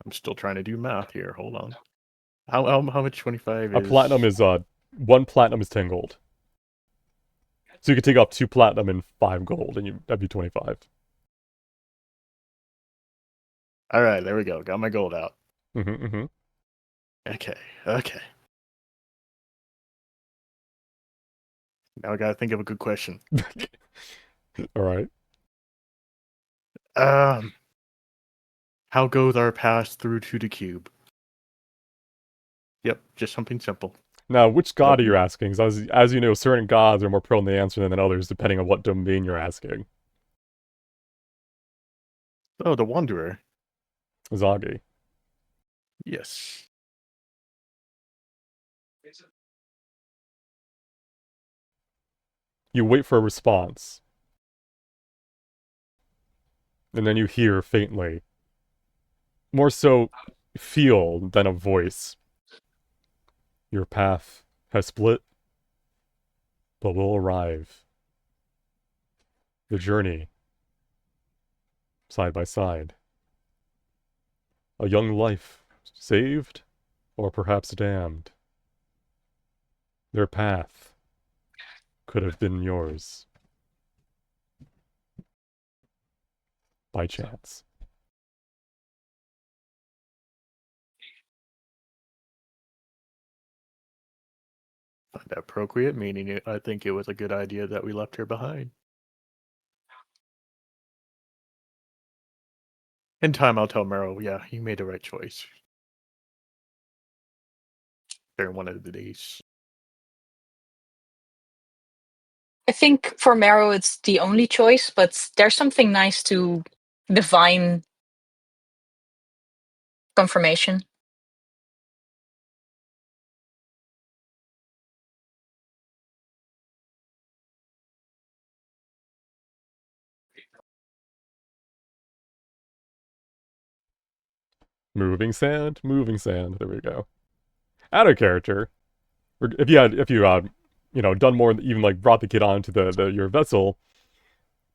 I'm still trying to do math here. Hold on. How much 25 is? A platinum is 1 platinum is 10 gold. So you could take off 2 platinum and 5 gold, and that'd be 25. All right, there we go. Got my gold out. Mm-hmm. Okay. Now I gotta think of a good question. All right. How goes our pass through to the cube? Yep, just something simple. Now, which god are you asking? 'Cause as you know, certain gods are more prone to answer than others, depending on what domain you're asking. Oh, the Wanderer. Zagi. Yes. You wait for a response. And then you hear faintly. More so feel than a voice. Your path has split, but will arrive. The journey, side by side. A young life, saved, or perhaps damned. Their path could have been yours. By chance. Find out procreate, meaning I think it was a good idea that we left her behind. In time, I'll tell Meryl, yeah, you made the right choice. During one of the days. I think for Marrow it's the only choice, but there's something nice to divine confirmation. Moving sand, moving sand. There we go. Out of character. If you done more than even like brought the kid onto your vessel,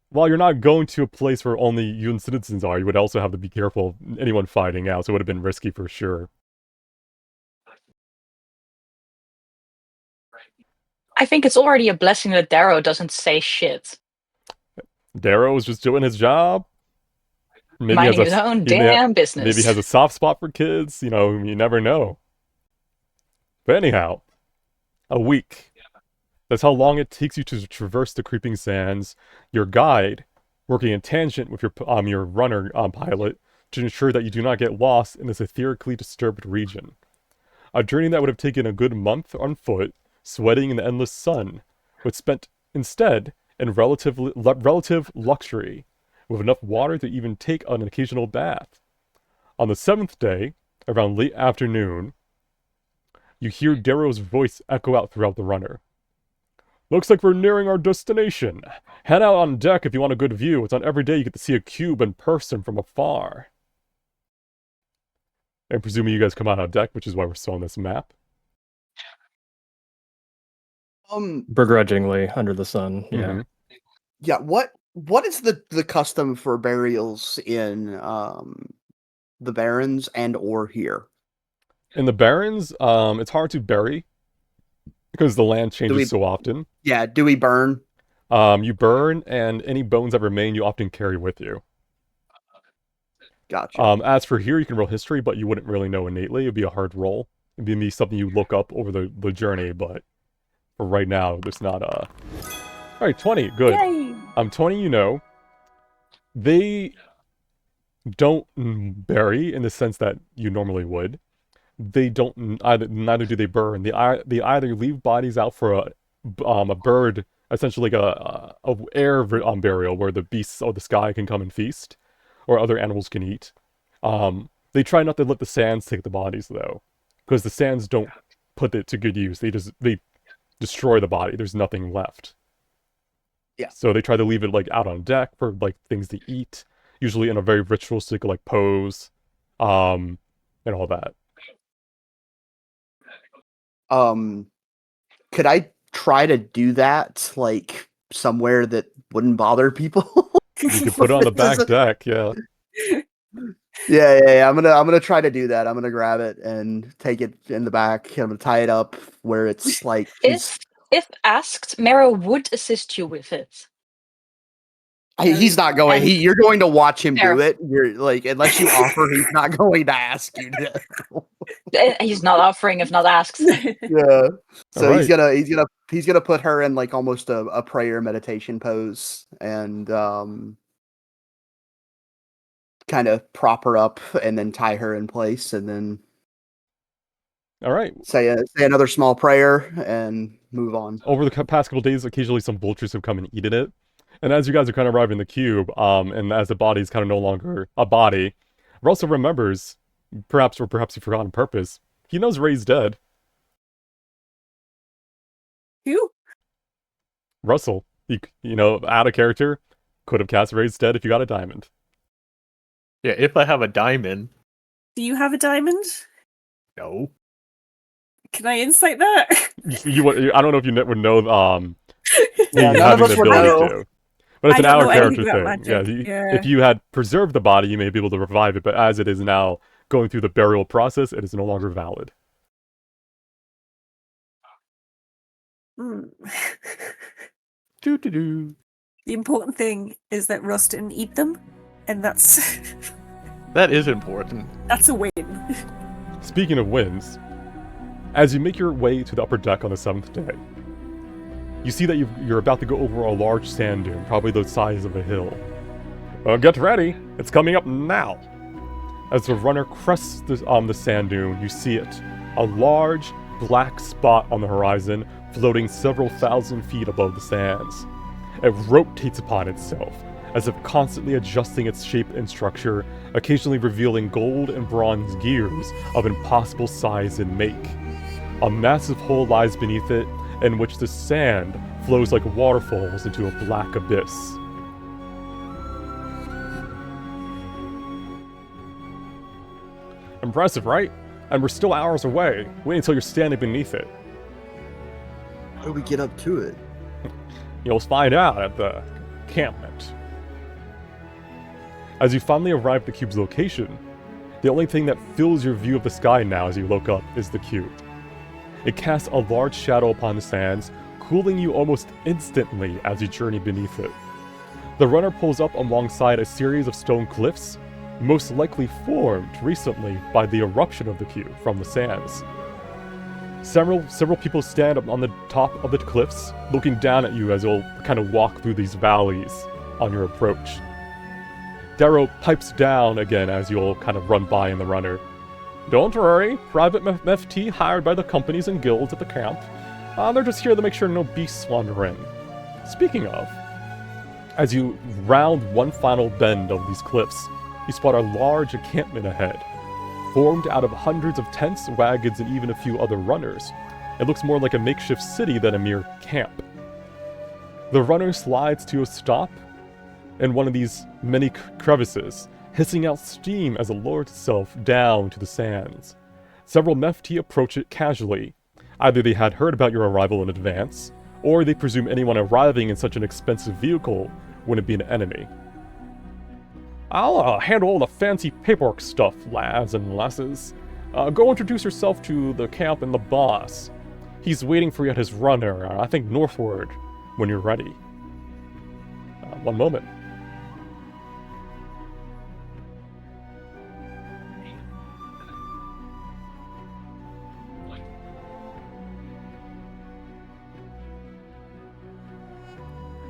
while you're not going to a place where only you and citizens are, you would also have to be careful of anyone fighting out, so it would have been risky for sure. I think it's already a blessing that Darrow doesn't say shit. Darrow was just doing his job. Maybe Minding his own damn business. Maybe has a soft spot for kids, you never know. But anyhow, a week. That's how long it takes you to traverse the creeping sands. Your guide, working in tangent with your runner pilot, to ensure that you do not get lost in this etherically disturbed region. A journey that would have taken a good month on foot, sweating in the endless sun, was spent instead in relative luxury, with enough water to even take an occasional bath. On the 7th day, around late afternoon, you hear Darrow's voice echo out throughout the runner. Looks like we're nearing our destination. Head out on deck if you want a good view. It's not every day you get to see a cube in person from afar. And presuming you guys come out on deck, which is why we're still on this map. Begrudgingly, under the sun, yeah. Mm-hmm. Yeah, what is the custom for burials in the Barrens and or here? In the Barrens, it's hard to bury because the land changes so often. Yeah, do we burn? You burn, and any bones that remain you often carry with you. Gotcha. As for here, you can roll history, but you wouldn't really know innately. It'd be a hard roll. It'd be something you look up over the journey, but for right now, there's not a... Alright, 20, good. Yay! 20, they don't bury in the sense that you normally would. They don't, neither do they burn. They either leave bodies out for a bird, essentially like a air burial where the beasts of the sky can come and feast, or other animals can eat. They try not to let the sands take the bodies though, because the sands don't put it to good use. They destroy the body. There's nothing left. Yeah. So they try to leave it like out on deck for like things to eat, usually in a very ritualistic like pose, and all that. Could I try to do that like somewhere that wouldn't bother people? You can put it on the back deck, yeah. Yeah. I'm gonna try to do that. I'm gonna grab it and take it in the back. I'm gonna tie it up where it's like. If asked, Mero would assist you with it. He's not going. And- You're going to watch him Fair. do it. You're like, unless you offer, he's not going to ask you to. He's not offering if not asked. Yeah. So Alright. he's gonna put her in like almost a prayer meditation pose and kind of prop her up and then tie her in place and then Alright. say another small prayer and move on. Over the past couple days, occasionally some vultures have come and eaten it. And as you guys are kind of arriving in the cube, and as the body is kind of no longer a body, Russell remembers, perhaps he forgot on purpose, he knows Ray's dead. Who? Russell, out of character, could have cast Ray's dead if you got a diamond. Yeah, if I have a diamond. Do you have a diamond? No. Can I insight that? I don't know if you would know, Yeah, none of having us the would ability know. to. But it's I an don't out of know character anything about thing. magic. Yeah, if you had preserved the body, you may be able to revive it, but as it is now going through the burial process, it is no longer valid. Hmm. Doo-doo-doo. The important thing is that Russ didn't eat them, and that's That is important. that's a win. Speaking of wins, as you make your way to the upper deck on the 7th day, you see that you're about to go over a large sand dune, probably the size of a hill. Get ready, it's coming up now. As the runner crests the sand dune, you see it, a large black spot on the horizon, floating several thousand feet above the sands. It rotates upon itself, as if constantly adjusting its shape and structure, occasionally revealing gold and bronze gears of impossible size and make. A massive hole lies beneath it, in which the sand flows like waterfalls into a black abyss. Impressive, right? And we're still hours away. Wait until you're standing beneath it. How do we get up to it? You'll find out at the encampment. As you finally arrive at the cube's location, the only thing that fills your view of the sky now as you look up is the cube. It casts a large shadow upon the sands, cooling you almost instantly as you journey beneath it. The runner pulls up alongside a series of stone cliffs, most likely formed recently by the eruption of the cube from the sands. Several people stand up on the top of the cliffs, looking down at you as you'll kind of walk through these valleys on your approach. Darrow pipes down again as you'll kind of run by in the runner. Don't worry, private MFT hired by the companies and guilds at the camp. They're just here to make sure no beasts wander in. Speaking of, as you round one final bend of these cliffs, you spot a large encampment ahead, formed out of hundreds of tents, wagons, and even a few other runners. It looks more like a makeshift city than a mere camp. The runner slides to a stop in one of these many crevices, hissing out steam as it lowers itself down to the sands. Several Mefti approach it casually. Either they had heard about your arrival in advance, or they presume anyone arriving in such an expensive vehicle wouldn't be an enemy. I'll handle all the fancy paperwork stuff, lads and lasses. Go introduce yourself to the camp and the boss. He's waiting for you at his runner, I think northward, when you're ready. One moment.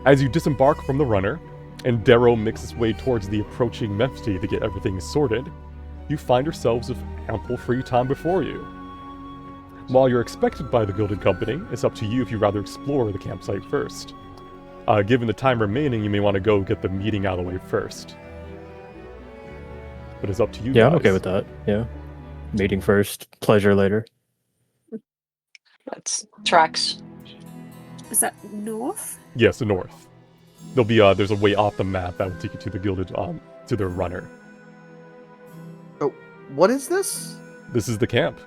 As you disembark from the runner, and Darrow makes his way towards the approaching Mefti to get everything sorted, you find yourselves with ample free time before you. While you're expected by the Gilded Company, it's up to you if you'd rather explore the campsite first. Given the time remaining, you may want to go get the meeting out of the way first. But it's up to you Yeah, guys. I'm okay with that. Yeah. Meeting first, pleasure later. That's tracks. Is that north? Yes, the north. There'll be there's a way off the map that will take you to the Gilded to the runner. Oh, what is this? This is the camp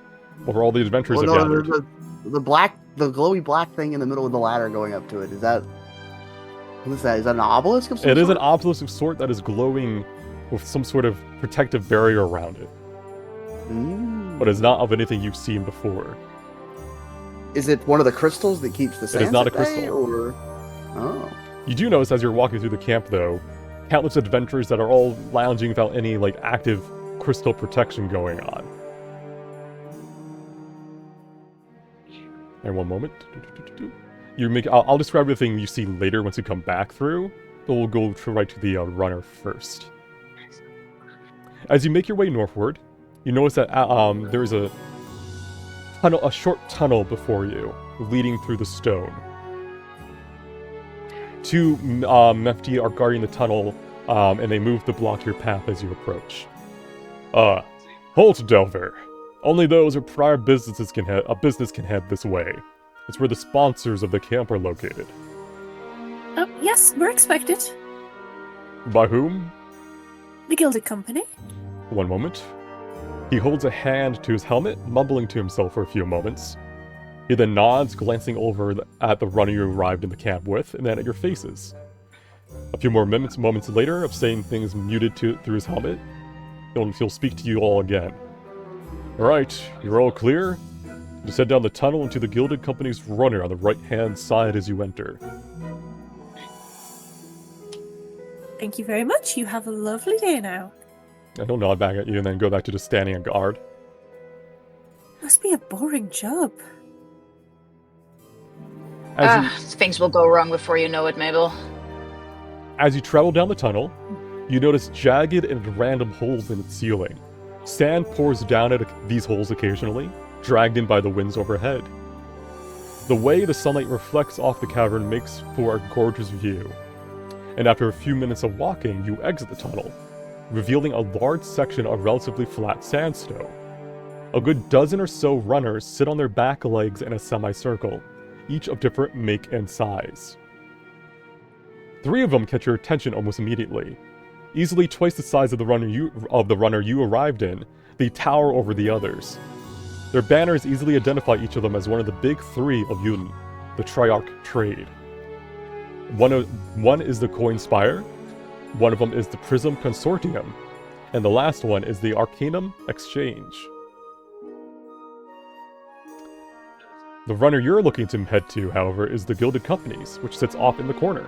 where all the adventurers Well, have no, gathered. the glowy black thing in the middle of the ladder going up to it. Is that? What is that? Is that an obelisk of some It is an sort? obelisk of sort that is glowing with some sort of protective barrier around it, but it's not of anything you've seen before. Is it one of the crystals that keeps the sands? It is not a at bay, crystal. Or oh, You do notice as you're walking through the camp, though, countless adventurers that are all lounging without any active crystal protection going on. And one moment. I'll describe everything you see later once you come back through, but we'll go right to the runner first. As you make your way northward, you notice that there is a short tunnel before you, leading through the stone. Two Mefti are guarding the tunnel, and they move to block your path as you approach. Halt, Delver. Only those with prior businesses can head this way. It's where the sponsors of the camp are located. Oh, yes, we're expected. By whom? The Gilded Company. One moment. He holds a hand to his helmet, mumbling to himself for a few moments. He then nods, glancing over at the runner you arrived in the camp with, and then at your faces. A few more moments later, of saying things muted through his helmet, he'll speak to you all again. Alright, you're all clear? Just head down the tunnel into the Gilded Company's runner on the right-hand side as you enter. Thank you very much. You have a lovely day now. And he'll nod back at you and then go back to just standing on guard. Must be a boring job. Things will go wrong before you know it, Mabel. As you travel down the tunnel, you notice jagged and random holes in its ceiling. Sand pours down at these holes occasionally, dragged in by the winds overhead. The way the sunlight reflects off the cavern makes for a gorgeous view. And after a few minutes of walking, you exit the tunnel, revealing a large section of relatively flat sandstone. A good dozen or so runners sit on their back legs in a semicircle, each of different make and size. 3 of them catch your attention almost immediately. Easily twice the size of the runner you arrived in, They tower over the others. Their banners easily identify each of them as one of the big three of Yun, the Triarch trade. One is the Coin Spire, one of them is the Prism Consortium, and the last one is the Arcanum Exchange. The runner you're looking to head to, however, is the Gilded Companies, which sits off in the corner.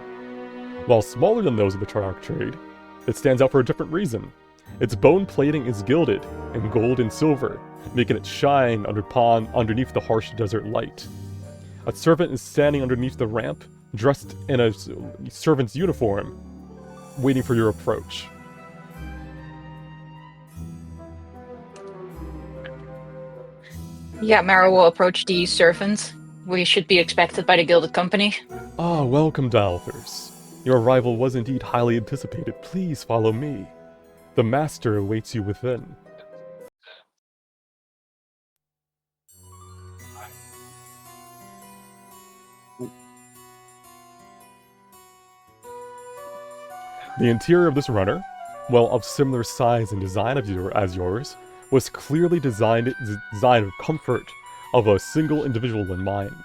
While smaller than those of the Triarch trade, it stands out for a different reason. Its bone plating is gilded in gold and silver, making it shine underneath the harsh desert light. A servant is standing underneath the ramp, dressed in a servant's uniform, waiting for your approach. Yeah, Mara will approach the servant. We should be expected by the Gilded Company. Ah, welcome, Dalthers. Your arrival was indeed highly anticipated. Please follow me. The master awaits you within. The interior of this runner, well, of similar size and design as yours, was clearly designed with comfort of a single individual in mind.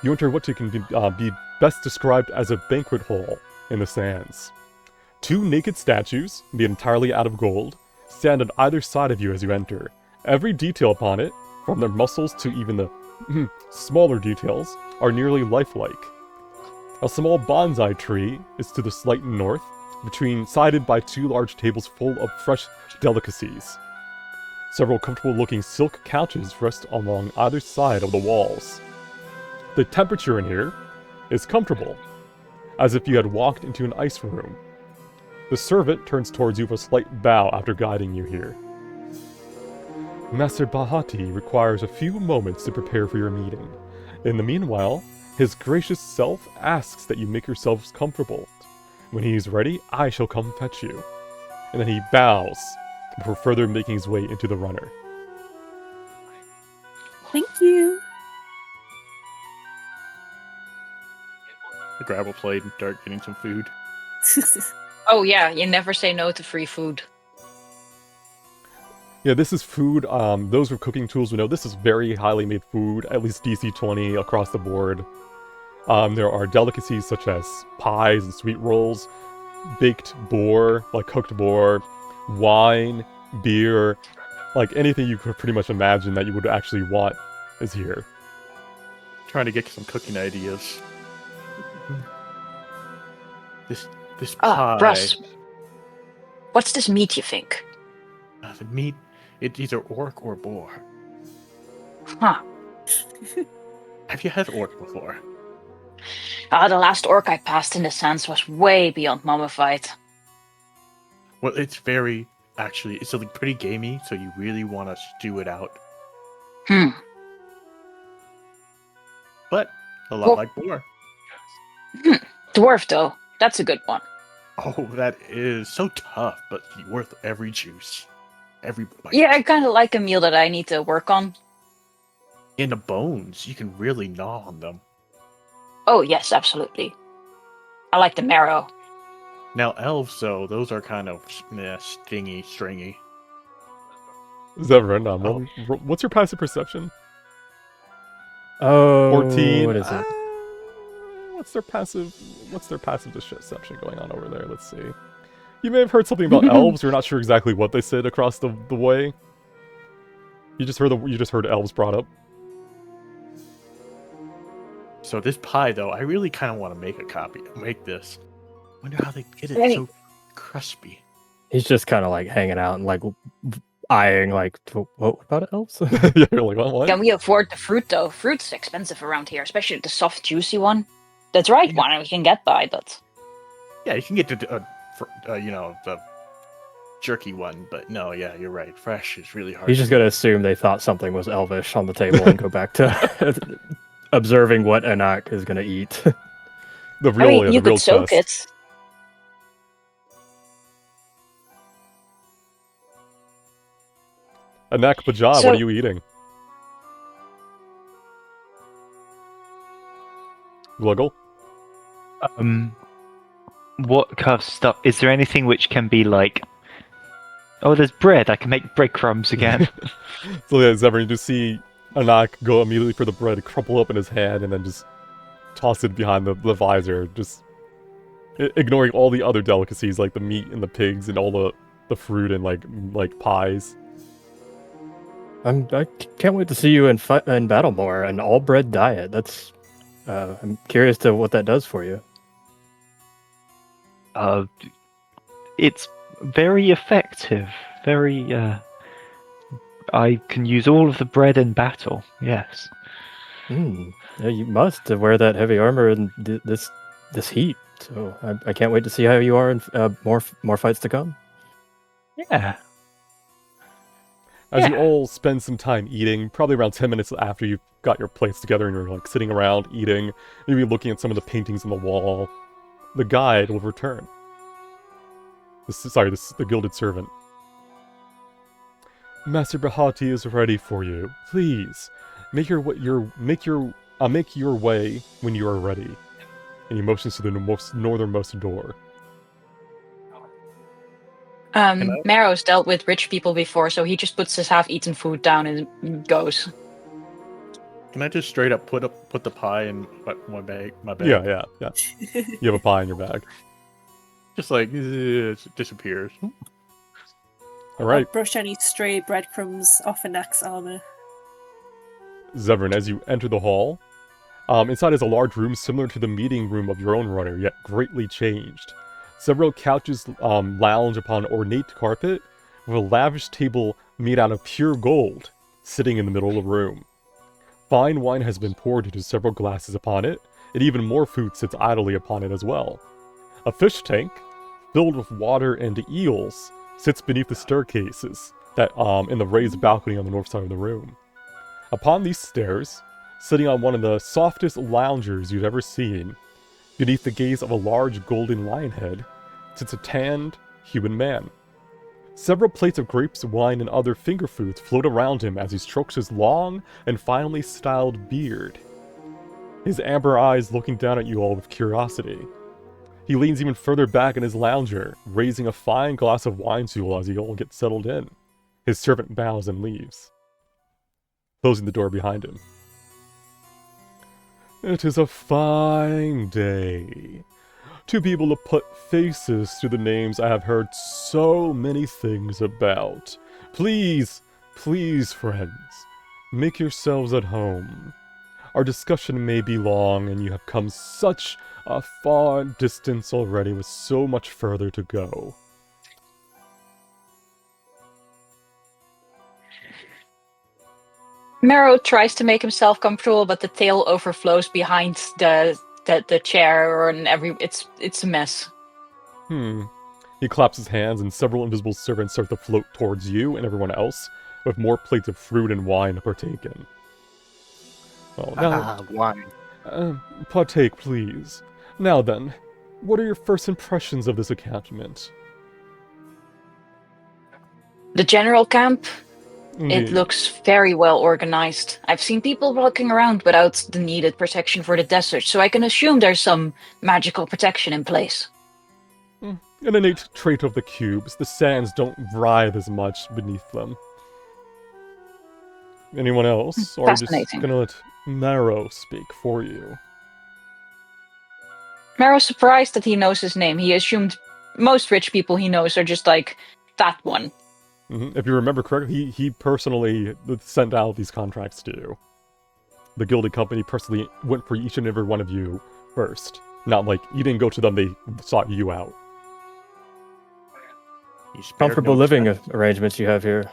You enter what can be best described as a banquet hall in the sands. 2 naked statues, made entirely out of gold, stand on either side of you as you enter. Every detail upon it, from their muscles to even the smaller details, are nearly lifelike. A small bonsai tree is to the slight north, sided by 2 large tables full of fresh delicacies. Several comfortable-looking silk couches rest along either side of the walls. The temperature in here is comfortable, as if you had walked into an ice room. The servant turns towards you with a slight bow after guiding you here. Master Bahati requires a few moments to prepare for your meeting. In the meanwhile, his gracious self asks that you make yourselves comfortable. When he is ready, I shall come fetch you. And then he bows before further making his way into the runner. Thank you. The gravel plate and start getting some food. Oh yeah, you never say no to free food. Yeah, this is food. Those with cooking tools would know this is very highly made food, at least DC 20 across the board. There are delicacies such as pies and sweet rolls, baked boar, like cooked boar, wine, beer, like anything you could pretty much imagine that you would actually want is here. Trying to get some cooking ideas. This Ah, pie. Russ. What's this meat, you think? The meat, it's either orc or boar. Huh. Have you had orc before? The last orc I passed in the sands was way beyond mummified. Well, it's like pretty gamey, so you really want to stew it out. But a lot like boar. Dwarf, though. That's a good one. Oh, that is so tough, but worth every juice. Every bite. Yeah, I kind of like a meal that I need to work on. In the bones, you can really gnaw on them. Oh, yes, absolutely. I like the marrow. Now, elves, though, those are kind of stingy, stringy. Is that random? What's your passive perception? Oh, 14. What is it? What's their passive deception going on over there? Let's see. You may have heard something about elves. You're not sure exactly what they said across the way. You just heard elves brought up. So this pie, though, I really kind of want to make this. Wonder how they get it so crispy. He's just kind of like hanging out and like eyeing like, what about elves? Yeah, you're like, what? Can we afford the fruit, though? Fruit's expensive around here, especially the soft, juicy one. The dried one we can get by, but... Yeah, you can get the jerky one, but no, yeah, you're right. Fresh is really hard. He's just gonna assume they thought something was elvish on the table and go back to observing what Anak is gonna eat. You could soak it. Anak Bajah, what are you eating? Gluggle? What kind of stuff? Is there anything which can be like Oh, there's bread. I can make breadcrumbs again. So yeah, Zevran, you just see Anak go immediately for the bread, crumple up in his hand, and then just toss it behind the visor, just ignoring all the other delicacies like the meat and the pigs and all the fruit and like pies. I can't wait to see you in Battlemore, an all bread diet. That's I'm curious to what that does for you. It's very effective. Very. I can use all of the bread in battle. Yes. Yeah, you must to wear that heavy armor in this heat. So I can't wait to see how you are in more fights to come. Yeah. As you all spend some time eating, probably around 10 minutes after you've got your plates together and you're like sitting around eating, maybe looking at some of the paintings on the wall, the guide will return. The gilded servant. Master Bahati is ready for you. Please, make your way when you are ready. And he motions to the northernmost door. Marrow's dealt with rich people before, so he just puts his half-eaten food down and goes. Can I just straight up put the pie in my bag? Yeah. You have a pie in your bag. Just like it disappears. All right. I'll brush any stray breadcrumbs off Anak's armor. Zevran, as you enter the hall, inside is a large room similar to the meeting room of your own runner, yet greatly changed. Several couches lounge upon ornate carpet, with a lavish table made out of pure gold sitting in the middle of the room. Fine wine has been poured into several glasses upon it, and even more food sits idly upon it as well. A fish tank, filled with water and eels, sits beneath the staircases that in the raised balcony on the north side of the room. Upon these stairs, sitting on one of the softest loungers you've ever seen, beneath the gaze of a large golden lion head, sits a tanned human man. Several plates of grapes, wine, and other finger foods float around him as he strokes his long and finely styled beard, his amber eyes looking down at you all with curiosity. He leans even further back in his lounger, raising a fine glass of wine to you all as you all get settled in. His servant bows and leaves, closing the door behind him. It is a fine day to be able to put faces to the names I have heard so many things about. Please, friends, make yourselves at home. Our discussion may be long, and you have come such a far distance already with so much further to go. Marrow tries to make himself comfortable, but the tail overflows behind the chair, and it's a mess. He claps his hands, and several invisible servants start to float towards you and everyone else, with more plates of fruit and wine to partake in. Well, now, Wine. Partake, please. Now then, what are your first impressions of this encampment? The general camp, Indeed. it looks very well organized. I've seen people walking around without the needed protection for the desert, so I can assume there's some magical protection in place. An innate trait of the cubes, the sands don't writhe as much beneath them. Anyone else? Or are you just Fascinating. gonna let Marrow speak for you? Marrow's surprised that he knows his name. He assumed most rich people he knows are just like that one. If you remember correctly, he personally sent out these contracts to you. The Gilded Company personally went for each and every one of you first. Not like, you didn't go to them, they sought you out. Comfortable living arrangements you have here.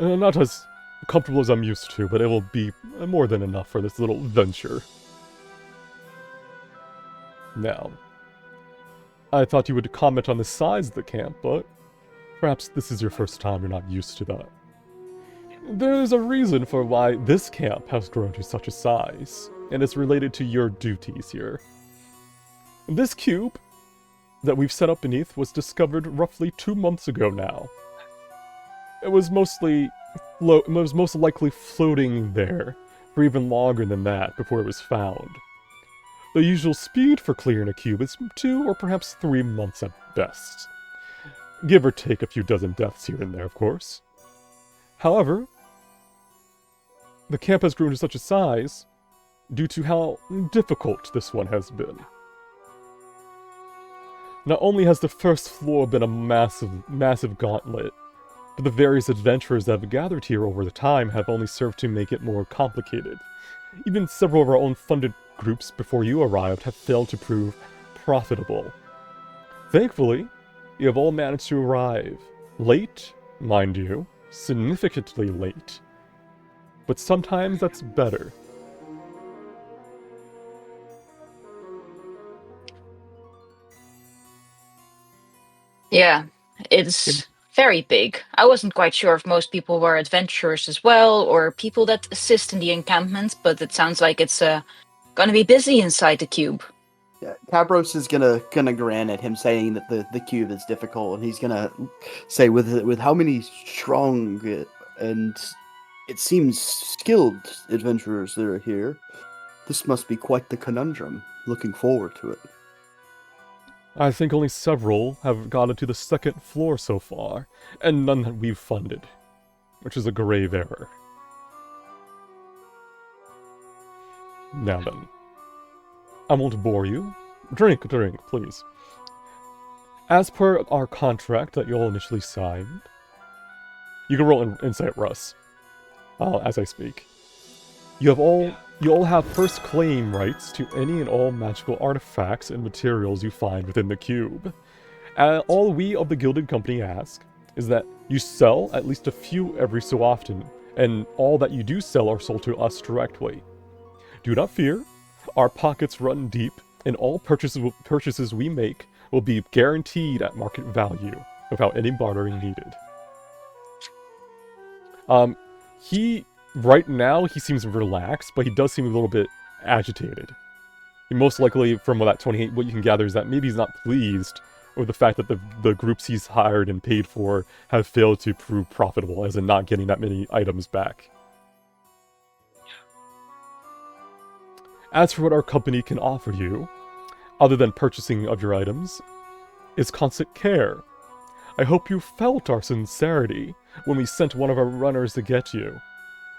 Not as comfortable as I'm used to, but it will be more than enough for this little venture. Now, I thought you would comment on the size of the camp, but perhaps this is your first time you're not used to that. There's a reason for why this camp has grown to such a size, and it's related to your duties here. This cube that we've set up beneath was discovered roughly 2 months ago now. It was most likely floating there for even longer than that before it was found. The usual speed for clearing a cube is 2 or perhaps 3 months at best. Give or take a few dozen deaths here and there, of course. However, the camp has grown to such a size due to how difficult this one has been. Not only has the first floor been a massive gauntlet, but the various adventurers that have gathered here over the time have only served to make it more complicated. Even several of our own funded groups before you arrived have failed to prove profitable. Thankfully, you have all managed to arrive. Late, mind you, significantly late. But sometimes that's better. Yeah, it's very big. I wasn't quite sure if most people were adventurers as well, or people that assist in the encampment, but it sounds like it's gonna be busy inside the cube. Yeah, Cabros is gonna grin at him saying that the cube is difficult, and he's gonna say with how many strong and it seems skilled adventurers that are here, this must be quite the conundrum. Looking forward to it. I think only several have gotten to the second floor so far, and none that we've funded, which is a grave error. Now then, I won't bore you. Drink, please. As per our contract that you all initially signed, you can roll insight, Russ, as I speak. You all have first claim rights to any and all magical artifacts and materials you find within the cube. All we of the Gilded Company ask is that you sell at least a few every so often, and all that you do sell are sold to us directly. Do not fear, our pockets run deep, and all purchases we make will be guaranteed at market value, without any bartering needed. Right now, he seems relaxed, but he does seem a little bit agitated. He most likely, from that 28, what you can gather is that maybe he's not pleased with the fact that the groups he's hired and paid for have failed to prove profitable, as in not getting that many items back. As for what our company can offer you, other than purchasing of your items, is constant care. I hope you felt our sincerity when we sent one of our runners to get you.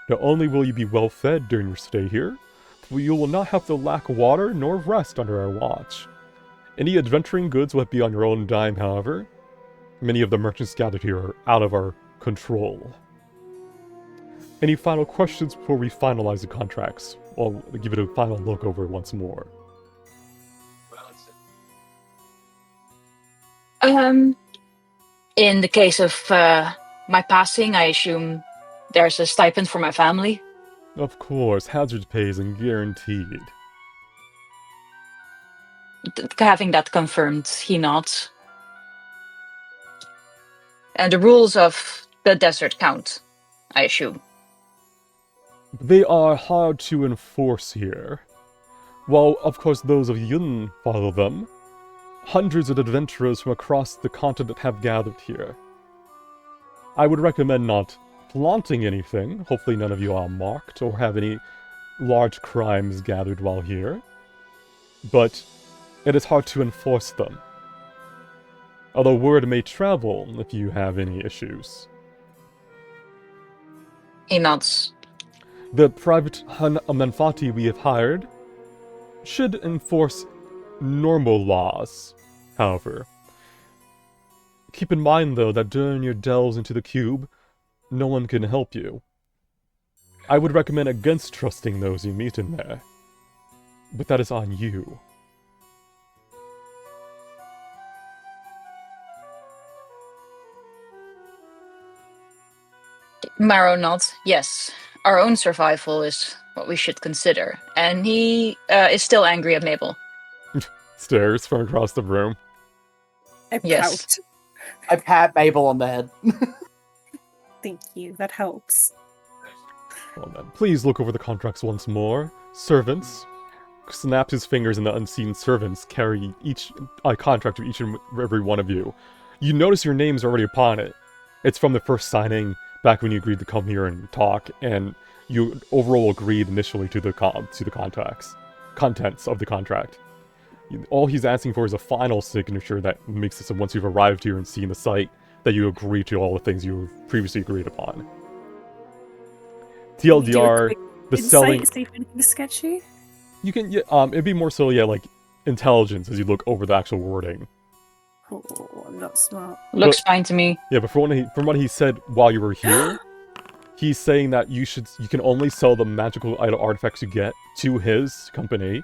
Not only will you be well fed during your stay here, but you will not have to lack water nor rest under our watch. Any adventuring goods will be on your own dime, however. Many of the merchants gathered here are out of our control. Any final questions before we finalize the contracts? I'll give it a final look over once more. In the case of my passing, I assume there's a stipend for my family. Of course, hazard pay isn't guaranteed. Having that confirmed, he nods. And the rules of the desert count, I assume. They are hard to enforce here. While, of course, those of Yun follow them, hundreds of adventurers from across the continent have gathered here. I would recommend not flaunting anything. Hopefully none of you are marked or have any large crimes gathered while here. But it is hard to enforce them. Although word may travel if you have any issues. He nods. The private Menfati we have hired should enforce normal laws, however. Keep in mind, though, that during your delves into the cube, no one can help you. I would recommend against trusting those you meet in there. But that is on you. Marrow nods. Yes, our own survival is what we should consider. And he is still angry at Mabel. Stares from across the room. I pout. Yes. I pat Mabel on the head. Thank you. That helps. Well then, please look over the contracts once more. Servants. Snaps his fingers and the unseen servants carry each contract to each and every one of you. You notice your name's already upon it. It's from the first signing back when you agreed to come here and talk, and you overall agreed initially to the contents of the contract. All he's asking for is a final signature that makes it so once you've arrived here and seen the site, that you agree to all the things you previously agreed upon. Can you do a TLDR, quick the insight, selling... see if anything's sketchy? You can, it'd be more so, like, intelligence as you look over the actual wording. Oh, I'm not smart. Looks fine to me. Yeah, but from what he said while you were here, he's saying that you can only sell the magical item artifacts you get to his company,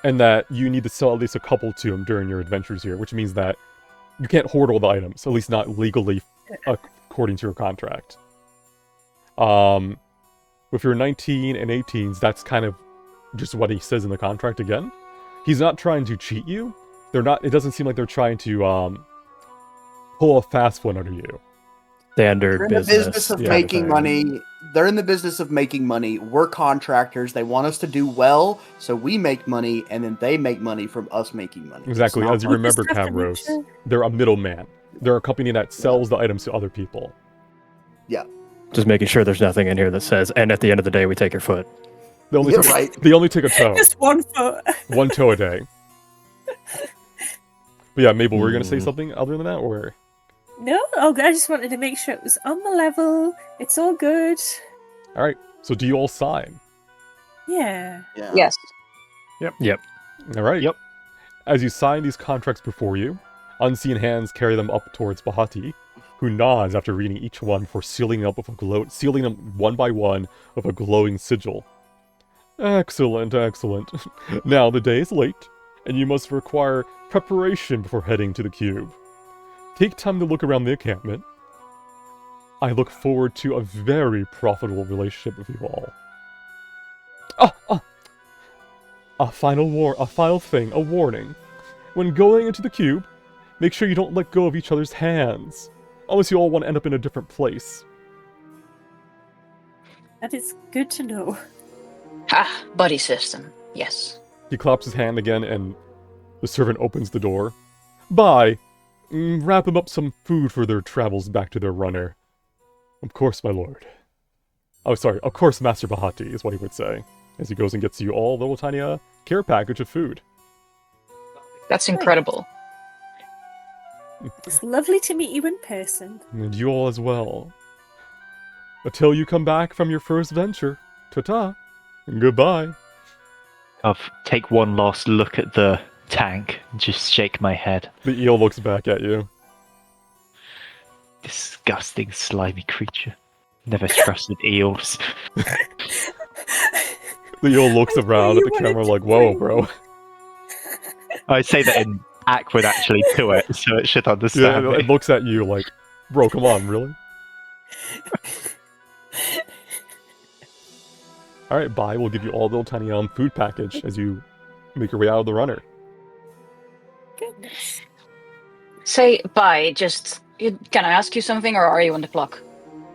and that you need to sell at least a couple to him during your adventures here, which means that you can't hoard all the items, at least not legally according to your contract. With your 19 and 18s, that's kind of just what he says in the contract again. He's not trying to cheat you. It doesn't seem like they're trying to pull a fast one under you. Standard They're in the business of kind making thing. money. They're in the business of making money. We're contractors. They want us to do well, so we make money, and then they make money from us making money. Exactly, as you like remember, this Camrose, definition. they're a middleman. They're a company that sells the items to other people. Just making sure there's nothing in here that says, and at the end of the day, we take your foot. They only, Yeah, take, right. they only take a toe. Just 1 foot. 1 toe a day. But yeah, Mabel, were you going to say something other than that, or...? No, I just wanted to make sure it was on the level. It's all good. Alright, so do you all sign? Yeah. Yes. Alright. Yep. As you sign these contracts before you, unseen hands carry them up towards Bahati, who nods after reading each one for sealing them one by one with a glowing sigil. Excellent, excellent. Now the day is late, and you must require preparation before heading to the cube. Take time to look around the encampment. I look forward to a very profitable relationship with you all. A final thing, a warning. When going into the cube, make sure you don't let go of each other's hands, unless you all want to end up in a different place. That is good to know. Ah, buddy system. Yes. He claps his hand again, and the servant opens the door. Bye. Wrap them up some food for their travels back to their runner. Of course, my lord. Oh, sorry. Of course, Master Bahati is what he would say, as he goes and gets you all a little tiny care package of food. That's incredible. It's lovely to meet you in person. And you all as well. Until you come back from your first venture. Ta-ta. And goodbye. I'll take one last look at the tank and just shake my head. The eel looks back at you. Disgusting, slimy creature. Never trusted eels. The eel looks around at the camera like, whoa, bro. I say that in Aquid actually to it, so it should Yeah, understand it me. looks at you like, bro, come on, really? Alright, bye. We'll give you all a little tiny food package as you make your way out of the runner. Goodness. Say bye, can I ask you something, or are you on the clock?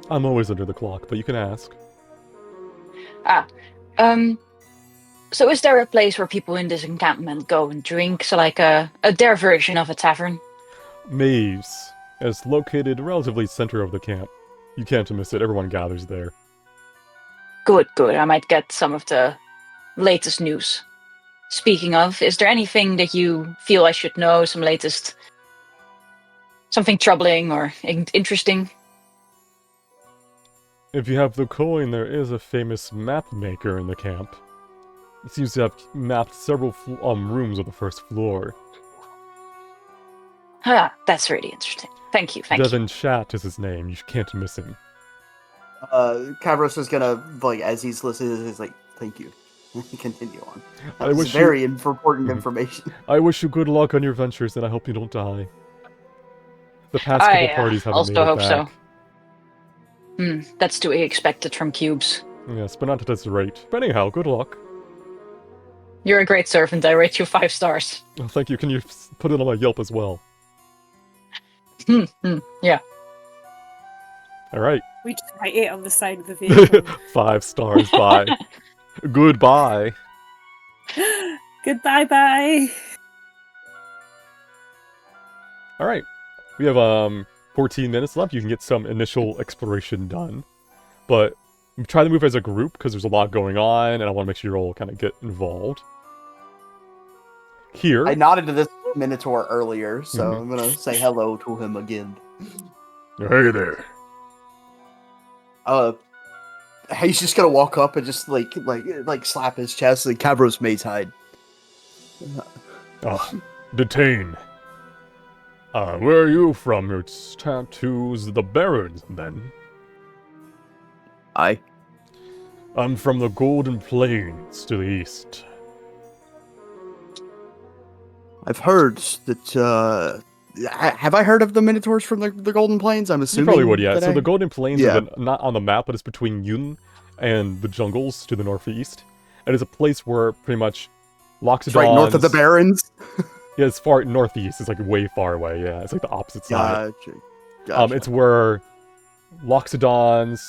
I'm always under the clock, but you can ask. So is there a place where people in this encampment go and drink, so like their version of a tavern? Maves. It's located relatively center of the camp. You can't miss it. Everyone gathers there. Good. I might get some of the latest news. Speaking of, is there anything that you feel I should know, something troubling or interesting? If you have the coin, there is a famous map maker in the camp. It seems to have mapped several rooms on the first floor. Ah, that's really interesting. Thank you. Devin Chat is his name. You can't miss him. Kavros is gonna, like, as he's listening, he's like, thank you. Continue on. I That's wish very important information. I wish you good luck on your ventures, and I hope you don't die. The past couple parties haven't also made it hope back. so. That's to be expected from cubes. Yes, but not at this rate. But anyhow, good luck. You're a great servant. I rate you 5 stars. Oh, thank you. Can you put it on my Yelp as well? Yeah. Alright. We just write it on the side of the vehicle. 5 stars, bye. Goodbye. Goodbye, bye. Alright. We have 14 minutes left. You can get some initial exploration done. But try to move as a group, because there's a lot going on, and I want to make sure you all kind of get involved. here. I nodded to this Minotaur earlier, so Mhm. I'm gonna say hello to him again. Hey there. He's just gonna walk up and just like slap his chest, like Cavros Maid's hide. Detain. Where are you from? Your tattoos, the Barons, then? I'm from the Golden Plains to the east. I've heard that. Have I heard of the Minotaurs from the Golden Plains? I'm You assuming. probably would, yeah. that So I- the Golden Plains Yeah. is not on the map, but it's between Yun and the jungles to the northeast. And it's a place where pretty much Loxodons... It's right north of the Barrens. Yeah, it's far northeast. It's like way far away, yeah. It's like the opposite side. Gotcha. It's where Loxodons,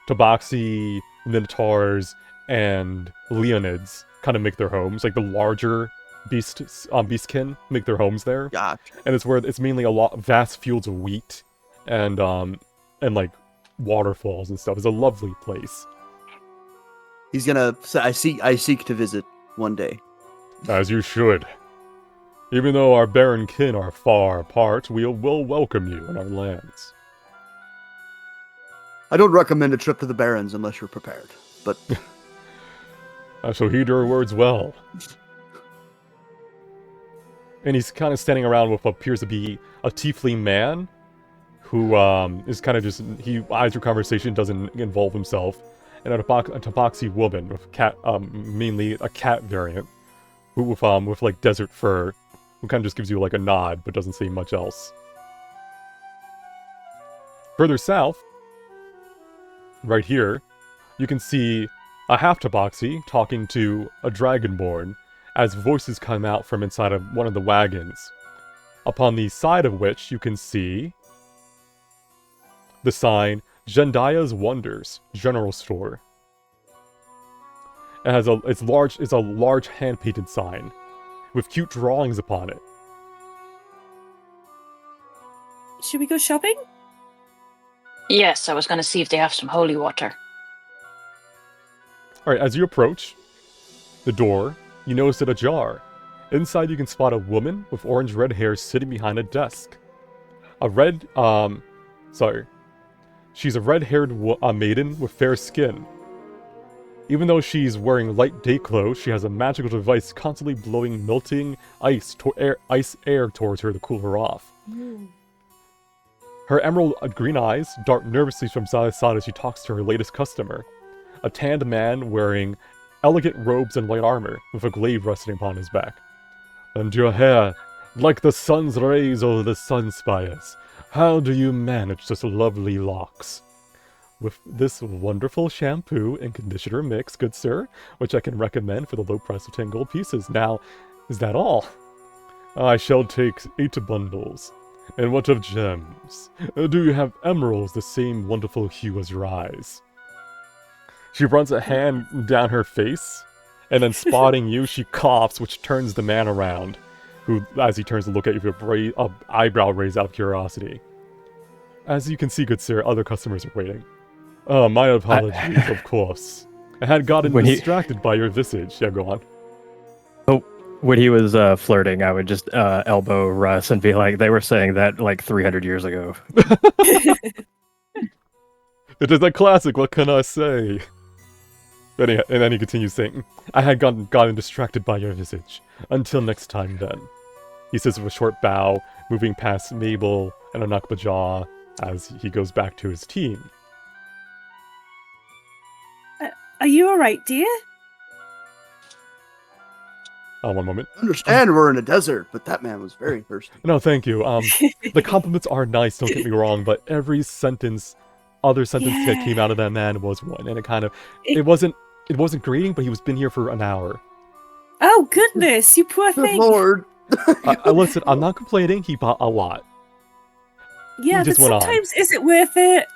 Tabaxi, Minotaurs, and Leonids kind of make their homes. Like the larger beastkin make their homes there. Gotcha. And it's where it's mainly vast fields of wheat and like waterfalls and stuff. It's a lovely place. He's gonna say, I seek to visit one day. As you should. Even though our Baron kin are far apart, we will welcome you in our lands. I don't recommend a trip to the Barrens unless you're prepared. But I shall heed your words well. And he's kind of standing around with what appears to be a tiefling man, who is kind of just, he eyes your conversation, doesn't involve himself, and a tabaxi woman with cat, mainly a cat variant, who with like desert fur, who kind of just gives you like a nod, but doesn't say much else. Further south, right here, you can see a half tabaxi talking to a dragonborn, as voices come out from inside of one of the wagons, upon the side of which you can see the sign, Jendia's Wonders, General Store. It has it's a large hand-painted sign, with cute drawings upon it. Should we go shopping? Yes, I was gonna see if they have some holy water. Alright, as you approach the door, you notice it ajar. Inside you can spot a woman with orange-red hair sitting behind a desk. She's a red-haired maiden with fair skin. Even though she's wearing light day clothes, she has a magical device constantly blowing melting ice air towards her to cool her off. Her emerald green eyes dart nervously from side to side as she talks to her latest customer, a tanned man wearing elegant robes and light armor, with a glaive resting upon his back. And your hair, like the sun's rays over the sun spires. How do you manage such lovely locks? With this wonderful shampoo and conditioner mix, good sir, which I can recommend for the low price of 10 gold pieces. Now, is that all? I shall take 8 bundles. And what of gems? Do you have emeralds the same wonderful hue as your eyes? She runs a hand down her face, and then spotting you, she coughs, which turns the man around, who, as he turns to look at you with a eyebrow raised out of curiosity. As you can see, good sir, other customers are waiting. Oh, my apologies, of course. I had gotten distracted by your visage. Yeah, go on. Oh, when he was flirting, I would just elbow Russ and be like, they were saying that like 300 years ago. It is a classic, what can I say? And then he continues saying, I had gotten distracted by your visage. Until next time, then. He says with a short bow, moving past Mabel and Anakbajaw as he goes back to his team. Are you alright, dear? One moment. I understand we're in a desert, but that man was very thirsty. No, thank you. The compliments are nice, don't get me wrong, but every other sentence that came out of that man was one, and it wasn't grating, but he was been here for an hour. Oh goodness, you poor Good thing. lord. Listen, I'm not complaining. He bought a lot. Yeah, He but just went on. sometimes is it worth it?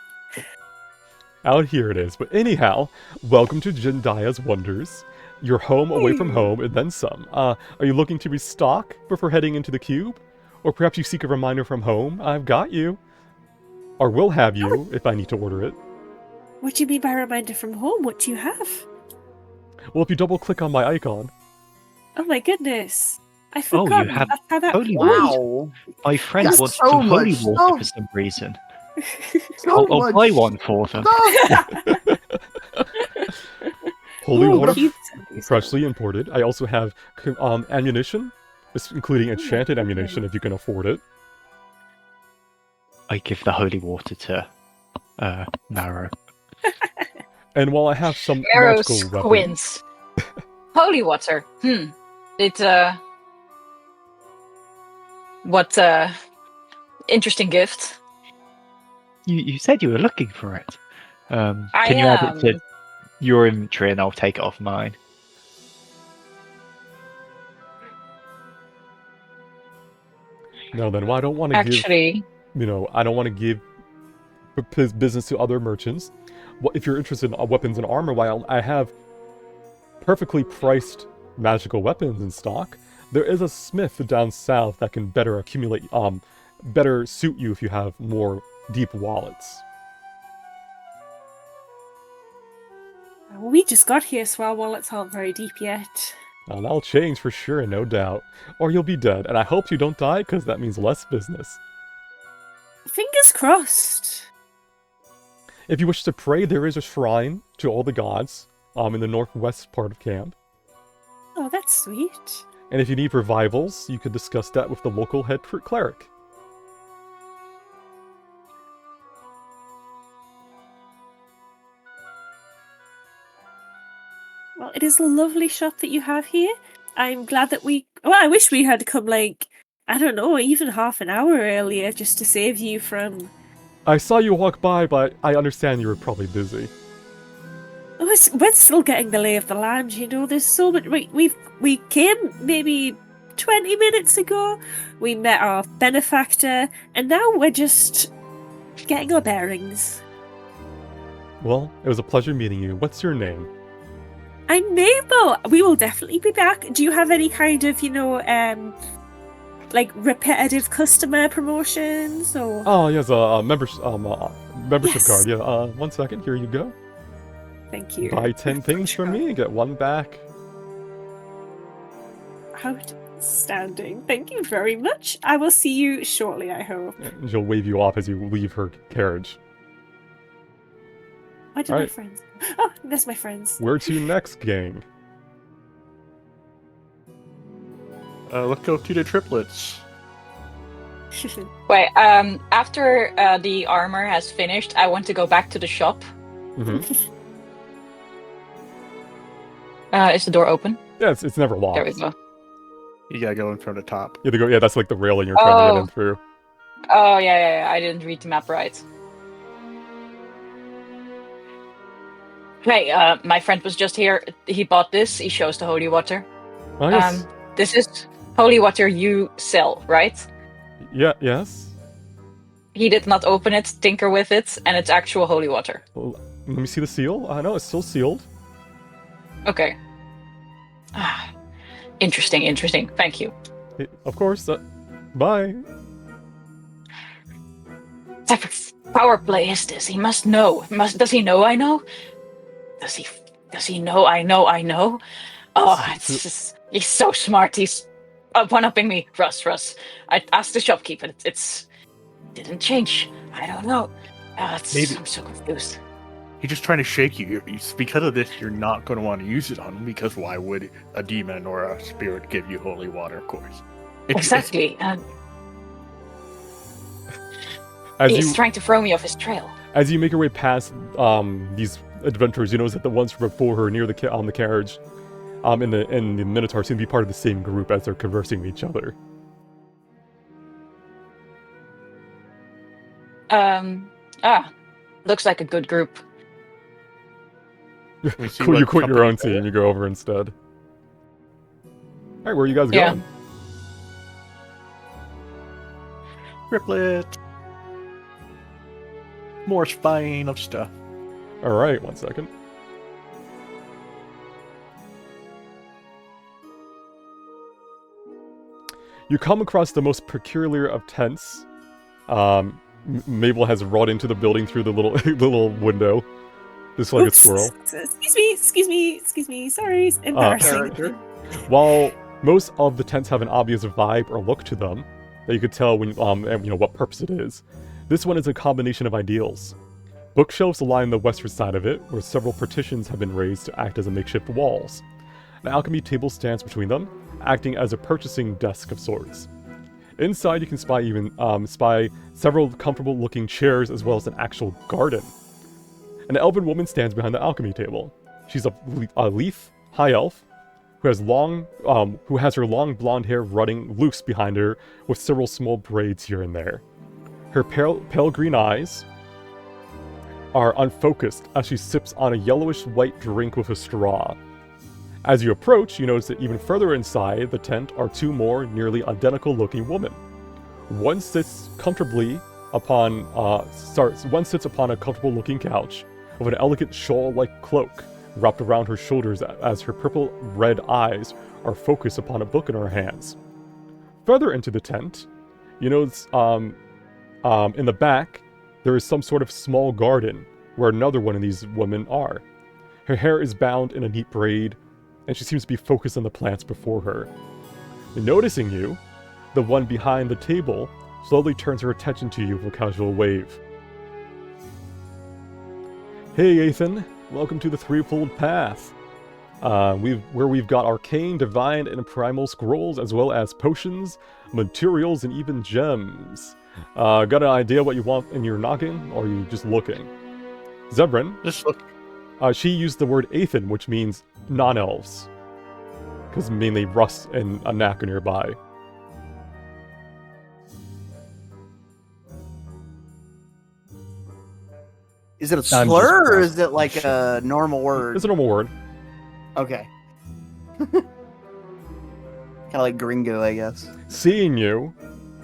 Out here it is. But anyhow, welcome to Jendia's Wonders. Your home away from home and then some. Are you looking to restock before heading into the cube? Or perhaps you seek a reminder from home? I've got you. Or will have you if I need to order it. What do you mean by reminder from home? What do you have? Well, if you double click on my icon, Oh my goodness. I forgot. you have how that holy water. Wow. My friend That's wants so some holy much water for stuff. some reason. So I'll much buy one for them. stuff. Holy Ooh, water, cute zombies. freshly imported. I also have ammunition, including enchanted ammunition if you can afford it. I give the holy water to Marrow. And while I have some Arrow magical weapons, squints. Holy water. It what interesting gift. You said you were looking for it. I Can you add it to am. your inventory and I'll take it off mine? no, then I don't want to give. Actually, I don't want to give business to other merchants. If you're interested in weapons and armor, while I have perfectly priced magical weapons in stock, there is a smith down south that can better accumulate, better suit you if you have more deep wallets. We just got here, so our wallets aren't very deep yet. Now, that'll change for sure, no doubt. Or you'll be dead, and I hope you don't die, because that means less business. Fingers crossed. If you wish to pray, there is a shrine to all the gods, in the northwest part of camp. Oh, that's sweet. And if you need revivals, you could discuss that with the local head cleric. Well, it is a lovely shop that you have here. I'm glad that I wish we had come, like, I don't know, even half an hour earlier just to save you from... I saw you walk by, but I understand you were probably busy. Oh, we're still getting the lay of the land, there's so much... We came maybe 20 minutes ago, we met our benefactor, and now we're just getting our bearings. Well, it was a pleasure meeting you. What's your name? I'm Mabel. We will definitely be back. Do you have any kind of, like repetitive customer promotions or? Oh, yes, a membership Yes. card. Yeah, 1 second. Here you go. Thank you. Buy 10 things from me and get one back. Outstanding. Thank you very much. I will see you shortly, I hope. And she'll wave you off as you leave her carriage. Why did All my right. friends? Oh, there's my friends. Where to next, gang? Let's go to the triplets. wait. After the armor has finished, I want to go back to the shop. Mm-hmm. Is the door open? Yeah, it's never locked. There we go. You gotta go in from the top. Yeah, yeah, that's like the railing you're trying to get in through. Oh, yeah. I didn't read the map right. Hey, my friend was just here. He bought this. He shows the holy water. Oh, yes. This is holy water you sell, right? Yeah, yes. He did not open it, tinker with it, and it's actual holy water. Well, let me see the seal. I know it's still sealed. Okay. Interesting. Thank you. Of course. Bye. What type of power play is this? He must know. Does he know I know? Does he know I know? Oh, it's just, he's so smart. He's one-upping me. Russ. I asked the shopkeeper. It didn't change. I don't know. Maybe. I'm so confused. He's just trying to shake you. Because of this, you're not going to want to use it on him, because why would a demon or a spirit give you holy water, of course? Exactly. As He's you trying to throw me off his trail. as you make your way past these adventurers, you notice that the ones from before her near the carriage, in the Minotaur seem to be part of the same group as they're conversing with each other. Looks like a good group. Cool, you quit your own team, you go over instead. Alright, where are you guys Yeah. going? Triplet. More spying of stuff. Alright, 1 second. You come across the most peculiar of tents. Mabel has run into the building through the little window. Just like a Oops. squirrel. Excuse me. Sorry, it's embarrassing. Character. While Most of the tents have an obvious vibe or look to them that you could tell when what purpose it is. This one is a combination of ideals. Bookshelves line the western side of it, where several partitions have been raised to act as a makeshift walls. An alchemy table stands between them, acting as a purchasing desk of sorts. Inside, you can spy several comfortable-looking chairs as well as an actual garden. An elven woman stands behind the alchemy table. She's a Leaf high elf who has her long blonde hair running loose behind her with several small braids here and there. Her pale green eyes are unfocused as she sips on a yellowish-white drink with a straw. As you approach, you notice that even further inside the tent are two more nearly identical-looking women. One sits upon a comfortable-looking couch with an elegant shawl-like cloak wrapped around her shoulders as her purple-red eyes are focused upon a book in her hands. Further into the tent, you notice in the back there is some sort of small garden where another one of these women are. Her hair is bound in a neat braid, and she seems to be focused on the plants before her. Noticing you, the one behind the table slowly turns her attention to you with a casual wave. Hey Ethan, welcome to the Threefold Path. We've got arcane, divine, and primal scrolls, as well as potions, materials, and even gems. Got an idea what you want in your noggin, or are you just looking? Zebrin, Just look. she used the word Athen, which means non-elves. Because mainly Russ and Anak are nearby. Is it a I'm just slur or lost. is it like a normal word? It's a normal word. Okay. Kind of like gringo, I guess. Seeing you,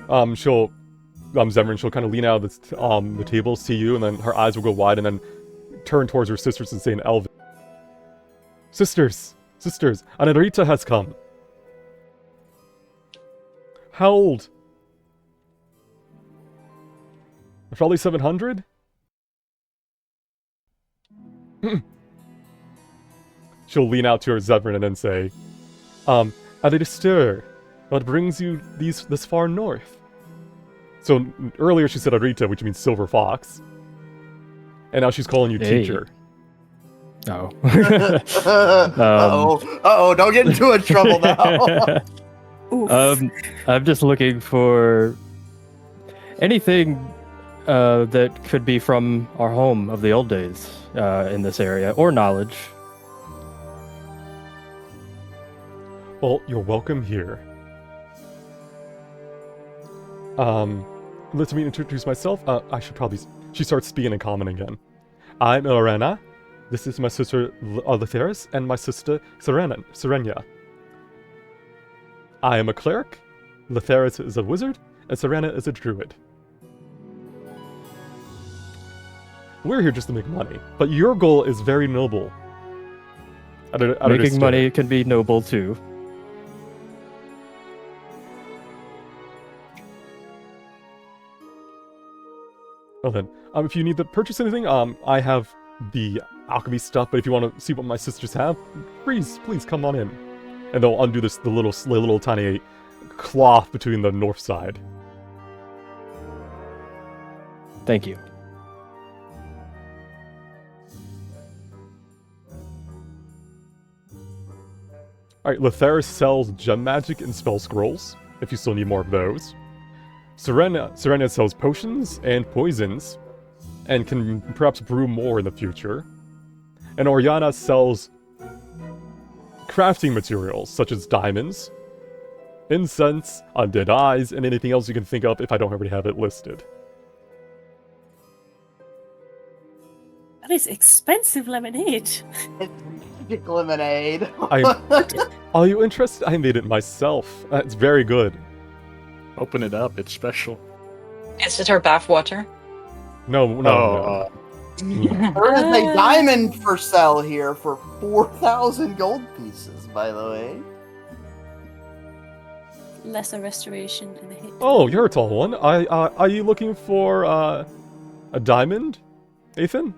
Zebrin, she'll kind of lean out of the table, see you, and then her eyes will go wide, and then turn towards her sisters and say in Elven, Sisters, Anarita has come. How old? Probably 700? She'll lean out to her Zebrin and then say, Alistair, what brings you this far north? So earlier she said Arita, which means silver fox. And now she's calling you Hey. teacher. Oh. Uh-oh, don't get into a trouble now. Oof. I'm just looking for anything that could be from our home of the old days in this area, or knowledge. Well, you're welcome here. Let me introduce myself. I should probably... She starts speaking in common again. I'm Lorena. This is my sister Letheris and my sister Serenia. I am a cleric, Letheris is a wizard, and Serena is a druid. We're here just to make money, but your goal is very noble. Making money can be noble too. Well then, if you need to purchase anything, I have the alchemy stuff, but if you want to see what my sisters have, please come on in. And they'll undo the little tiny cloth between the north side. Thank you. Alright, Letheris sells gem magic and spell scrolls, if you still need more of those. Serena sells potions and poisons, and can perhaps brew more in the future. And Oriana sells crafting materials, such as diamonds, incense, undead eyes, and anything else you can think of if I don't already have it listed. That is expensive lemonade. It's magic lemonade. Are you interested? I made it myself. It's very good. Open it up. It's special. Is it her bathwater? No. There is a diamond for sale here for 4,000 gold pieces, by the way. Lesser restoration and a hit. Oh, you're a tall one. Are you looking for a diamond, Ethan?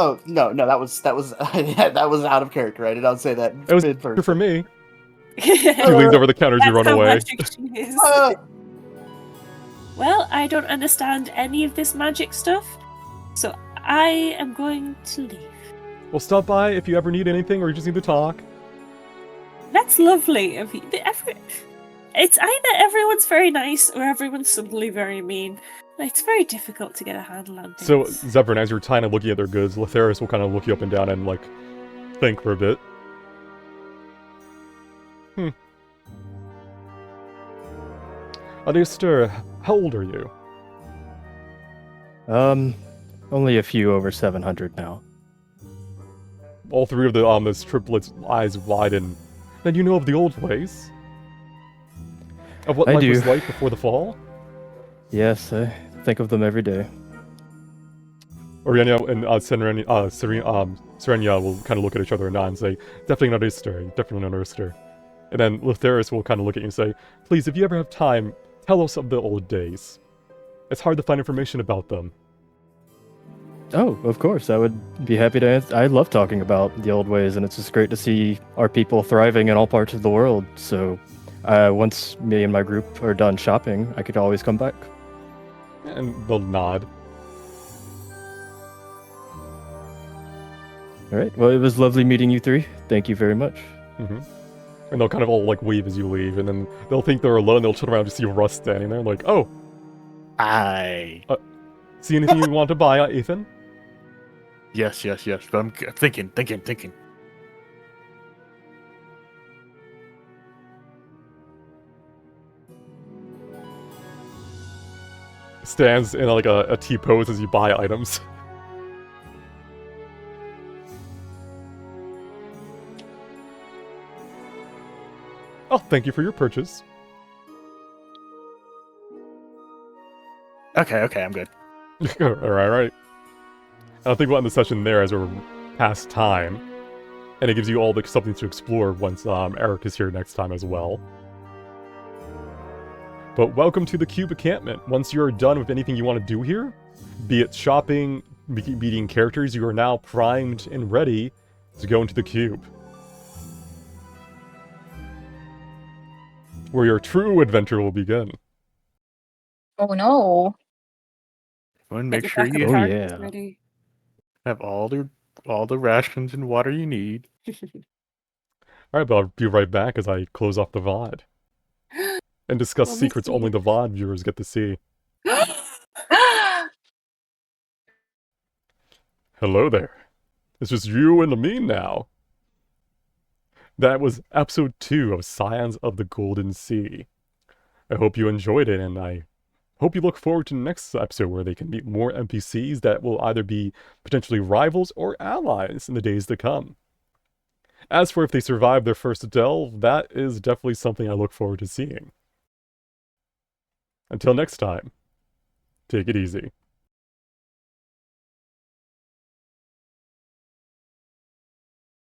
Oh no, that was yeah, that was out of character. I did not say that. It was mid-person. good for me. She leans over the counter as you run That's how away. magic she is. Uh, Well, I don't understand any of this magic stuff, so I am going to leave. Well, stop by if you ever need anything or you just need to talk. That's lovely of you. It's either everyone's very nice or everyone's suddenly very mean. It's very difficult to get a handle on things. So, Zephyrin, as you're kind of looking at their goods, Letheris will kind of look you up and down and, like, think for a bit. Alistair, how old are you? Only a few over 700 now. All three of the triplets' eyes widen. Then you know of the old ways? Of what I life do. was like before the fall? Yes, I think of them every day. Oriana and Serenia will kind of look at each other and nod and say, definitely not Alistair, definitely not Alistair. And then Letheris will kind of look at you and say, please, if you ever have time, tell us of the old days. It's hard to find information about them. Oh, of course, I would be happy to answer. I love talking about the old ways, and it's just great to see our people thriving in all parts of the world. So, once me and my group are done shopping, I could always come back. And they'll nod. All right, well, it was lovely meeting you three. Thank you very much. And they'll kind of all, like, wave as you leave, and then they'll think they're alone, they'll turn around to see Russ standing there, like, oh, see anything you want to buy, Ethan? Yes. But I'm thinking. Stands in, like, a T-pose as you buy items. Oh, thank you for your purchase. Okay, I'm good. Alright. I think we'll end the session there as we're past time. And it gives you all something to explore once Eric is here next time as well. But welcome to the Cube Encampment. Once you're done with anything you want to do here, be it shopping, meeting characters, you are now primed and ready to go into the Cube. Where your true adventure will begin. Oh no. Everyone, Get make sure the back you of the Oh, cart yeah. ready. have all the rations and water you need. Alright, but I'll be right back as I close off the VOD. And discuss Well, secrets Missy. only the VOD viewers get to see. Hello there. It's just you and me now. That was episode 2 of Scions of the Golden Sea. I hope you enjoyed it, and I hope you look forward to the next episode where they can meet more NPCs that will either be potentially rivals or allies in the days to come. As for if they survive their first delve, that is definitely something I look forward to seeing. Until next time, take it easy.